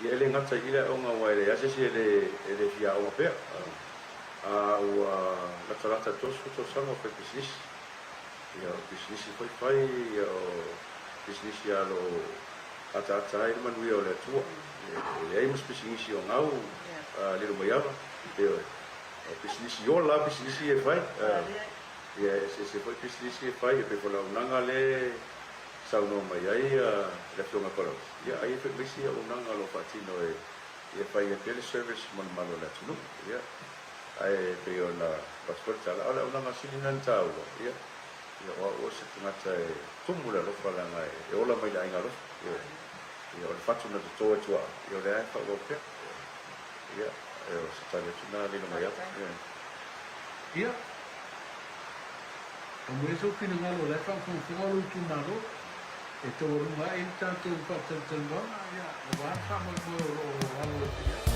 ia le ngata ile onga wa ele asesi ele fia o pe la trata tos sama pe business ia business foi fai ia business ia lo ata ai man wi ole tu ele ai mas business o ngau le lo maiava ia business yo la business e fai ia se foi business e fai pe pola nanga le sau no mai ai le flonga kola ia ai pe bisi o nanga lo patino e fai e tele service man malo la tu ia ai pe ona passport ala ala una masini nan tau ia ia o se tangata tumula lo fala ngai e ola mai ai ngalo ia o fatu na to tua ia le fa o pe ia o se tale tuna le no mai ia o mo eso fina ngalo le fa fu ngalo tu nalo e to runga e tanto fa tanto ia o va fa mo o ia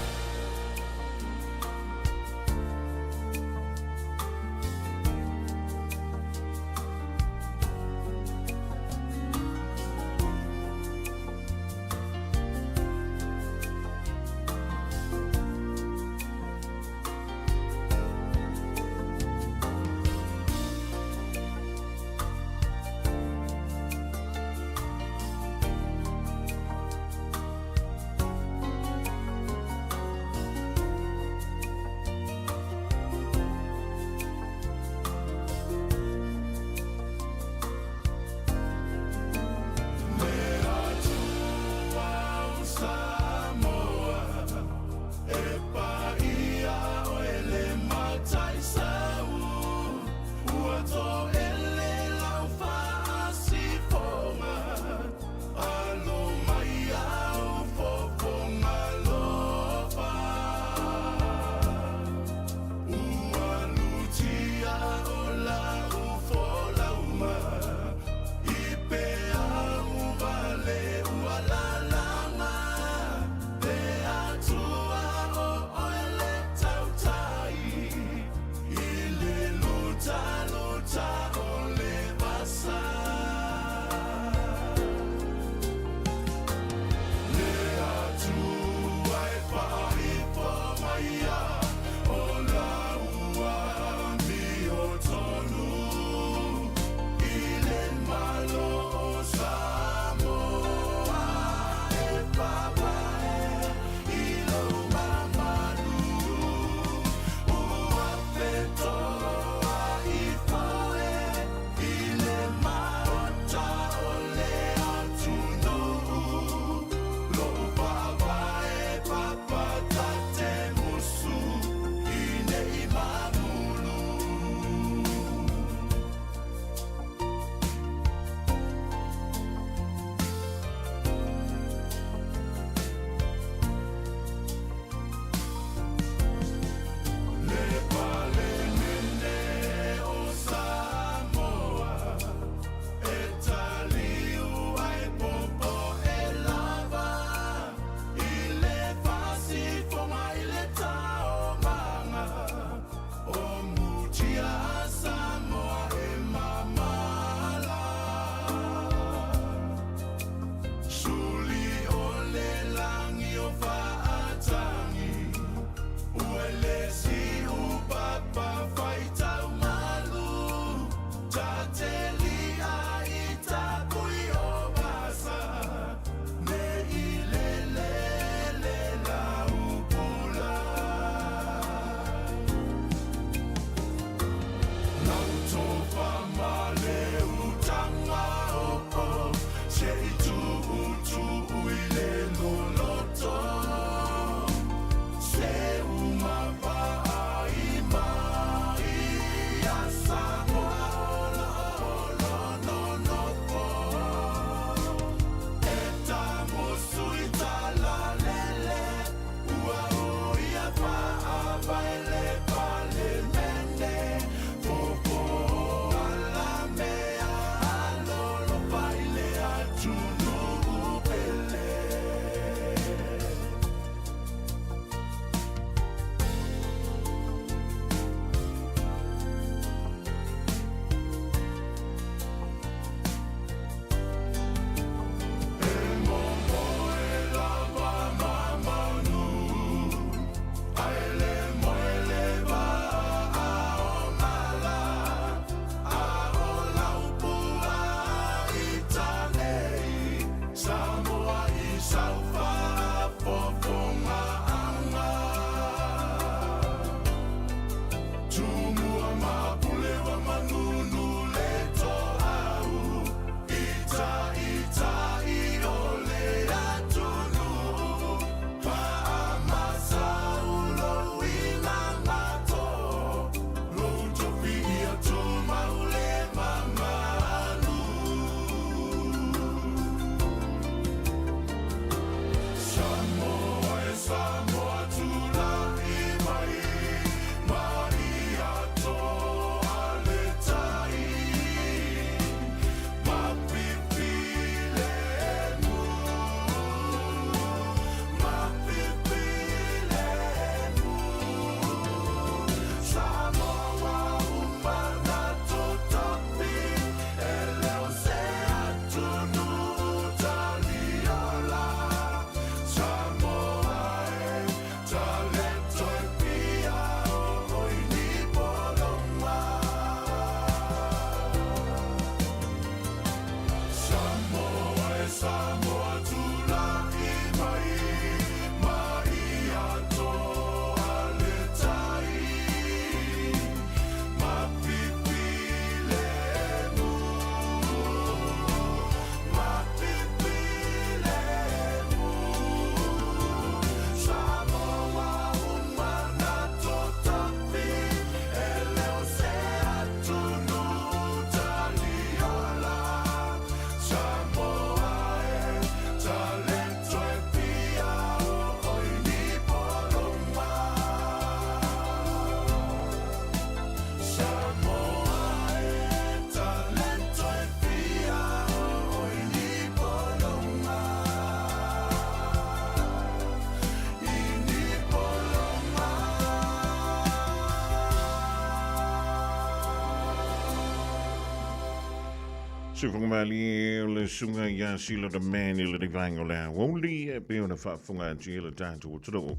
Sufumali le sunga ya sila de man ile de vangola wonly be on a fat funga jila down to tro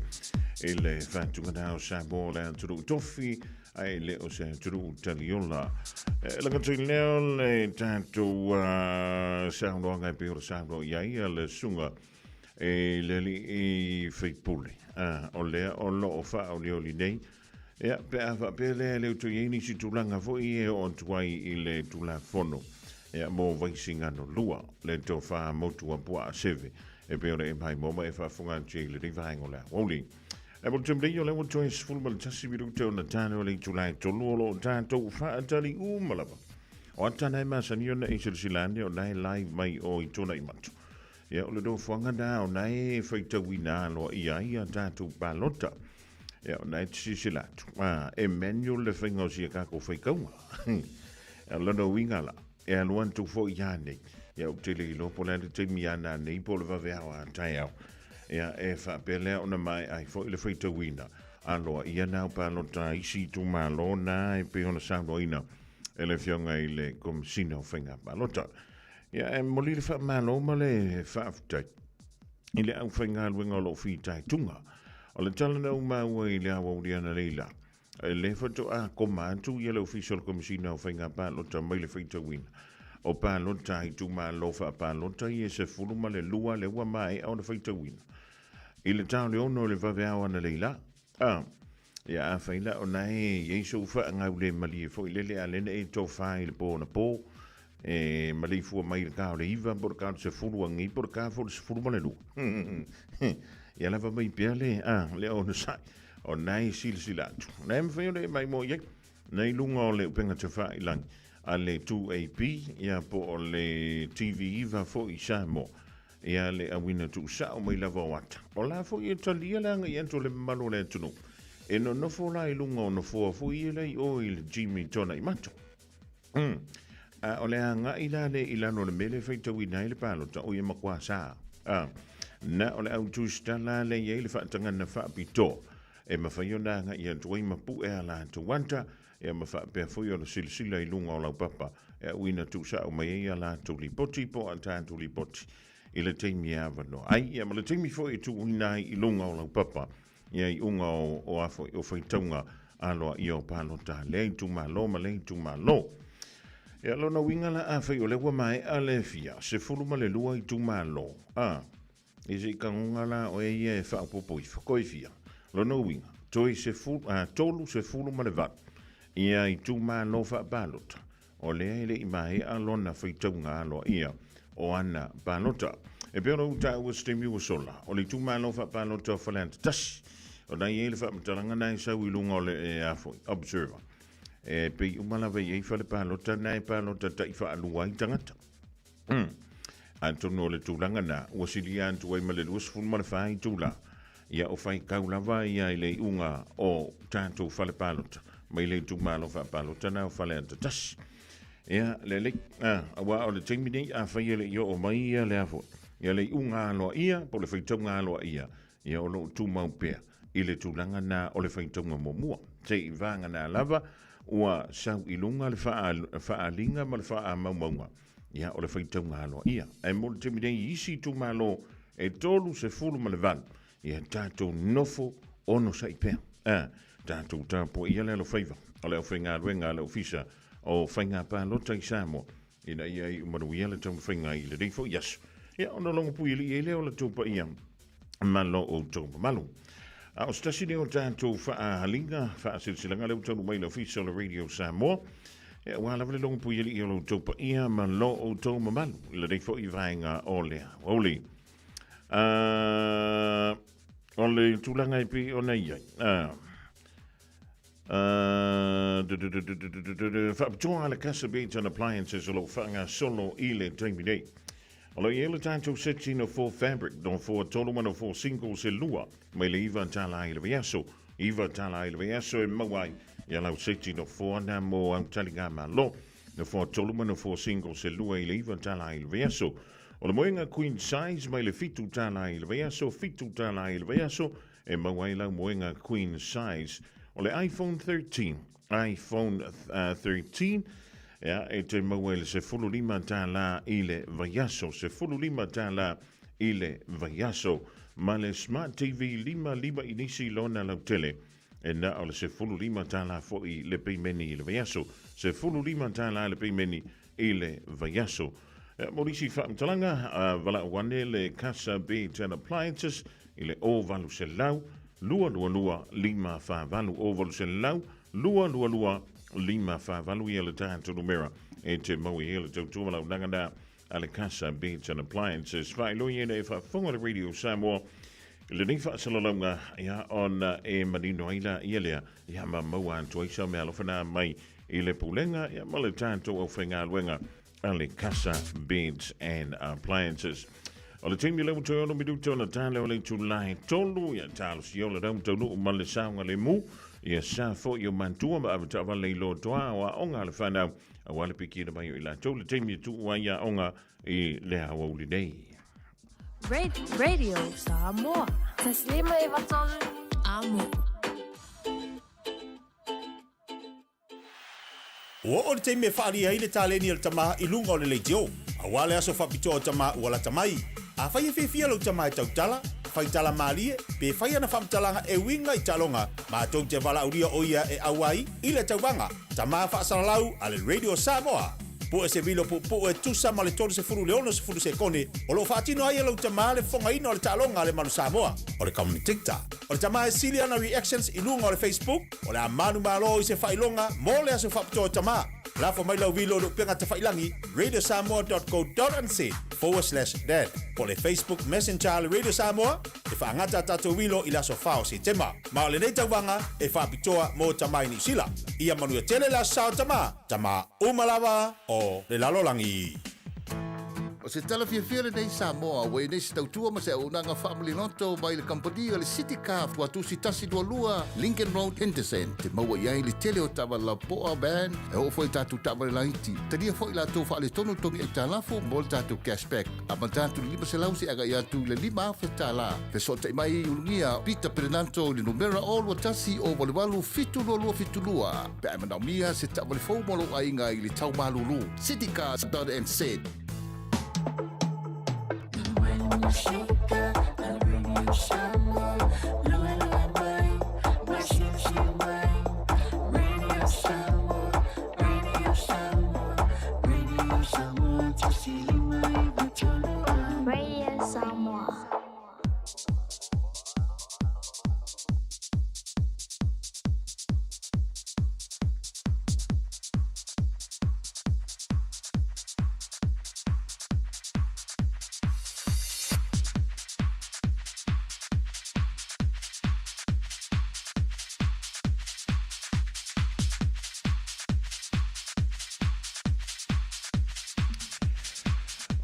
ele fantunga now sabo down to toffee ai le o se tro taliola la canzone le tanto sound on ai per sound ya le sunga e le li fake pulle ole o fa o le dei ya pe le to yeni si tulanga fo e on twai ile tula fono ya mo vaising ano lua le to fa motu a bua seve e pe ore mai mo e fa funga chile ri vai ngola woli e mo tembe yo le mo choice full mal tasi biru te ona tano le tulai to lolo tanto fa tali malaba o tana ma sanio na isel silande o nai live mai o i tona i matu ya o le do funga da o nai feita wina lo ia tanto balota ya o nai sisilatu Emmanuel le fingo si ka ko fai kaunga lo do wingala e aluan tu fo iane ya utile lo pola de miana nei pole va vea taiao ya e fa pele ona mai ai fo ile frito wina alo ia na pa lo tai si tu malona e pe ona sandoina ele fionga ile kom sino finga balota ya e molile fa malo male fa fta ile au finga winga lo fi tai tunga ole tala no ma we ile awo dia na leila le foto a comandu yellow official commissioner finga balota mai frito wina o palota i tu malofa palota i se fuluma le lua le ua mai au na faita wina. I le tau le ono le vaveawa na leila. Ya a faila o nai yeso ufa ngau le mali e fo i lele a lene e tau fai le po na po. E mali fua mai le kao le iva por kao se fulu angi por kao fo se fuluma le lua. Ya lava mai pia le ono sai. O nai silsilatu. Nai mwhai le mai mo yek. Nai lunga o le upenga te fai langi. Ale 2AP ya po le TV iva fo i samo ya le awina tu sa o mai lava wata o la fo i talia la nga yento le malo le tunu e no fo la ilunga no fo i le o il Jimmy tona i mato o le anga ila le ila no le mele feita wina i le palota o i makwa sa na o le au tu stala le ye le fatanga na fa pito e mafayona nga yento i mapu e ala tu wanta e ma fa pe fo yo silsila i lunga o la papa e wina tu sa o mai ala tu li poti po anta tu li poti i le teimi ava no ai e ma le teimi fo i tu wina i lunga o la papa i unga o afo o faitunga alo i o palota le tu malo ma le tu malo e alo na winga la afa i o le wa mai ale fia se fulu ma le lua i tu malo e se kanunga la o e fa popo i fo fia lo no winga toi se fulu tolu se fulu ma le vat ia i tu malo fa balota o le ile i mai alona faitunga alo ia o ana balota e pero uta o stemi o sola o le tu malo fa balota falent tas o dai ele fa mtalanga nai sa wilunga o le e afo observer e pe umala ve i fa le balota nai balota tai fa aluai tangata antono le tulanga na o silian tu e male lus fun mal fa i tula ia o fai kaula vai ia ile unga o tanto fa le balota mai le tu malo fa palo tana o fale tas ya le wa o le timi ni a fa ile yo o mai ya le afo ya le unga lo ia po le faitonga lo ia ya o lo tu mau pe ile tu langa na o le faitonga mo mo te vanga na lava wa sau ilunga le fa alinga mal fa mau mau ya o le faitonga lo ia e mo le timi ni isi tu malo e tolu se fulu mal van ya tato nofo ono sai pe tanto tampo ia le lo faiva o le finga wenga le ofisa o finga pa lo tai samo ina ia i mo ia le tampo finga i le rifo yes ia ono longo pu ile ile o le tampo ia malo o tampo malo o stasini o tanto fa halinga fa silsilanga le tampo mai le ofisa le radio samo ia wala le longo pu ile o tampo ia malo o tampo malo le rifo i vainga ole oli ole tulanga ipi ona ia Fabtua le casa beats and appliances lo fanga solo ile terminate. Alo yele tanto 1604 fabric don for total 104 singles e lua. Me le iva tala ile viaso. Iva tala ile viaso e mawai. Yala 1604 na mo ang taligama lo. No for total 104 singles e lua ile iva tala ile viaso. Olo moenga queen size me le fitu tala ile viaso. Fitu tala ile viaso e mawai la moenga queen size. O le iPhone 13 ia e te maua i le se fulu lima tāla i le vaiaso, se fulu lima tāla i le vaiaso, ma le Smart TV lima i nisi lona lau tele, e na o le se fulu lima tāla fo i le peimeni i le vaiaso, se fulu lima tāla i le peimeni i le vaiaso. Morisi whaamtalanga, wala wane le Casa Beds and Appliances, i le o valu se lau, lua lima whaavalu o valu se lau, lua lima whaavalu i le tātou numera, e te maui e le tautua lau nangana a le Casa Beds and Appliances. Whaeloi ene e whaafonga le Radio Samoa, le nei whaasalalonga ia on e manino aila ia lea, ia ma maua antua isa me alofana mai i le pulenga, ia ma le tātou au whainga luenga, ale Casa Beds and Appliances. O le teimi lewa toi ono midu tona tāle o le tūlai tolu, ia tālo si o le raum taunu o male saunga le mu, ia sa fo i o mantua ma avata wa leilo toa o a onga le whanau, a wale pikira mai o i la tau le teimi tu wa ia onga i le hawa uli nei. Radio Samoa. Taslima i watolu amo. O le teime whaari ai le tāleni al tamaha I lunga o le leitio. A wale aso whapito o tamaha ua la tamai. A whai e whiwhia lau tamaha tautala, whai tala maalie, pe whai ana whamtalanga e winga I talonga, ma tau te wala uria o ia e awai I le taubanga. Tamaha whaasaralau a le Radio Samoa. Po e se vilo po e tusa ma le tolu se furu leono se furu se kone, o lo whaatino ai lau tamaha le whonga ino le talonga le manu Samoa. O le kauni tikta. O le tamaha e sili ana reactions I lunga o le Facebook, o le amanu malo I se whailonga, mo le aso whapito o tamaha. Lafo mai lau vilo lo penga te whailangi, radiosamoa.co.nz/dad. Po le Facebook Messenger le Radio Samoa, e whaangata tato vilo I laso whao se tema. Ma o le nei tauwanga, e whapitoa mo tamai ni sila. Ia manua tele la sao tama umalawa o le lalolangi. O se tala fiafia nei Samoa, wei nei se tautua ma se unanga family noto mai le kampania le City Car watu si tasi dua lua Lincoln Road Henderson. Te maua iai le tele o tawa la poa band e o foi tatu tawa le laiti. Tania foi la tofa ale tonu tongi e talafu mo le tatu cashback. Ama tatu lima se lausi aga ia tu le lima afe tala. Pe sota mai ulungia Peter Pernanto le numera o lua tasi o walewalu fitu lua. Pe amana mia se tawa le fau molo ainga I le tau malulu. citycars.nz. Shika, a radio Samoa, Lua Mai, Washington Mai, Radio Samoa, Tasili Mai, Vatolo, Radio Samoa.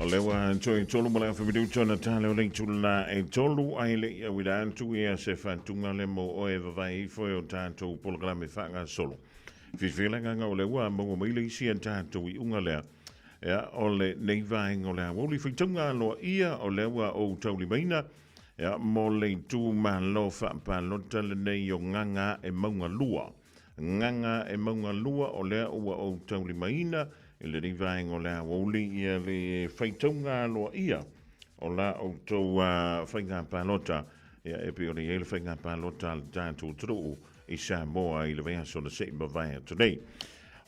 O lewa toi tolu mo le whamidu tona tāle o leitu la e tolu ai le ia wida antu ia se whantunga le mo o e vavai foi o tātou polokalame whanga solo. Whiwhilenga nga o lewa mo maile isi an tātou I unga lea. Ia o le neivaeng o lea woli whitunga loa ia o lewa o tauli maina. Ia mo leitu ma lo whampalota le nei o nganga e maunga lua. Nganga e maunga lua o lea ua o tauli maina. I le rivaeng o lea woli ia le whaitunga loa ia o la o tau whainga pālota ia e pe o le ele whainga pālota le tātou truu I Samoa I le vea so le seima vaya today.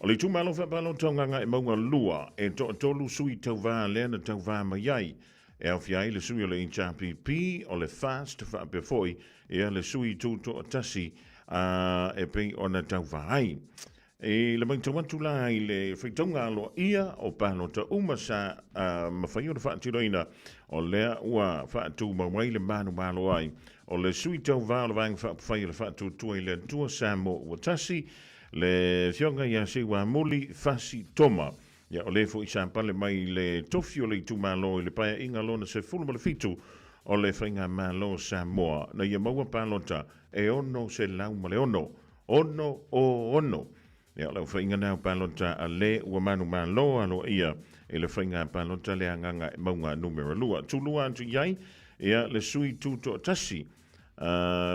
O le tūmalo whapālota nganga e maunga lua e tolu sui tau vā lea na tau vā maiai e au fiai le sui o le HRPP o le fast whapefoi ia le sui tūto atasi e pe o na tau vā ai. E le mai tawatu la I le whaitonga aloa ia o pālota umasa mawhai o le whaatiroina o lea ua whaatu mawai le manu malo ai o le sui tau vā o le vāng whai o le whaatu tua I le tua Samo Watasi le thionga ia se wa muli fasi toma ia o le fo I sampale mai le tofi o le tu malo I le paia inga lona se fulu ma le fitu o le whainga malo Samoa na ia maua pālota e ono se lau ma le ono o ono. Ia lau whainga nao pālota a le ua manu malo alo ia e le whainga pālota le anganga e maunga numero lua. Tulua antu iai ia le sui tūto tasi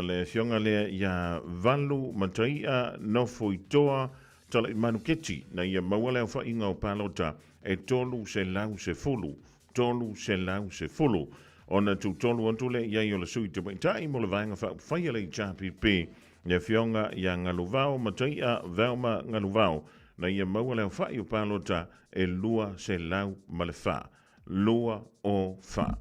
le thionga le ia valu mataia no foitoa tala I manu keti na ia mawale au wha inga o palota e tolu se lau se fulu. Tolu se lau se fulu. Ona tu tolu antule ia i o le sui te mai mo le vaenga whaia le I chapi pe ia fionga ia ngaluvao matai a vauma ngaluvao na ia mawale au wha I o palota e lua se lau malefa. Lua o wha.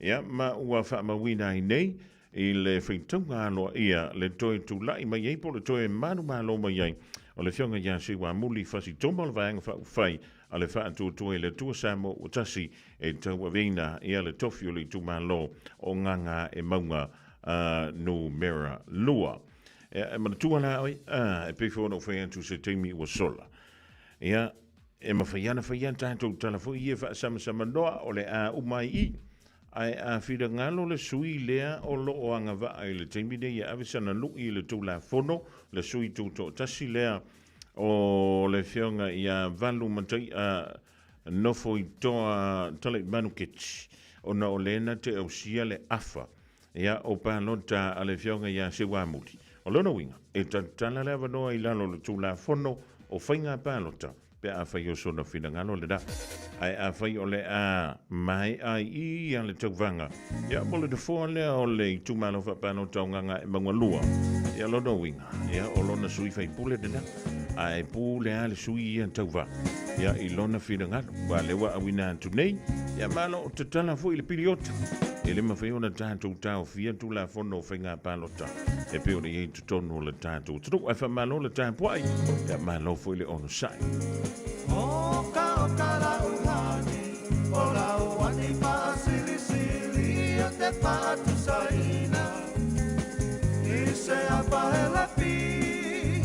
Ia ma ua wha mawina I nei I le whaitanga aloa ia le toe tu lai mai ei po le toe manu malo mai ei o le fionga ia si wa muli fasi tomo le vaenga whai a le wha atu le tua samo o tasi e taua vina ia le tofi o le tu malo o nganga e maunga no mera lua. E mana tua la oi e pefo no whai atu se teimi ua sola. Ia e mawhaiana tātou talafo ia wha sama noa o le a umai I. Ai a whira ngalo le sui lea o lo o anga wa le teimine ia avisana lui le tū la fono le sui tūto tasi lea o le whionga ia valu matai a nofo I toa tale manuketi o na o lena te au sia le afa ia o pālota a le whionga ia se wāmuti. O lona winga e tala lea wanoa I lalo le tū la fono o whainga pālota pe a whai o sona whina ngalo le da. Ai a whai o le a mai ai I a le tauvanga. Ia mo le defoa lea o le tūmalo whapano taunganga e mangwa lua. Ia lona winga. Ia o lona sui whai pule de da. Ai pule a le sui I a tauva. Ia I lona whina ngalo. Wa lewa awina atu nei. Ia malo o te tala fo I le piliota. E le mawhai ona tātou tau fia tu la fono whainga pālota. E peo le iei tutonu le tātou. Tunu ai whamalo le tāpuai. Ia malo fo I le ono sai. Oka la uhani, ola uani pa sili sili, te pa tu saina. Ise apa hela pi,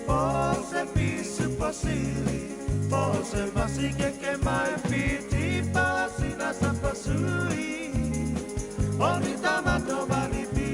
po se pisu pa sili, po se masike ke mai piti pa sila sa pasui. Oni tamato bali pi.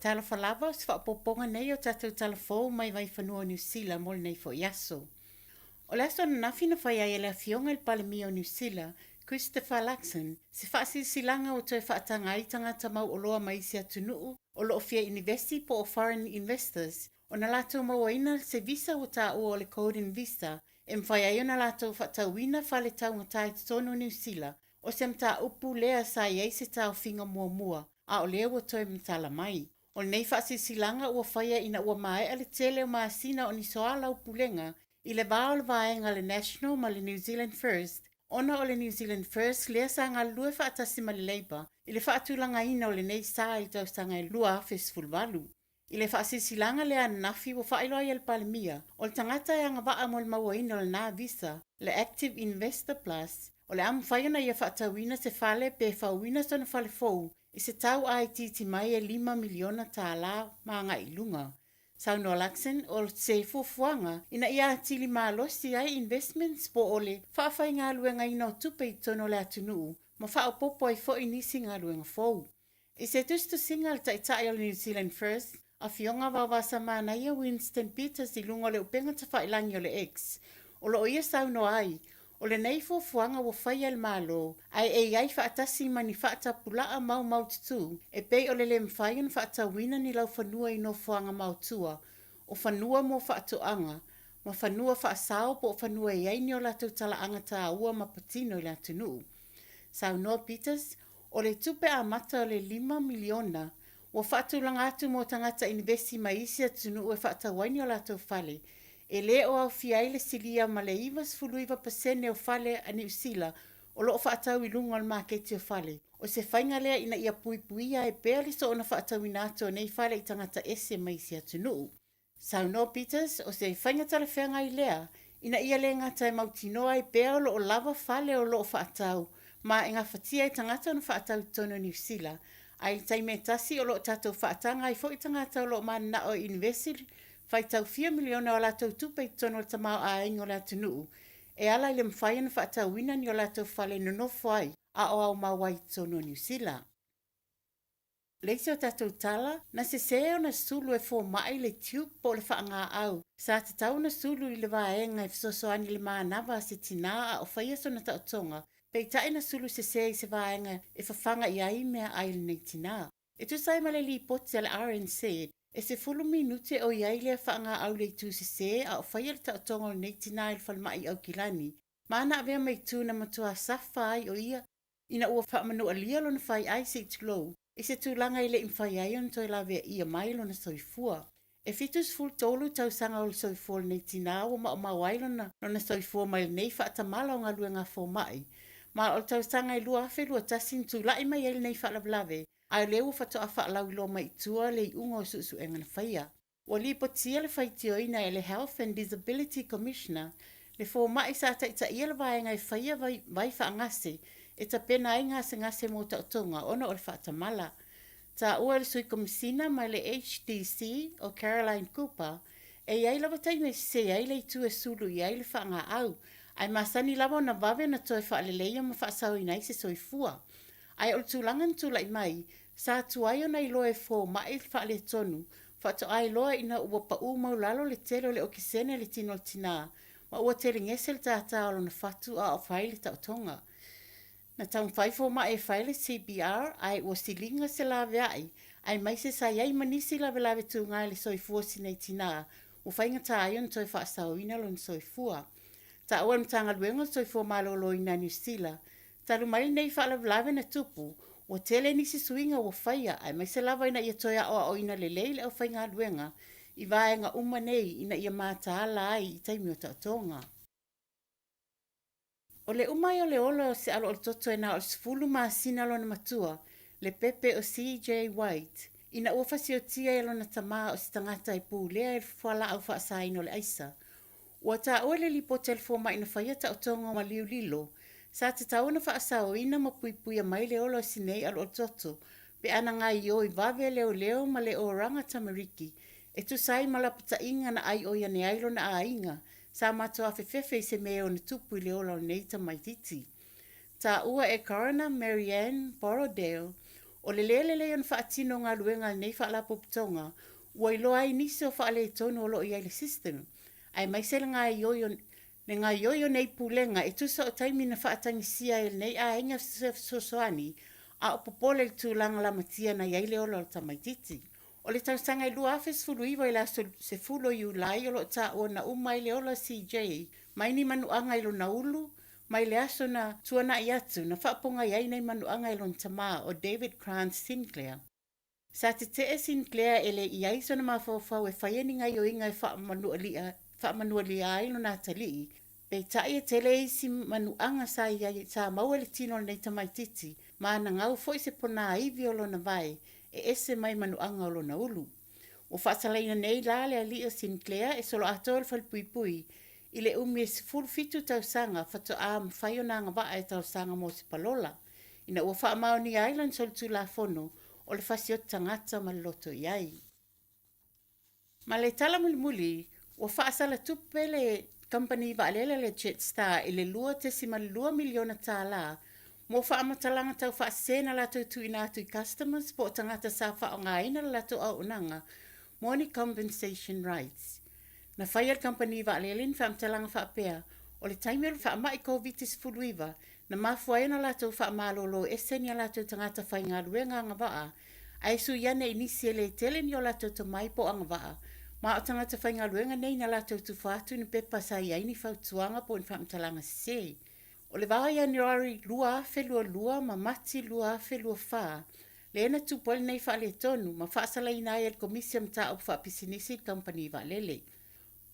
Tala falava se whaapoponga nei o tatou talafou mai vai whanua New Zealand mol nei fo yaso. O le aso na nawhina whai ai le fionga il palemi o New Zealand, Christopher Luxon, se whaasi silanga o toi whaatanga I tangata mau o loa mai si atunuu, o loo fia investi po o foreign investors, o na lato mawaina se visa o ta o le Golden Visa, e mwhai ai o na lato whaatawina whale tau ngatai tono New Zealand, o se mta upu lea sa iei se tau whinga mua, a o lea o toi mtala mai. O nei whaasi silanga ua whaia ina ua mai ale tele o maasina o ni soala upulenga I le vao le vaenga le National ma le New Zealand First. Ona o le New Zealand First lea sa ngā lue whaatasi ma le Labour I le whaatulanga ina o le nei sa I tau sanga I lua fesfulvalu. I le whaasi silanga lea nafi ua whailoa I el palemia o le tangata e anga waa mo le maua ina o le nā visa le Active Investor Plus o le amu whaiona ia whaatawina se whale pe whauina sona whale fou I se tau ai titi mai e 5 miliona tā la maanga I lunga. Sauno Luxon o se fufuanga ina ia tili malosi ai investments po ole whaafai ngā luenga ina o tupe I tono le atunuu ma whaapopo ai fo inisi ngā luenga fou. I se tustu singa le taitai o New Zealand First a fionga wawasa mana ia Winston Peters I lunga le upenga ta whailangi o le ex. O lo ia sauno ai o le nei fufuanga wa whai al malo, ai e iai whaatasi mani whaata pulaa mau tutu, e pei o le le mwhaian whaata wina ni lau whanua I no fuanga mautua, o whanua mo whaatoanga, ma whanua whaasao po o whanua iai ni o lato tala angata ua ma patino I la tunu. Sau Noah Peters, o le tupe a mata o le 5 miliona, wa whaatulanga atu mo tangata investi maisi atunu ue whaata waini o lato whale, e le o au fiai le silia ma le 2% o fale a New Zealand o loo whaatau I lunga o le maketi o whale. O se whainga lea ina ia pui puia e pēr le so ona whaatau I nātua nei whale I tangata ese mai si atunuu. Sauno Peters o se whainga tala whenga I lea, ina ia le ngata e mautinoa e pēr o lava whale o loo whaatau, ma e ngā whatia I tangata ona whaatau tono New Zealand, ai taime tasi o loo tātou whaatanga I fo I tangata o loo mana o University, whaitau 4 miliona o lātou tupe I tono o tamau a ingo le atunuu, e ala I le mwhai ana whaatau wina ni o lātou whale nonofo ai, a o au mawai tono New Zealand. Leise o tātou tala, na se seo na sulu e fō mai le tiu po le whaanga au. Sa te tau na sulu I le vaenga e fisosoani le maanawa se tina a o whaia so na tau tonga. Pei tae na sulu se se I se vaenga e whawhanga I ai mea ai le nei tina. E tu sai male li poti ale RNC, e se fulu minute o iai le whaanga au le tu se a o whaia le tau tonga le nei tina il whalmai au kilani. Mana avea mai tu na matua safa ai o ia. Ina ua whamanu a lia lona whai ai se itulou. E se tūlanga I le imwhai ai on toi lawe ia mai lona soifua. E fitus ful tolu tau sanga o le soifua nei tina o ma o mawai lona soifua mai nei whaatamala o ngā lua ngā fō mai. Ma o tau sanga I lua afe lua tasin tūlai mai ele nei whaalawlawe. Ai leu whatoa whaalau ilo mai tua le I ungo susu engana whaia. O li potia le whaitio ina e le Health and Disability Commissioner, le fō mai sa taita ia le vaenga e whaia vai whaangase, e ta pena ai ngase mō tautonga ona o le whaatamala. Ta ua le sui komisina mai le HDC o Caroline Cooper, e iai lava taime se ai le tu e sulu I ai le whaanga au, ai masani lava na vave na toi whaaleleia ma whaasau inai se soifua. Ai o le tūlangan tūlai mai, sa tuai o nei loe fō mai whaale tonu, whaato ai loa ina ua pa u maulalo le telo le okisene le tino le tina, ma ua tere ngese le tātā o na whatu a o whai le tautonga. Na taun whaifo ma e whaile CBR ai o silinga se lawe ai mai se sa iai manisi lawe tu ngai le soifua sinei tina, o whainga ta aion toi whaasau ina lon soifua. Ta oan tanga luenga soifua malolo ina New Zealand, ta rumai nei whaalawe na tupu, o tele nisi suinga o whaia ai mai se lawa ina ia toia o ina le leile o whainga luenga, I vaenga uma nei ina ia mata ala ai I taimi o tautonga. O le umai o le ola o se alo o toto e na o sifulu maasina lo na matua, le pepe o CJ White, ina ua fasi o tia e lo na tamaa o si tangata I pū lea e whala au whaasaino le aisa. Ua ta oe le lipo telefoma ina whaiata o tonga ma liu lilo, sa te tau na whaasao ina ma pui mai le ola o sinei alo o toto, pe ana ngai o I vave leo ma le o ranga tamariki, e tu sai malapata inga na ai o ia ne ailo na a inga, sa matua fefefe se meo na tupu I le ola o neita mai titi. Ta ua e Coroner Marianne Borrowdale, o le lelele on whaatino ngā luenga nei whaalapo putonga, ua I loa I nisi o whaale tono o lo I le system. Ai mai se le ngā ioio nei pulenga e tusa o taimi na whaatangi sia e nei a inga sosoani, a o popole le tūlanga la matia na iai le ola o tamaititi. O le tausanga I lua afes fulu iwa I la se fulo I ulai o lo ta o na umai le ola CJ, mai ni manuanga I lo na ulu, mai le aso na tuana I atu na whaaponga iai nei manuanga I lo ntama o David Krantz Sinclair. Sa te Sinclair ele iai so na mawhawhau e whaieni ngai o inga e whaamanualia ai lo nā talii, pe tai e tele isi manuanga sa iai sa maua le tino nei tamaititi, ma na ngau foi se pona iwi o lo na vai, e ese mai manuanga o lo na ulu. O whaasalaina nei la le alia Sinclair e solo atol whalpui I le umi e sifuru fitu tausanga whato a mwhaio na ngā waa e tausanga mo se palola. Ina ua whaamao ni Island sol tu la fono o le whasio tangata ma loto iai. Ma le tala muli, ua whaasala tupe le company waalele le Jetstar I le lua tesima lua miliona tāla, mo whaamatalanga tau whaasena lato tu ina atu I customers po tangata sa whaongaina lato au unanga, money compensation rights. Na whaia company waalelin whaamatalanga whaapea, o le taimero whaamai COVID-19, na mafuaena lato whaamalolo esenia lato tangata whainga ruenga anga waa, aisu iane inisi le tele ni o lato to mai po anga waa, ma o tangata whainga ruenga nei na lato tu whaatu ni pepa sa iaini whautuanga po ni whaamatalanga se. O le waha Januari lua afe lua ma mati lua afe lua wha, le ena tupole nei whaale tonu ma whaasala ina e komisia mta o whaapisinisi company waalele.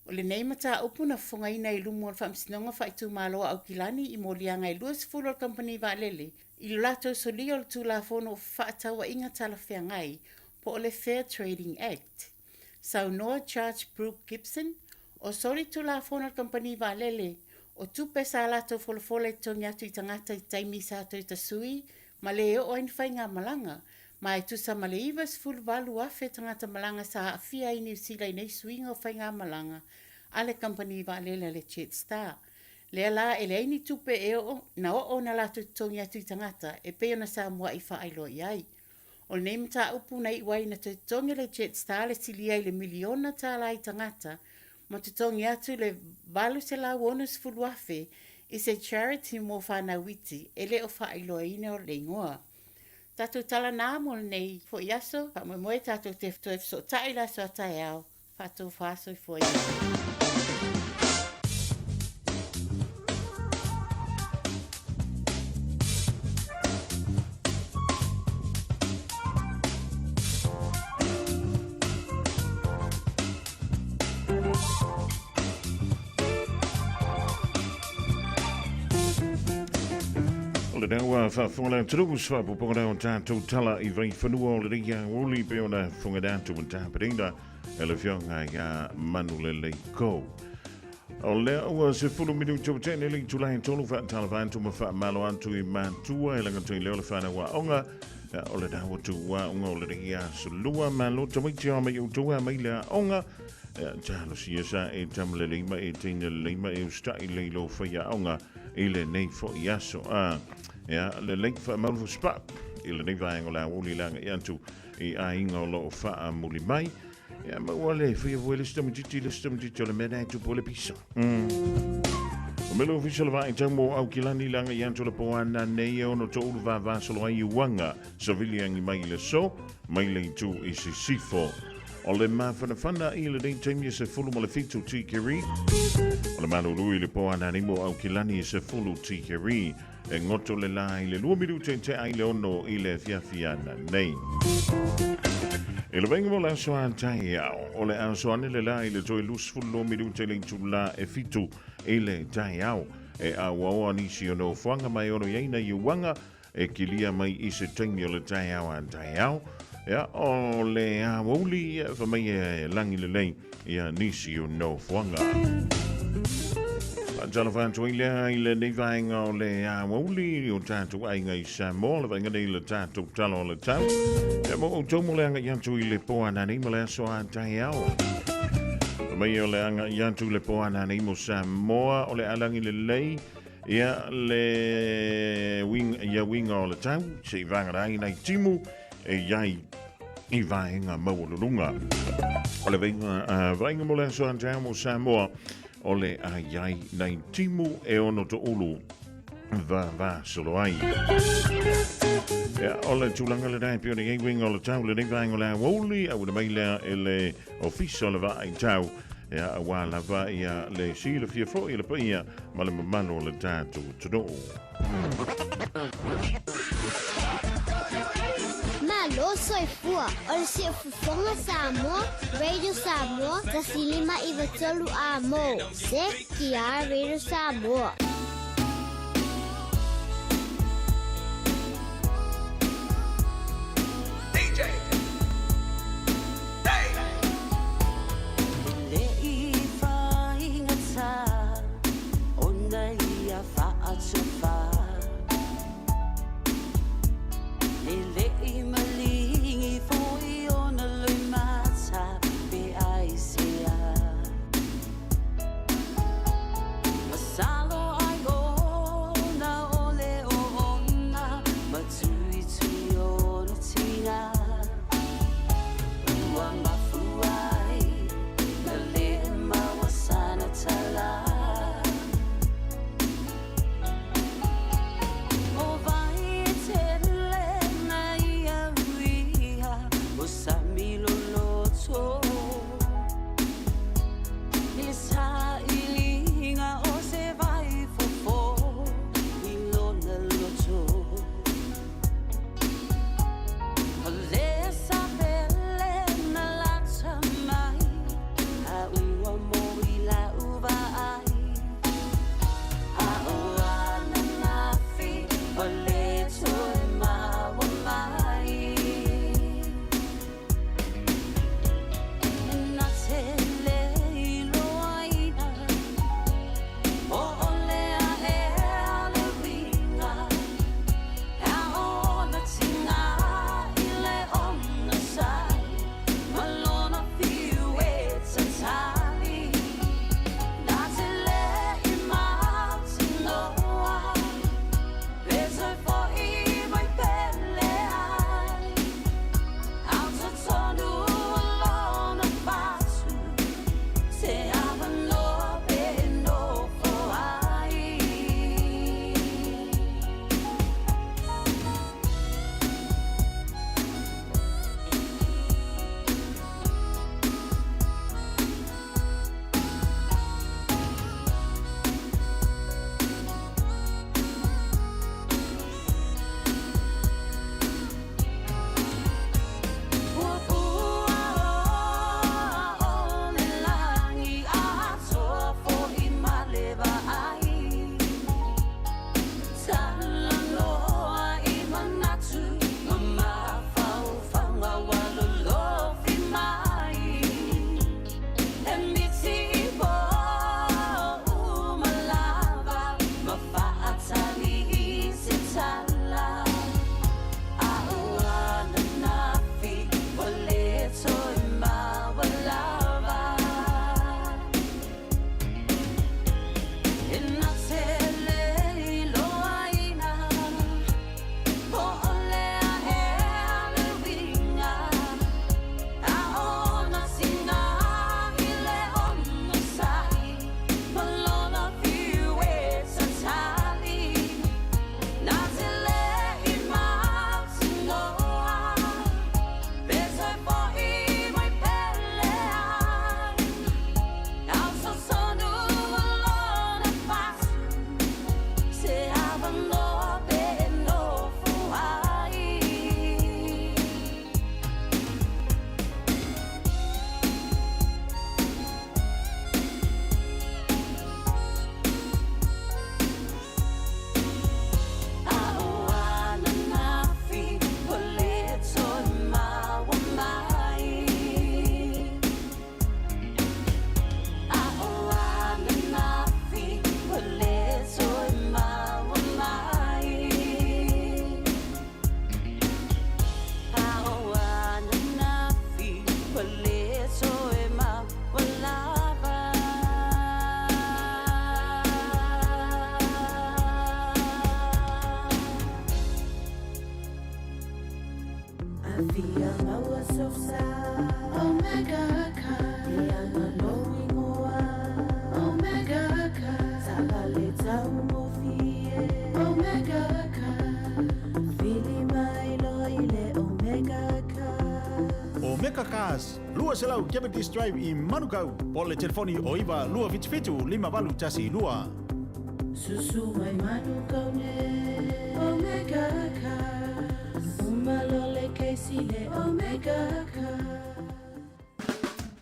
O le nei mata upu na whungaina I lumo al whamsinonga whaitu māloa au kilani I molianga I luas full al company Valele. I lato soli o le tūlafono whaatawa inga tala whiangai po o le Fair Trading Act. Saunoa Charge Brooke Gibson o sori tūlafono al company Valele o tupe sa lato folofole tongi atu I tangata I taimi sato I tasui ma le o ein whainga malanga ma e tusa ma le ivas fulvalu afe tangata malanga sa afia I New Zealand nei suinga o whainga malanga ale company Valele le Jetstar. Le ala e le aini tupe e o na o na lato tongi atu I tangata e peo na sa mua I whaailo I ai. O nei mta upu na iwai na te tongi le Jetstar le silia I le miliona ta la I tangata ma te tongi atu le valu se la wonus fuluafe I se charity mo whana witi e le o whaailo ine o le ingoa. Tato tala nā mo nei fo iaso, pa mo moe tato te ftoe so taila so tai au, fato faso I fo iaso. Nawa whafonga trus wha pupora o tātou tala I vai whanua o le ria uli pe o na whunga dātu o tāperina e le whionga I manu le kou. O lea ua se fulu minu tau tēne li tūlai tolu wha tala whantu ma wha malo antu I mātua e langa tui leo le whana wa onga o le dawa tu wa onga o le ria sulua malo tamaiti o mai utua mai lea onga talo siasa e tamle leima e teina leima e ustai leilo whaia onga I le nei fo iaso Ja, le link van Malvo Spa. Il ne va en la uli lang yantu I ainga lo fa muli mai. Ja, maar wale voor je wel stem dit le mena tu pole pisa. Melo official va in tamo au kilani lang yantu le poana neo no to va solo ai wanga. Civilian I mai le so, mai le tu I sifo. Ole ma fana I le ding time se fulu mo le fitu tikeri. Ole manu lui le poana nimo au kilani se fulu tikeri. E ngoto le la I le lua miru te ai le ono I le fiafiana nei. E le vengo la soa tai au, o le ansoane le la I le toi lus fullo miru te le la e fitu I le tai au. E a waoa nisi ono fuanga mai ono yeina I wanga e kilia mai I se tengi o le tai au an tai au. Ja, o le a woli fa mai e langi le lei ia nisi ono fuanga. Tala whantu I le nei vaenga o le awauli o tātou ainga I Samoa, le vaenga nei le tātou tala o le tau. E mo o taumo le anga iantu I le poana nei mo le aso a tai au. Mai o le anga iantu le poana nei mo Samoa, o le alangi le lei, ia le winga o le tau, se I vangarai nei timu, e iai I vaenga maulunga. O le vaenga mo le aso a tai au mo Samoa, ole ai nei timu e ono to ulu va solo ai. Ja, ole tulanga le dai pio nei wing ole tau le nei vang ole woli a mai le ele official va in tau. Ja, wala va ia le sile fie fo ile pia ma le mano le tatu to. Malo soy fua, ol si fufonga Samoa, Radio Samoa, tasilima ivatolu amo, se kia Radio Samoa. DJ, Le ifa ingata, onda ia fa atsofa. Salo Via maua sosa Omega ka Ia maloi ngoa Omega ka Tabale tau mofie Omega ka Fili mai loile Omega ka O Meka Cars, lua selau Cavendish Drive i Manukau. Pole telefoni o iwa lua fitu lima walu tasi lua. Susu mai manu kaune Omega ka Umalole keisile Omega ka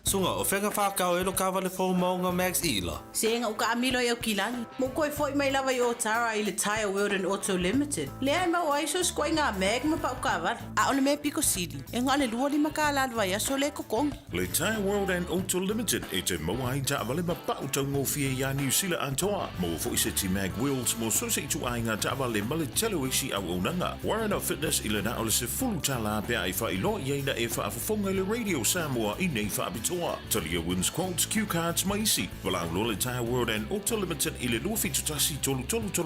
Sunga o whenga whakao elo ka wale fō maunga Max Ila. Senga uka amilo e o kilangi. Mo koe foi mai lava i o Tara i le Tire World and Auto Limited. Lea ma wai so skoi ngā meg ma pau ka wale. A ole me Pico City. E ngā le lua lima ka lalwa ia so le kokongi. Le Tire World and Auto Limited e te mawai ta wale ma pau tau ngofia ia New Zealand antoa. Mo fo ise ti mag wheels mo so se tu ai ngā ta wale ma le telo isi au unanga. Warren Fitness i le na ole se fulu ta la pia i wha i lo i eina e wha afafonga le Radio Samoa i nei wha abitoa. Talia wins quotes, cue cards, maisi. Walang Lola Tire World and Auto Limited i le lua fitu tasi tolu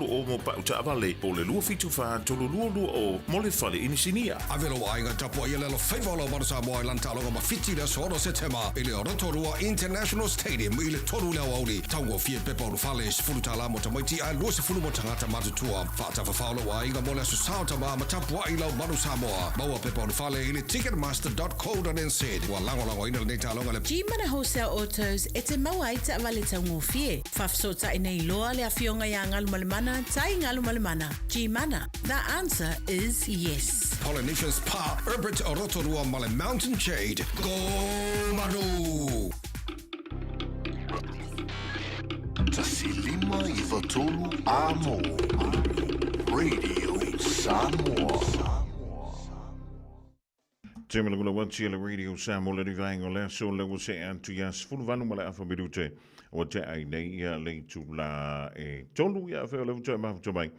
o mo pau ta avale. Po le lua fitu wha tolu lua o mo le whale inisinia. Avelo ainga tapua i lelo whaiwala marasa moa i lantaloga ma fiti le soro se tema i le Rotorua International Stadium i le toru leo auri. Taungo fie pepa o whale se fulu tala mo tamaiti a lua se fulu mo tangata matutua. Whata whawhaula wa ainga mo le asu sao tama ma tapua i lau manu Samoa. Maua pepa o whale i le ticketmaster.co.nz. Wa lango ina le neitaloga le Jimana Wholesale Autos e te maua i te awale tau ngofie. Whafso ta i nei loa le awhionga i a ngalu malemana, tai ngalu malemana. Jimana, the answer is yes. Polynesian Spa, Herbert Rotorua Male Mountain Jade. Go Manu! Tasi lima i watolu amo. Radio Samoa. Tema la wanti la Radio Samoa le vango le so le wo se antu yas fulu vanu mala afa bidute o te ai nei ya le tu la e tolu ya fa le tu ma tu mai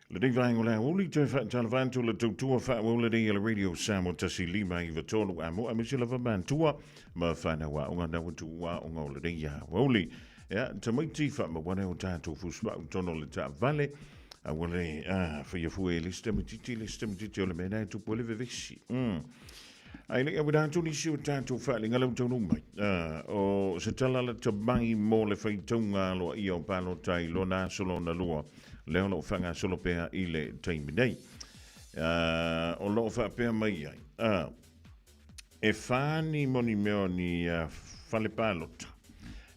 le vango le uli te fa tan vantu le tu fa wo le la Radio Samoa tasi lima i tolu amo amisi la van tua ma fa na wa unga na tu wa unga le ya woli ya te mai ti fa ma wana o tatu fu spa tono le ta vale wale fa ye fu e liste mititi le mena tu pole vevesi ai le abudan tu ni si tanto fa le ngalo tu numai o se tala le tabai mo le fa tonga lo io palo tai lo na solo na lua le lo fanga solo pe ile time dei o lo fa pe mai ai e fani moni meoni fa le palota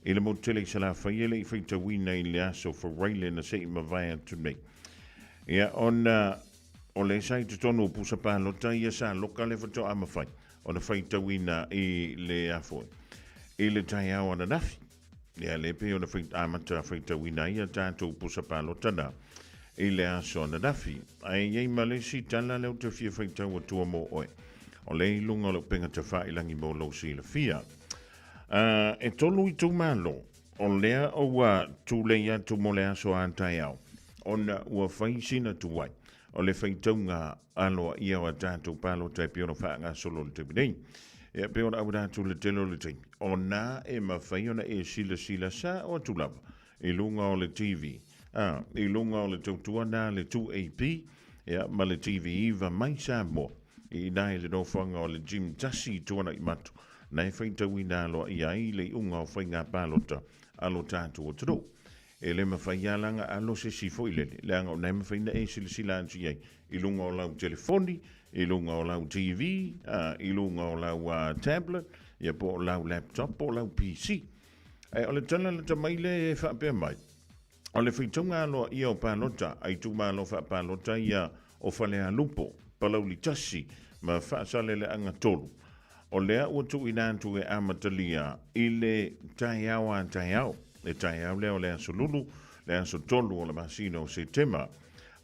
ile mo tele sala fa ile fa tawina ile aso for raile na sei ma vai to me ia ona o le sai te tonu pusa palota ia sa lokale foto ama fai ona fai tawina i le afo i le tai au ana nafi ia le pe ona fai amata fai tawina ia tanto pusa palota na i le aso ana nafi ai iei malesi tala leo te fia fai tawa tua mo oe o le lunga lo penga te fai langi mo lo si le fia e tolu i tu malo o lea o wa tu le ia tu mo le aso antai au ona ua fai sina tu wai o le fai taunga aloa ia wa tātou palo tai piono whaanga solo le tebinei e piono au tātou le telo le tei ona e mawhai ona e sila sa o tu lava i lunga o le TV i lunga o le tautuana le 2AP ma le TV iwa mai sa mo i nai le no whanga o le Jim Tassi tuana i matu nai fai tauina aloa ia i le unga o whainga palota alo tātou o taro e le mawhaialanga alo se sifo i lele. Leanga o nei mawhaina e sila antu iei. I lunga o lau telefoni, i lunga o lau TV, i lunga o lau tablet, ia po o lau laptop, po o lau PC. E o le tala le tamaile e whapea mai. O le whitunga aloa ia o pālota, ai tuma alo whapalota ia o whalea lupo, palau li tasi, ma whaasale le anga tolu. O lea ua tu inantu e amatalia i le tai au. Le tai au leo le aso lulu, le aso tolu o le masino o se tema.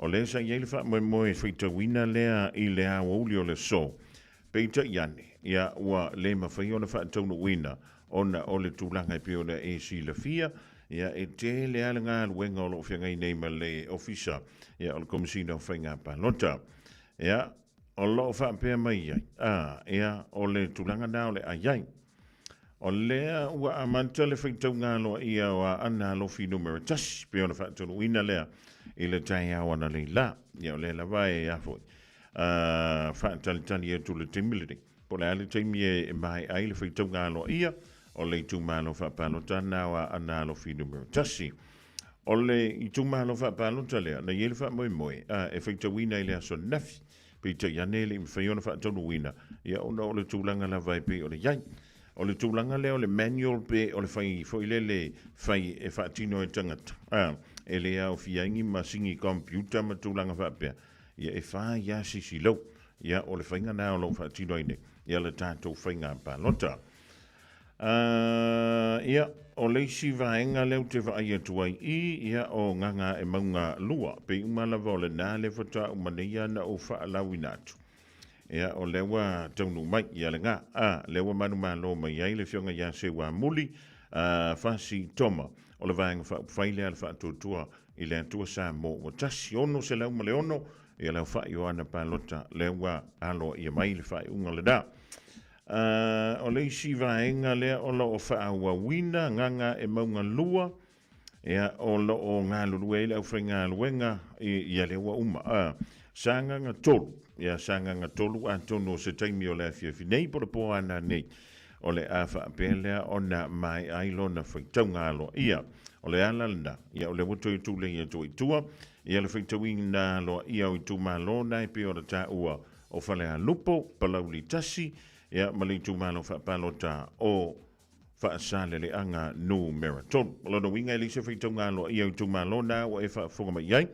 O le sa iei le wha moe whita wina lea i le awa uli o le so. Peita iane, ia ua le mawhai o le wha taunu wina, ona o le tūlanga i pio le e si la fia, ia e te le ala ngā luenga o lo whiangai nei ma le ofisa, ia o le komisina o whainga palota. Ia, o lo wha pia mai iai, ia o le tūlanga nā o le aiai. O lea ua amanta le whaitau ngalo ia o ana lofi numero tasi pe ona whaatonu ina lea i le tai awana le la ia o le la vai e afoi whaatalitali atu le temilini. Po le ale teimi e mai ai le whaitaunga alo ia, o le itumalo whapalota nawa ana alo whinu mero tasi. O le itumalo whapalota lea, na iele whamoe e whaitawina i le aso nafi, pe te ianele i whaiona whaatonu wina, ia ona o le tūlanga la vai pe o le iai. O le tūlanga leo le manual pe o le whai foile le whai e whaatino e tangata. E le au fiangi ma singi computer ma tūlanga whapea. Ia e wha ia sisi lau. Ia o le whainga nao lau whaatino ine. Ia le tātou whainga palota. Ia o leisi vaenga leo te vai atuai ia o nganga e maunga lua. Pe umalawa o le nā le whata umaneia na o whaalau inatu. Ia o lewa taunu mai ia le ngā. Lewa manu malo mai ai le fionga ia se wa muli. Fasi toma. O le vaenga whaile al whaatutua i le atua sa mo o tasi ono se lau ma le ono. Ia leo whai o ana palota lewa alo ia mai le whai unga le da. O leisi vaenga lea o lo o whaaua wina nganga e maunga lua. Ia o lo o ngā lulua ele au whai ngā luenga ia lewa uma. Sanga ngā tolu. Ia sanga ngā tolu a tono se taimi o le afia finei po le po ana nei. O le a whaapelea o na mai ailo na whaitau ngā alo. Ia o le alalna. Ia o le wato i tūle ia tō i tua. Ia le whaitau ngā alo ia o i tū malo nai pe o le tā ua o whalea lupo palauli tasi. Ia mali tū malo whaapalota o whaasale le anga no marathon. Lono winga ili se whaitau ngā alo ia o i tū malo nai o e whaafonga mai iai.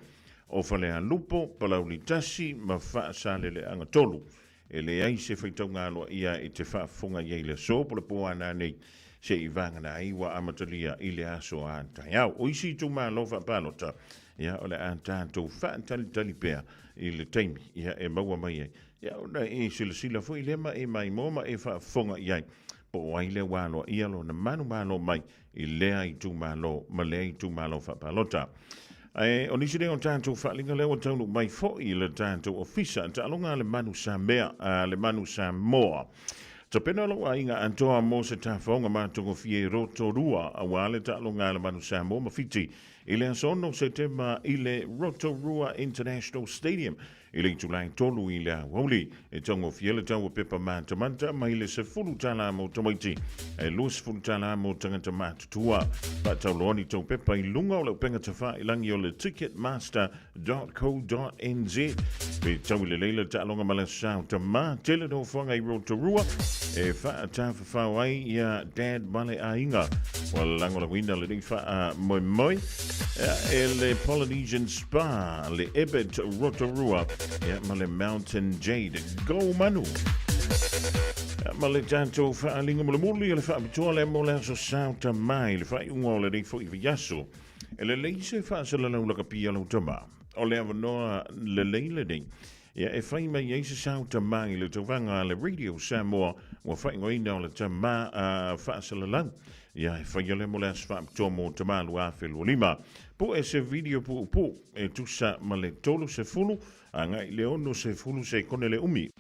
O whalea lupo, palauli tasi, ma whaasale le anga tolu. E le ai se whaitau ngāloa ia i te whaafonga iei le so, po le poa nā nei se i vangana iwa amatalia i le aso a tai au. O isi tu mā lo whapalota, ia o le a tātou whaatalitali pēr i le teimi, ia e maua mai ei. Ia o na e sila fo i lema e mai moma e whaafonga iei. Po ai le wāloa ia lo na manu mālo mai i lea i tu mālo, ma lea i tu mālo whapalota. O nisi leo tātou whaalinga leo taunu mai fo i le tātou ofisa ta alonga le manu sa mea, le manu sa moa. Ta pena loa inga antoa mo se ta whaonga mātongo fie Rotorua a wale ta alonga le manu sa moa mawhiti i le asono se tema i le Rotorua International Stadium i le Julai tolu i le awali e tongo fie le tau pepa mātamanta mai le se fulu tala mo tamaiti e lus fulu tala mo tangata mātutua pa tau loani tau pepa i lunga o le upenga tawha i langi o le ticketmaster.co.nz pe tau i le leila ta alonga mala sao ta mā tele no whanga i Rotorua e wha ta whawhau ai ia dad male a inga o lango la wina le ni wha moi e le Polynesian Spa le Ebet Rotorua ia ma le Mountain Jade go manu ma le tātou whaalinga mo le muli le whaapitoa le mo le aso sauta mai le whaiunga o le rei fo i viaso e le leise whaasala lau laka pia lau tama o le avanoa le leile nei ia e whai mai eise sauta mai le tawanga le Radio Samoa wa whaingoina o le tama whaasala lau ia e whai ale mo le aso whaapitoa mo tamalu a whelu lima po e se video po e tusa ma le tolu se fulu a ngai le ono se fulu se kone le umi.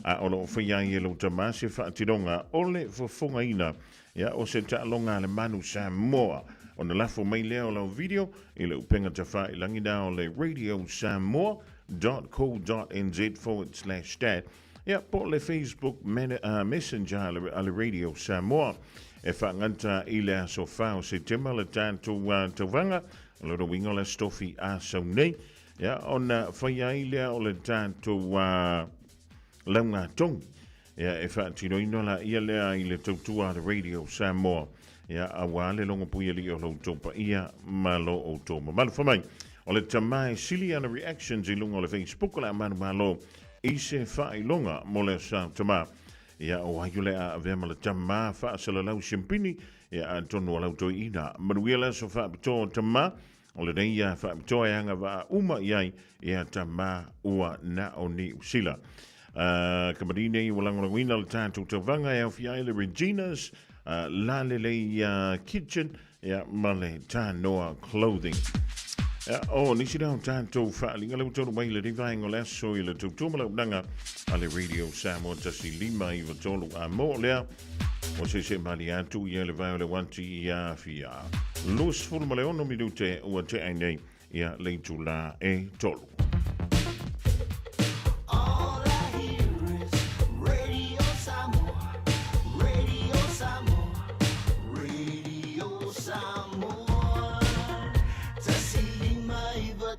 A ono whaia i elo tama se whaatironga o le whafonga ina ia o se ta'alonga le manu sa moa. O na lafo mai leo lau video i le upenga tawha i langina o le radiosamoa.co.nz/stat. Ia po le Facebook Messenger ale Radio Samoa. E whaanganta i le aso whao se tema le tātou tawanga. Loro wingo le stofi a sau nei. Ia ona whaia i lea o le tātou launga tong. Ia e whaatino inola ia lea i le tautua le Radio Samoa. Ia awa le longa puia li o lau topa ia malo o toma. Malu whamai. O le tamai sili ana reactions i lunga o le Facebook o le amanu malo. I se whai longa mo le sa tamai. Ia o haiule a vema le tama whaasala lau shimpini ia a tonu a lau toi ina. Manuela so whaapitoa tama o le nei ia whaapitoa e anga wa uma iai ia tama ua na o ni usila. Kamarine i walangona wina le tātou tawanga e au fiai le Regina's Lalele Kitchen ia male tā noa clothing. O nisi rao tātou whaalinga lau tonu mai le rivaenga le aso i le tūtuma lau nanga a le Radio Samoa tasi lima i watolu a mo lea o se mali atu i le vai o le wanti i a fia. Lus fulu ma le ono minute ua te ainei ia le tula e tolu.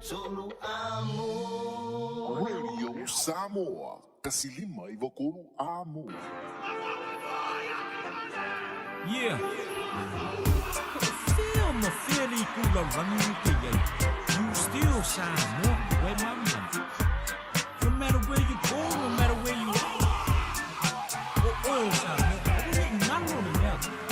Tolu Amo. Radio Samoa. Kasi lima i Vakolu Amo. Yeah. Feel my feeling kula running kaya. You still shine more where my money. No matter where you go, no matter where you are. Oh, shine. I didn't know that.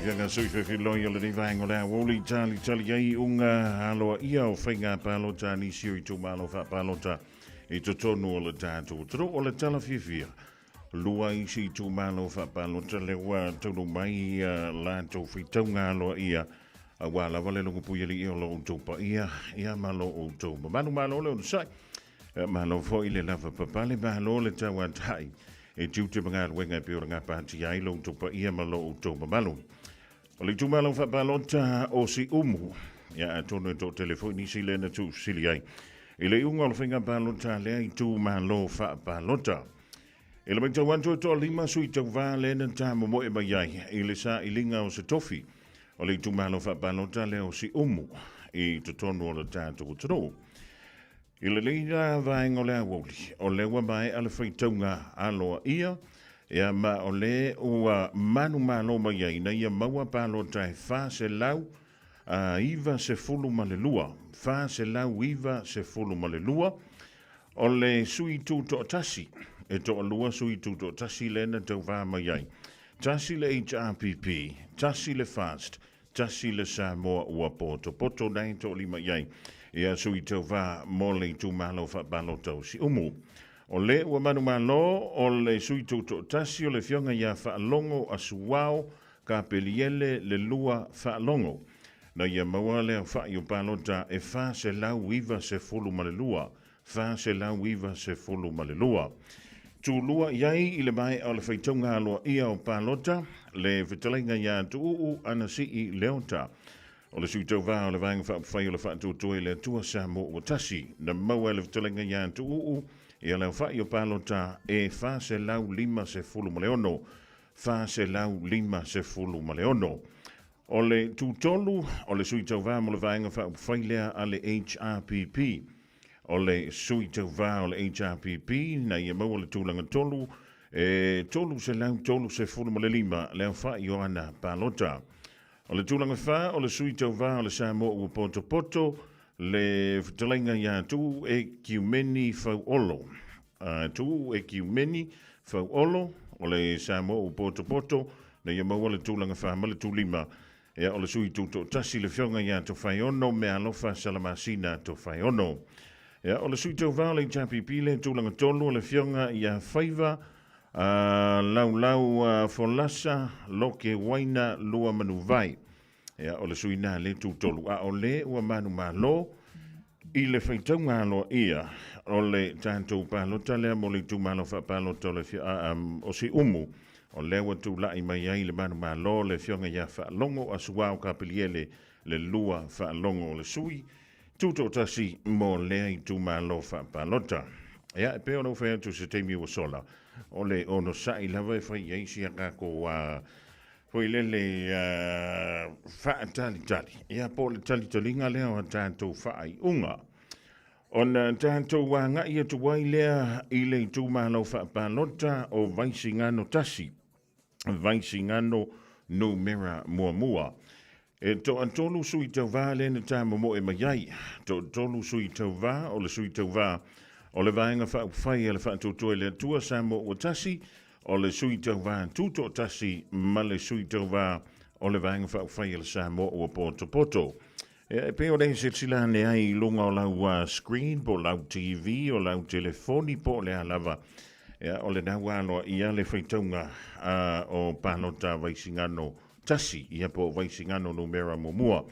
Fianga sui fe loia le vaingo la woli tali tali ai unga aloa ia o whainga palo tani siu i tu malo wha palo ta i to tonu o le tātou. Tro o le tala whiwhia. lua I si tu malo fa palota le wa tolu mai la to fitonga lo ia a wala vale lo puia li o lo to pa ia malo o to malo le sai malo fo ile lava papale malo le tawa tai e tutu mga wenga pe nga pa ti ai lo to pa ia malo o to malo o le tu malo fa palota o si umu ya tono to telefoni si le na tu sili ai ile unga lo finga palota le ai tu malo fa palota ele mai tau anto to lima sui tau va le na ta mo e mai ai ile sa ilinga o se tofi o le tu malo fa palota le o si umu e to tono o ta to tro ile leina va ngole woli o le wa mai ala faitunga alo ia ya ma o le o manu malo mai ai na ia maua palota fa se lau iva se fulu malelua fa se lau iva se fulu malelua o le sui tu to tasi e to lua sui tu to tasi le na tau va mai ai tasi le HRPP tasi le fast tasi le Samoa ua poto nei to lima ai ia sui tau va mo le tu malo fa balota si umu o le ua manu malo o le sui tu to tasi o le fionga ia fa longo asuao ka peliele le lua fa longo na ia maua le fa yo palota e fa se lau iva se fulu malelua fa se lau iva se fulu malelua tu lua iai ile mai o le faitonga aloa ia o palota le vitalinga ia tu ana si I leota o le suitau va o le vanga fa fai o le fa tu le tua sa mo o tasi na maua le vitalinga ia tu ia le fa yo palota e fa se lau lima se fulu maleono fa se lau lima se fulu maleono o le tutolu o le suitau va mo le vanga fa fai lea ale HRPP o le suitau va o le HRPP na ia mau le tūlanga tolu tolu se fulu mo le lima leo fa i ana palota o le tūlanga fa o le suitau va o le Samoa ua poto le futalinga ia tu e kiumeni fau olo tu e kiumeni fau olo o le Samoa ua poto na ia mau le tūlanga fa ma le tūlima e o le sui tu to tasi le fionga ia to fai ono me alofa salamasina to fai ono ia o le sui tau vale HRPP le tūlanga tolu o le fionga ia faiva lau folasa loke waina lua manu vai ia o le sui na le tu tolu a o le ua manu malo I le faitaunga alo ia o le tātou palota lea mo le tu malo fa palota le o si umu o lewa tu lai mai ai le manu malo le fionga ia fa longo asuao ka piliele le lua fa longo le sui tuto tasi mo lea I tu malo fa palota ia e peo no fea tu se teimi o sola o le ono sai lava e fai ei si aka ko hoi lele fa tali ia po le tali talinga lea o tātou fa ai unga ona tātou wanga ia tu wai lea I le tu malo fa palota o vaisingano tasi vaisingano no mera mua e to antolu sui tau va le na tamo mo e mai to tolu sui tau va o le sui tau va o le vaenga fa fai le fa to le tua samo o tasi o le sui tau va tuto tasi ma le sui tau va o le vaenga fa fai le samo o poto e pe o le sila ne ai lunga o lau screen po lau TV o lau telefoni po le alava o le nawalo ia le faitunga o palota vaisingano tasi ia po vaisingano numera momua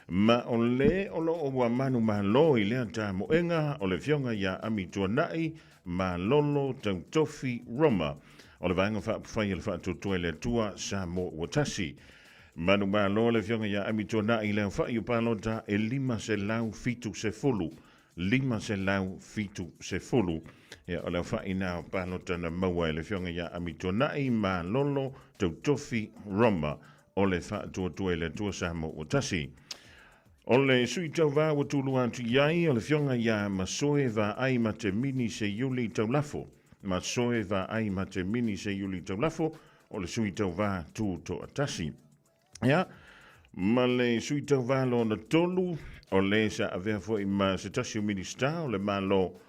ma o le o lo o manu malo I le ta moenga o le fionga ia ami tuanai ma lolo tautofi Roma o le vanga fa fai le fa tu le tua sa mo o tasi manu malo le fionga ia ami tuanai le fa I palota e lima se lau fitu se fulu lima se lau fitu se fulu ia o le fa ina palota na maua le fionga ia ami tuanai ma lolo tautofi Roma o le fa tu le tua sa mo o tasi o le sui tau va o tulu atu iai o le fionga ia masoe va ai ma te mini se yuli tau lafo masoe va ai ma te mini se yuli tau lafo o le sui tau va tu to atasi ia ma le sui tau va lo na tolu o le sa avea fo I ma se tasi o minista o le malo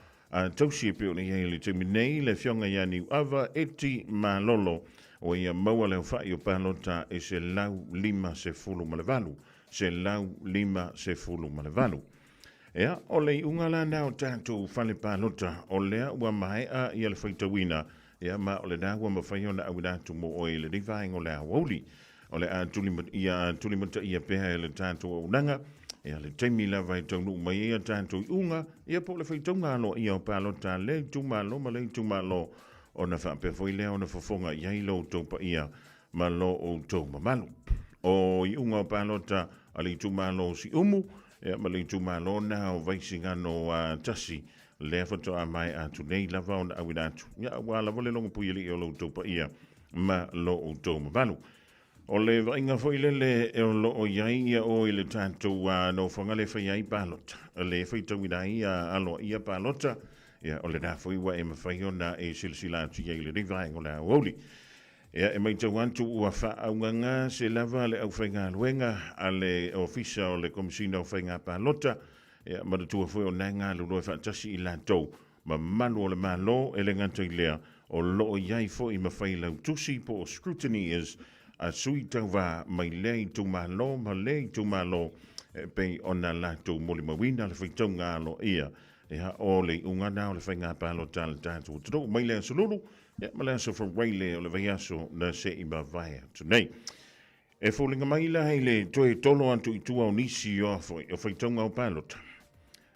tausi pe o le iai le te minei le fionga ia ni ava eti ma lolo o ia maua leo fai o palota e se lau lima se fulu malevalu se lau lima se fulu malevalu ea o le unga la nao tātou fale palota o lea ua mai a ia le faitawina ia ma o le nā ua mawhai ona au nātu mo o e le rivai o le awauli o le a tulimata ia peha e le tātou au nanga ia le taimi lava e taunu mai ia tātou i unga ia po le whaitonga alo ia o pālota le tūmalo ma le tūmalo o na whaapewhoi lea o na whafonga iai lo taupa ia ma lo o tau mamalu o i unga o pālota a le tūmalo si umu ia ma le tūmalo na o vaisinga no tasi le whatoa mai a tunei lava o na awina atu ia wa lava le longa pui ili o lo taupa ia ma lo o tau mamalu o le vainga foi le e o lo o iai ia o i le tātou no whanga le whai ai pālota le whai tauina ia alo ia pālota ia o le nā foi wa e mawhai o na e silasila atu iai le rivai o le awoli ia e mai tau antu ua whaaunganga se lava le au whainga luenga a le ofisa o le komisina o whainga pālota ia maratua foi o nanga luloi whaatasi i lātou ma manu o le malo e le ngantoi lea o lo o iai foi i mawhai lau tusi po o scrutiny is a sui tau wā mai lei tu malo ma lei tu malo pei ona lātou moli mawina le whaitau ngā lo ia e ha o le unga nā o le whainga pālo tāle tātou tano mai lea solulu ia ma lea so from Waile o le vaiaso na se i ma vai atu nei e fōlinga mai la hei le toe tolo antu i tua o nisi o whaitau ngā o pālota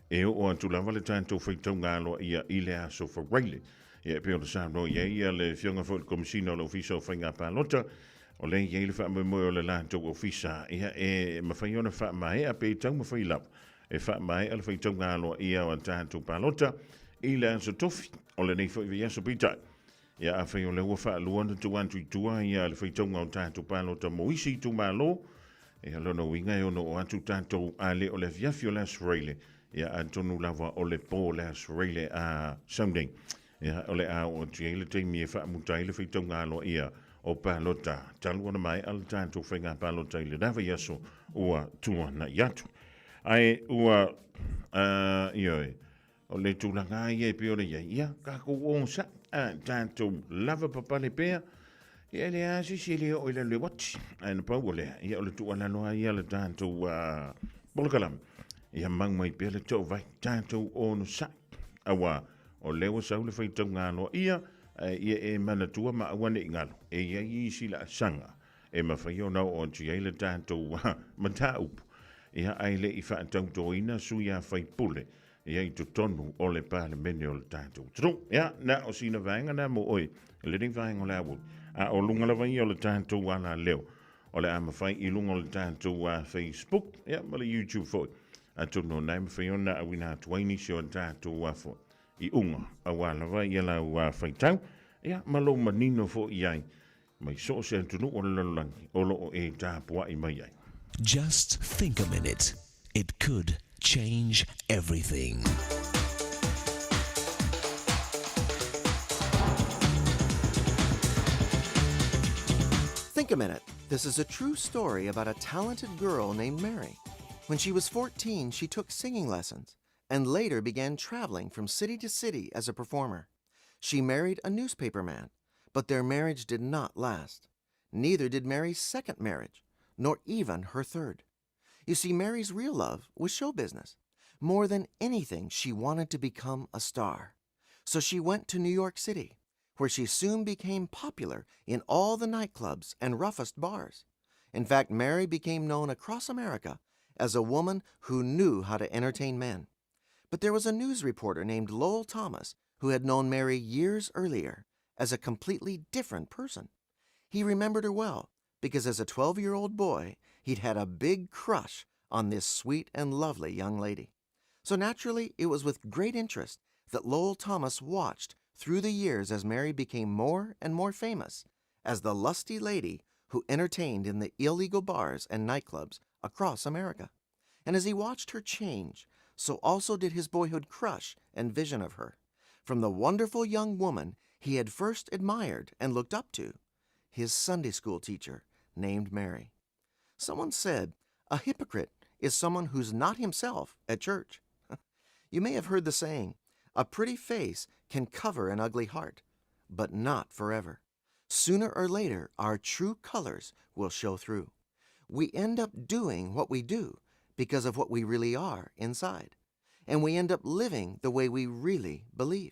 e o antu lava le tātou whaitau ngā lo ia i lea so from Waile ia pe o le sāno ia le fionga fo le komisina o le ofisa o whainga pālota o le iei le wha mo o le lātou ofisa ia e mawhai ona wha mai a pe tau mawhai lap e wha mai ala whai tau ngāloa ia o tātou pālota i le anso tofi o le nei whai viaso pita ia a whai o le ua wha luana tu antu i tua ia le whai tau ngā o tātou pālota mo isi tu mālo e alona winga e ono o atu tātou a le o le viafi o le Australia ia a tonu lava o le pō le Australia a Sunday ia o le a o tia le teimi e wha mutai le whai tau ngāloa ia o pālota talu ana mai ala tātou whainga pālota i le nawa yaso ua tua na iatu. Ai ua ioi o le tūlanga ia e pio le ia kako o sa tātou lava papale pēa ia le asi si le o le wati ai na pau o le ia o le tua lanoa ia le tātou bolakalam ia mang mai pēa le tau vai tātou o no sa awa o lewa sau le whaitau ngāloa ia ia e manatua ma awane ingalo e ia i sila sanga e mawhai o nau o tu ia le tātou mataupu ia ai le i whaatau toina su ia whai pule ia i tutonu o le pāle mene o le tātou tru ia na o sina vaenga na mo oi le ring vaenga o le awu a o lunga la vai o le tātou wala leo o le ama whai i lunga o le tātou Facebook ia ma le YouTube foi a tunu nai mawhai o na awina tuaini si o le tātou wafo I unga a wala vai ia la ua whaitau ia malo manino fo iai mai so se tunu o le lalangi o loo e tāpua I mai ai. Just think a minute. It could change everything. Think a minute. This is a true story about a talented girl named Mary. When she was 14, she took singing lessons and later began traveling from city to city as a performer. She married a newspaper man, but their marriage did not last. Neither did Mary's second marriage, nor even her third. You see, Mary's real love was show business. More than anything, she wanted to become a star. So she went to New York City, where she soon became popular in all the nightclubs and roughest bars. In fact, Mary became known across America as a woman who knew how to entertain men. But there was a news reporter named Lowell Thomas who had known Mary years earlier as a completely different person. He remembered her well because as a 12-year-old boy, he'd had a big crush on this sweet and lovely young lady. So naturally, it was with great interest that Lowell Thomas watched through the years as Mary became more and more famous as the lusty lady who entertained in the illegal bars and nightclubs across America. And as he watched her change, so also did his boyhood crush and vision of her, from the wonderful young woman he had first admired and looked up to, his Sunday school teacher named Mary. Someone said, a hypocrite is someone who's not himself at church. You may have heard the saying, a pretty face can cover an ugly heart, but not forever. Sooner or later, our true colors will show through. We end up doing what we do because of what we really are inside. And we end up living the way we really believe.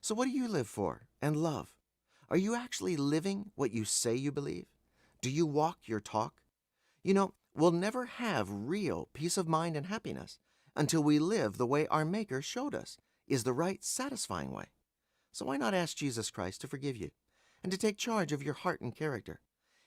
So what do you live for and love? Are you actually living what you say you believe? Do you walk your talk? You know, we'll never have real peace of mind and happiness until we live the way our Maker showed us is the right, satisfying way. So why not ask Jesus Christ to forgive you and to take charge of your heart and character?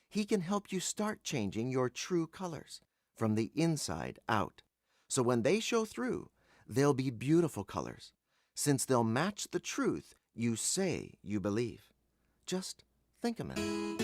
He can help you start changing your true colors from the inside out. So when they show through, they'll be beautiful colors, since they'll match the truth you say you believe. Just think a minute.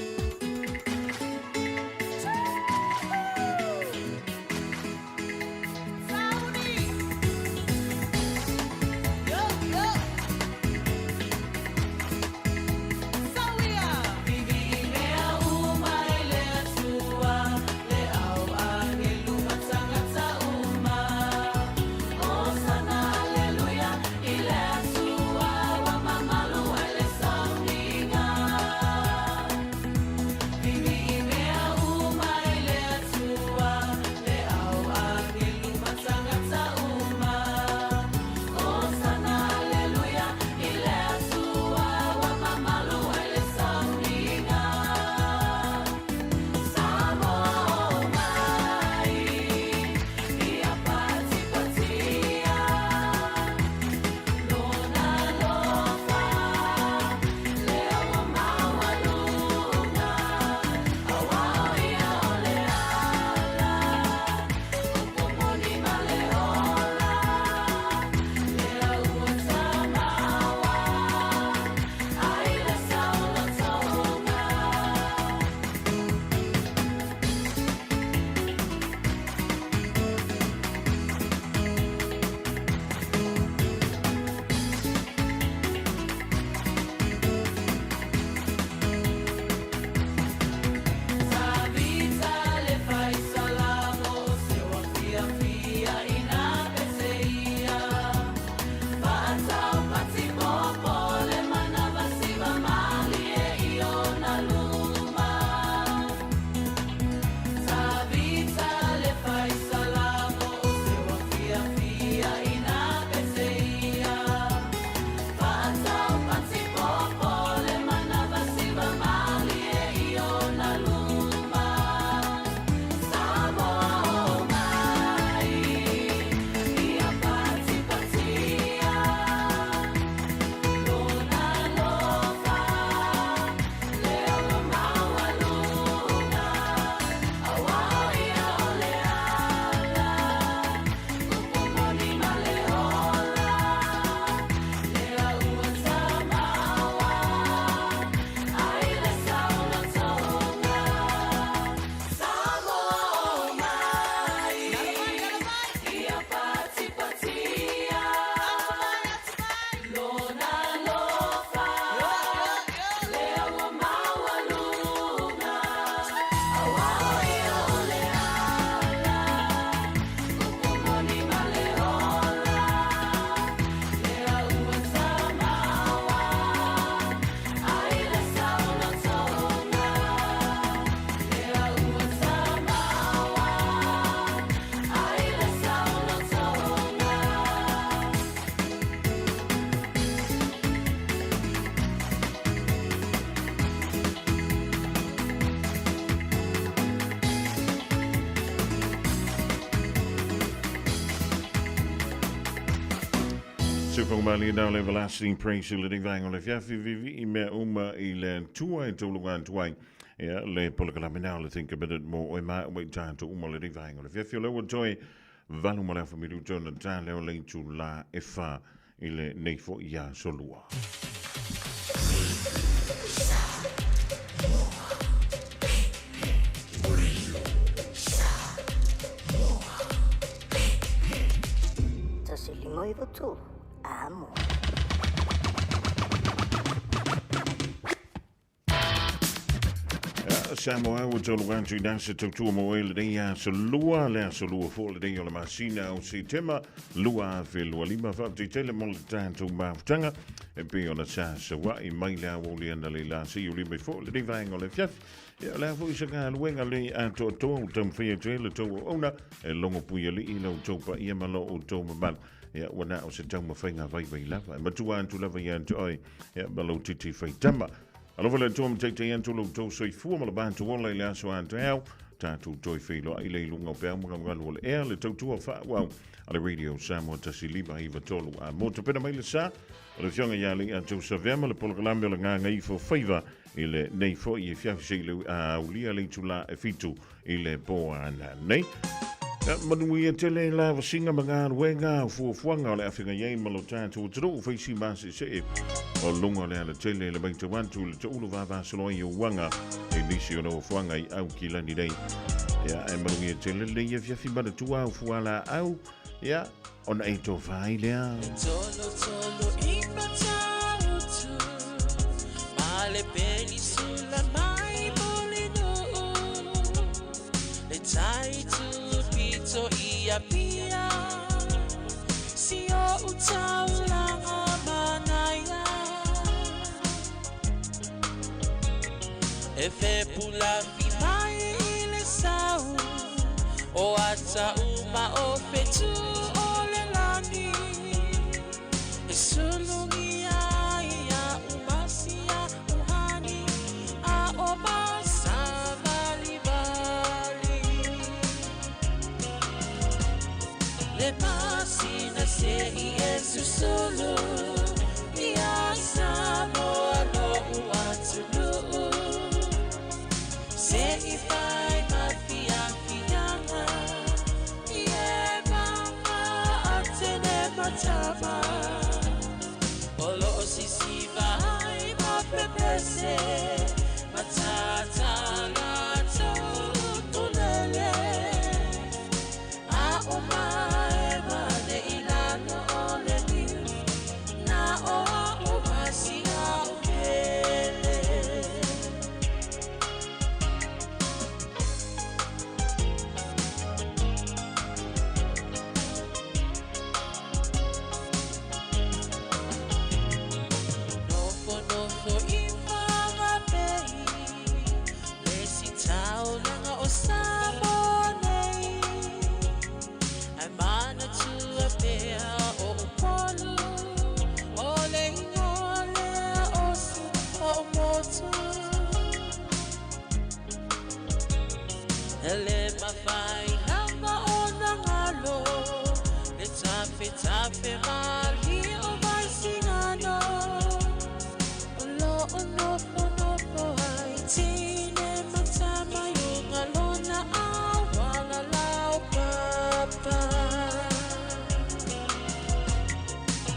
Bali na le everlasting praise le ding vang le fiafi vivi me uma ile tuai to lugan tuai ya le polka mina le think a bit more o ma wait time to uma le ding vang le fiafi le wo joy valu mo la family John dan le le tu la efa ile nei fo ya solua Tasilimo tu amo. Samoa o tolu wantu dansa tautua mo ele deia sa lua lea sa lua fo le deia o le masina o se tema lua fe lua lima fa te tele mo le tātou maafutanga e pe o na sa wa i mai lea o le ana le la si o le me fo le dei vaenga o le fiaf e lea fo isa ka luenga le a to to o tam fia te le to o ona e longo puia li i lau topa ia malo o to mamal ya wana o se tau mawhainga vai vai lava e matua antu lava i antu oi ya malo titi whai tama Alofa le tōm teitei antu lo tō soifua ma le bātu ola i le aso ante au, tātou toi whilo i le ilunga o pēr mga mga o le ea, le tautua wha wau, a le radio Samoa Tasilima i Vatolu. A mōta pena mai le sā, o le fionga iali a tau sa vema le polakalambe o le ngā ngai fo whaiva i le nei fo i e fiafi se i le ulia le tula e fitu i le boa ana nei. Manui e tele la vasinga mga ruenga fuafuanga o le awhinga iei malo tātou taro u whaisi māsi se e o lunga le ala tele le baita wantu le taulu vāvāsalo i o wanga e nisi o no fuanga i au ki lani rei. Ia e manui e tele le ia fiafi mana tua au fuala au ia ona e tō whai lea. Tolo tolo i patautu ma le penisula mai molino le taitu so ia pia si o utaulanga manaya e fe pula fi mai le sau o ata uma o fetu o le lani e sulungia ia umasia uhani a o masa le pasina se i esu solo i Samoa no uatulu se i fai mafia fianga i e mama atene matama olo sisi vai ma pepese matata lato tulele a oma tape mali o mai singano lo no ai tine matama yunga lona awala lau papa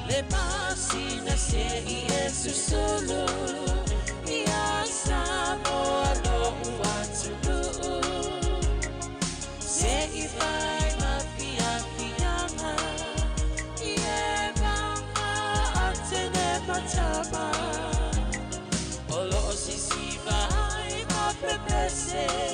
le pasina se i esu solo i Samoa no uatulu se i fai mafia fianga matama olo sisi vai ma pepese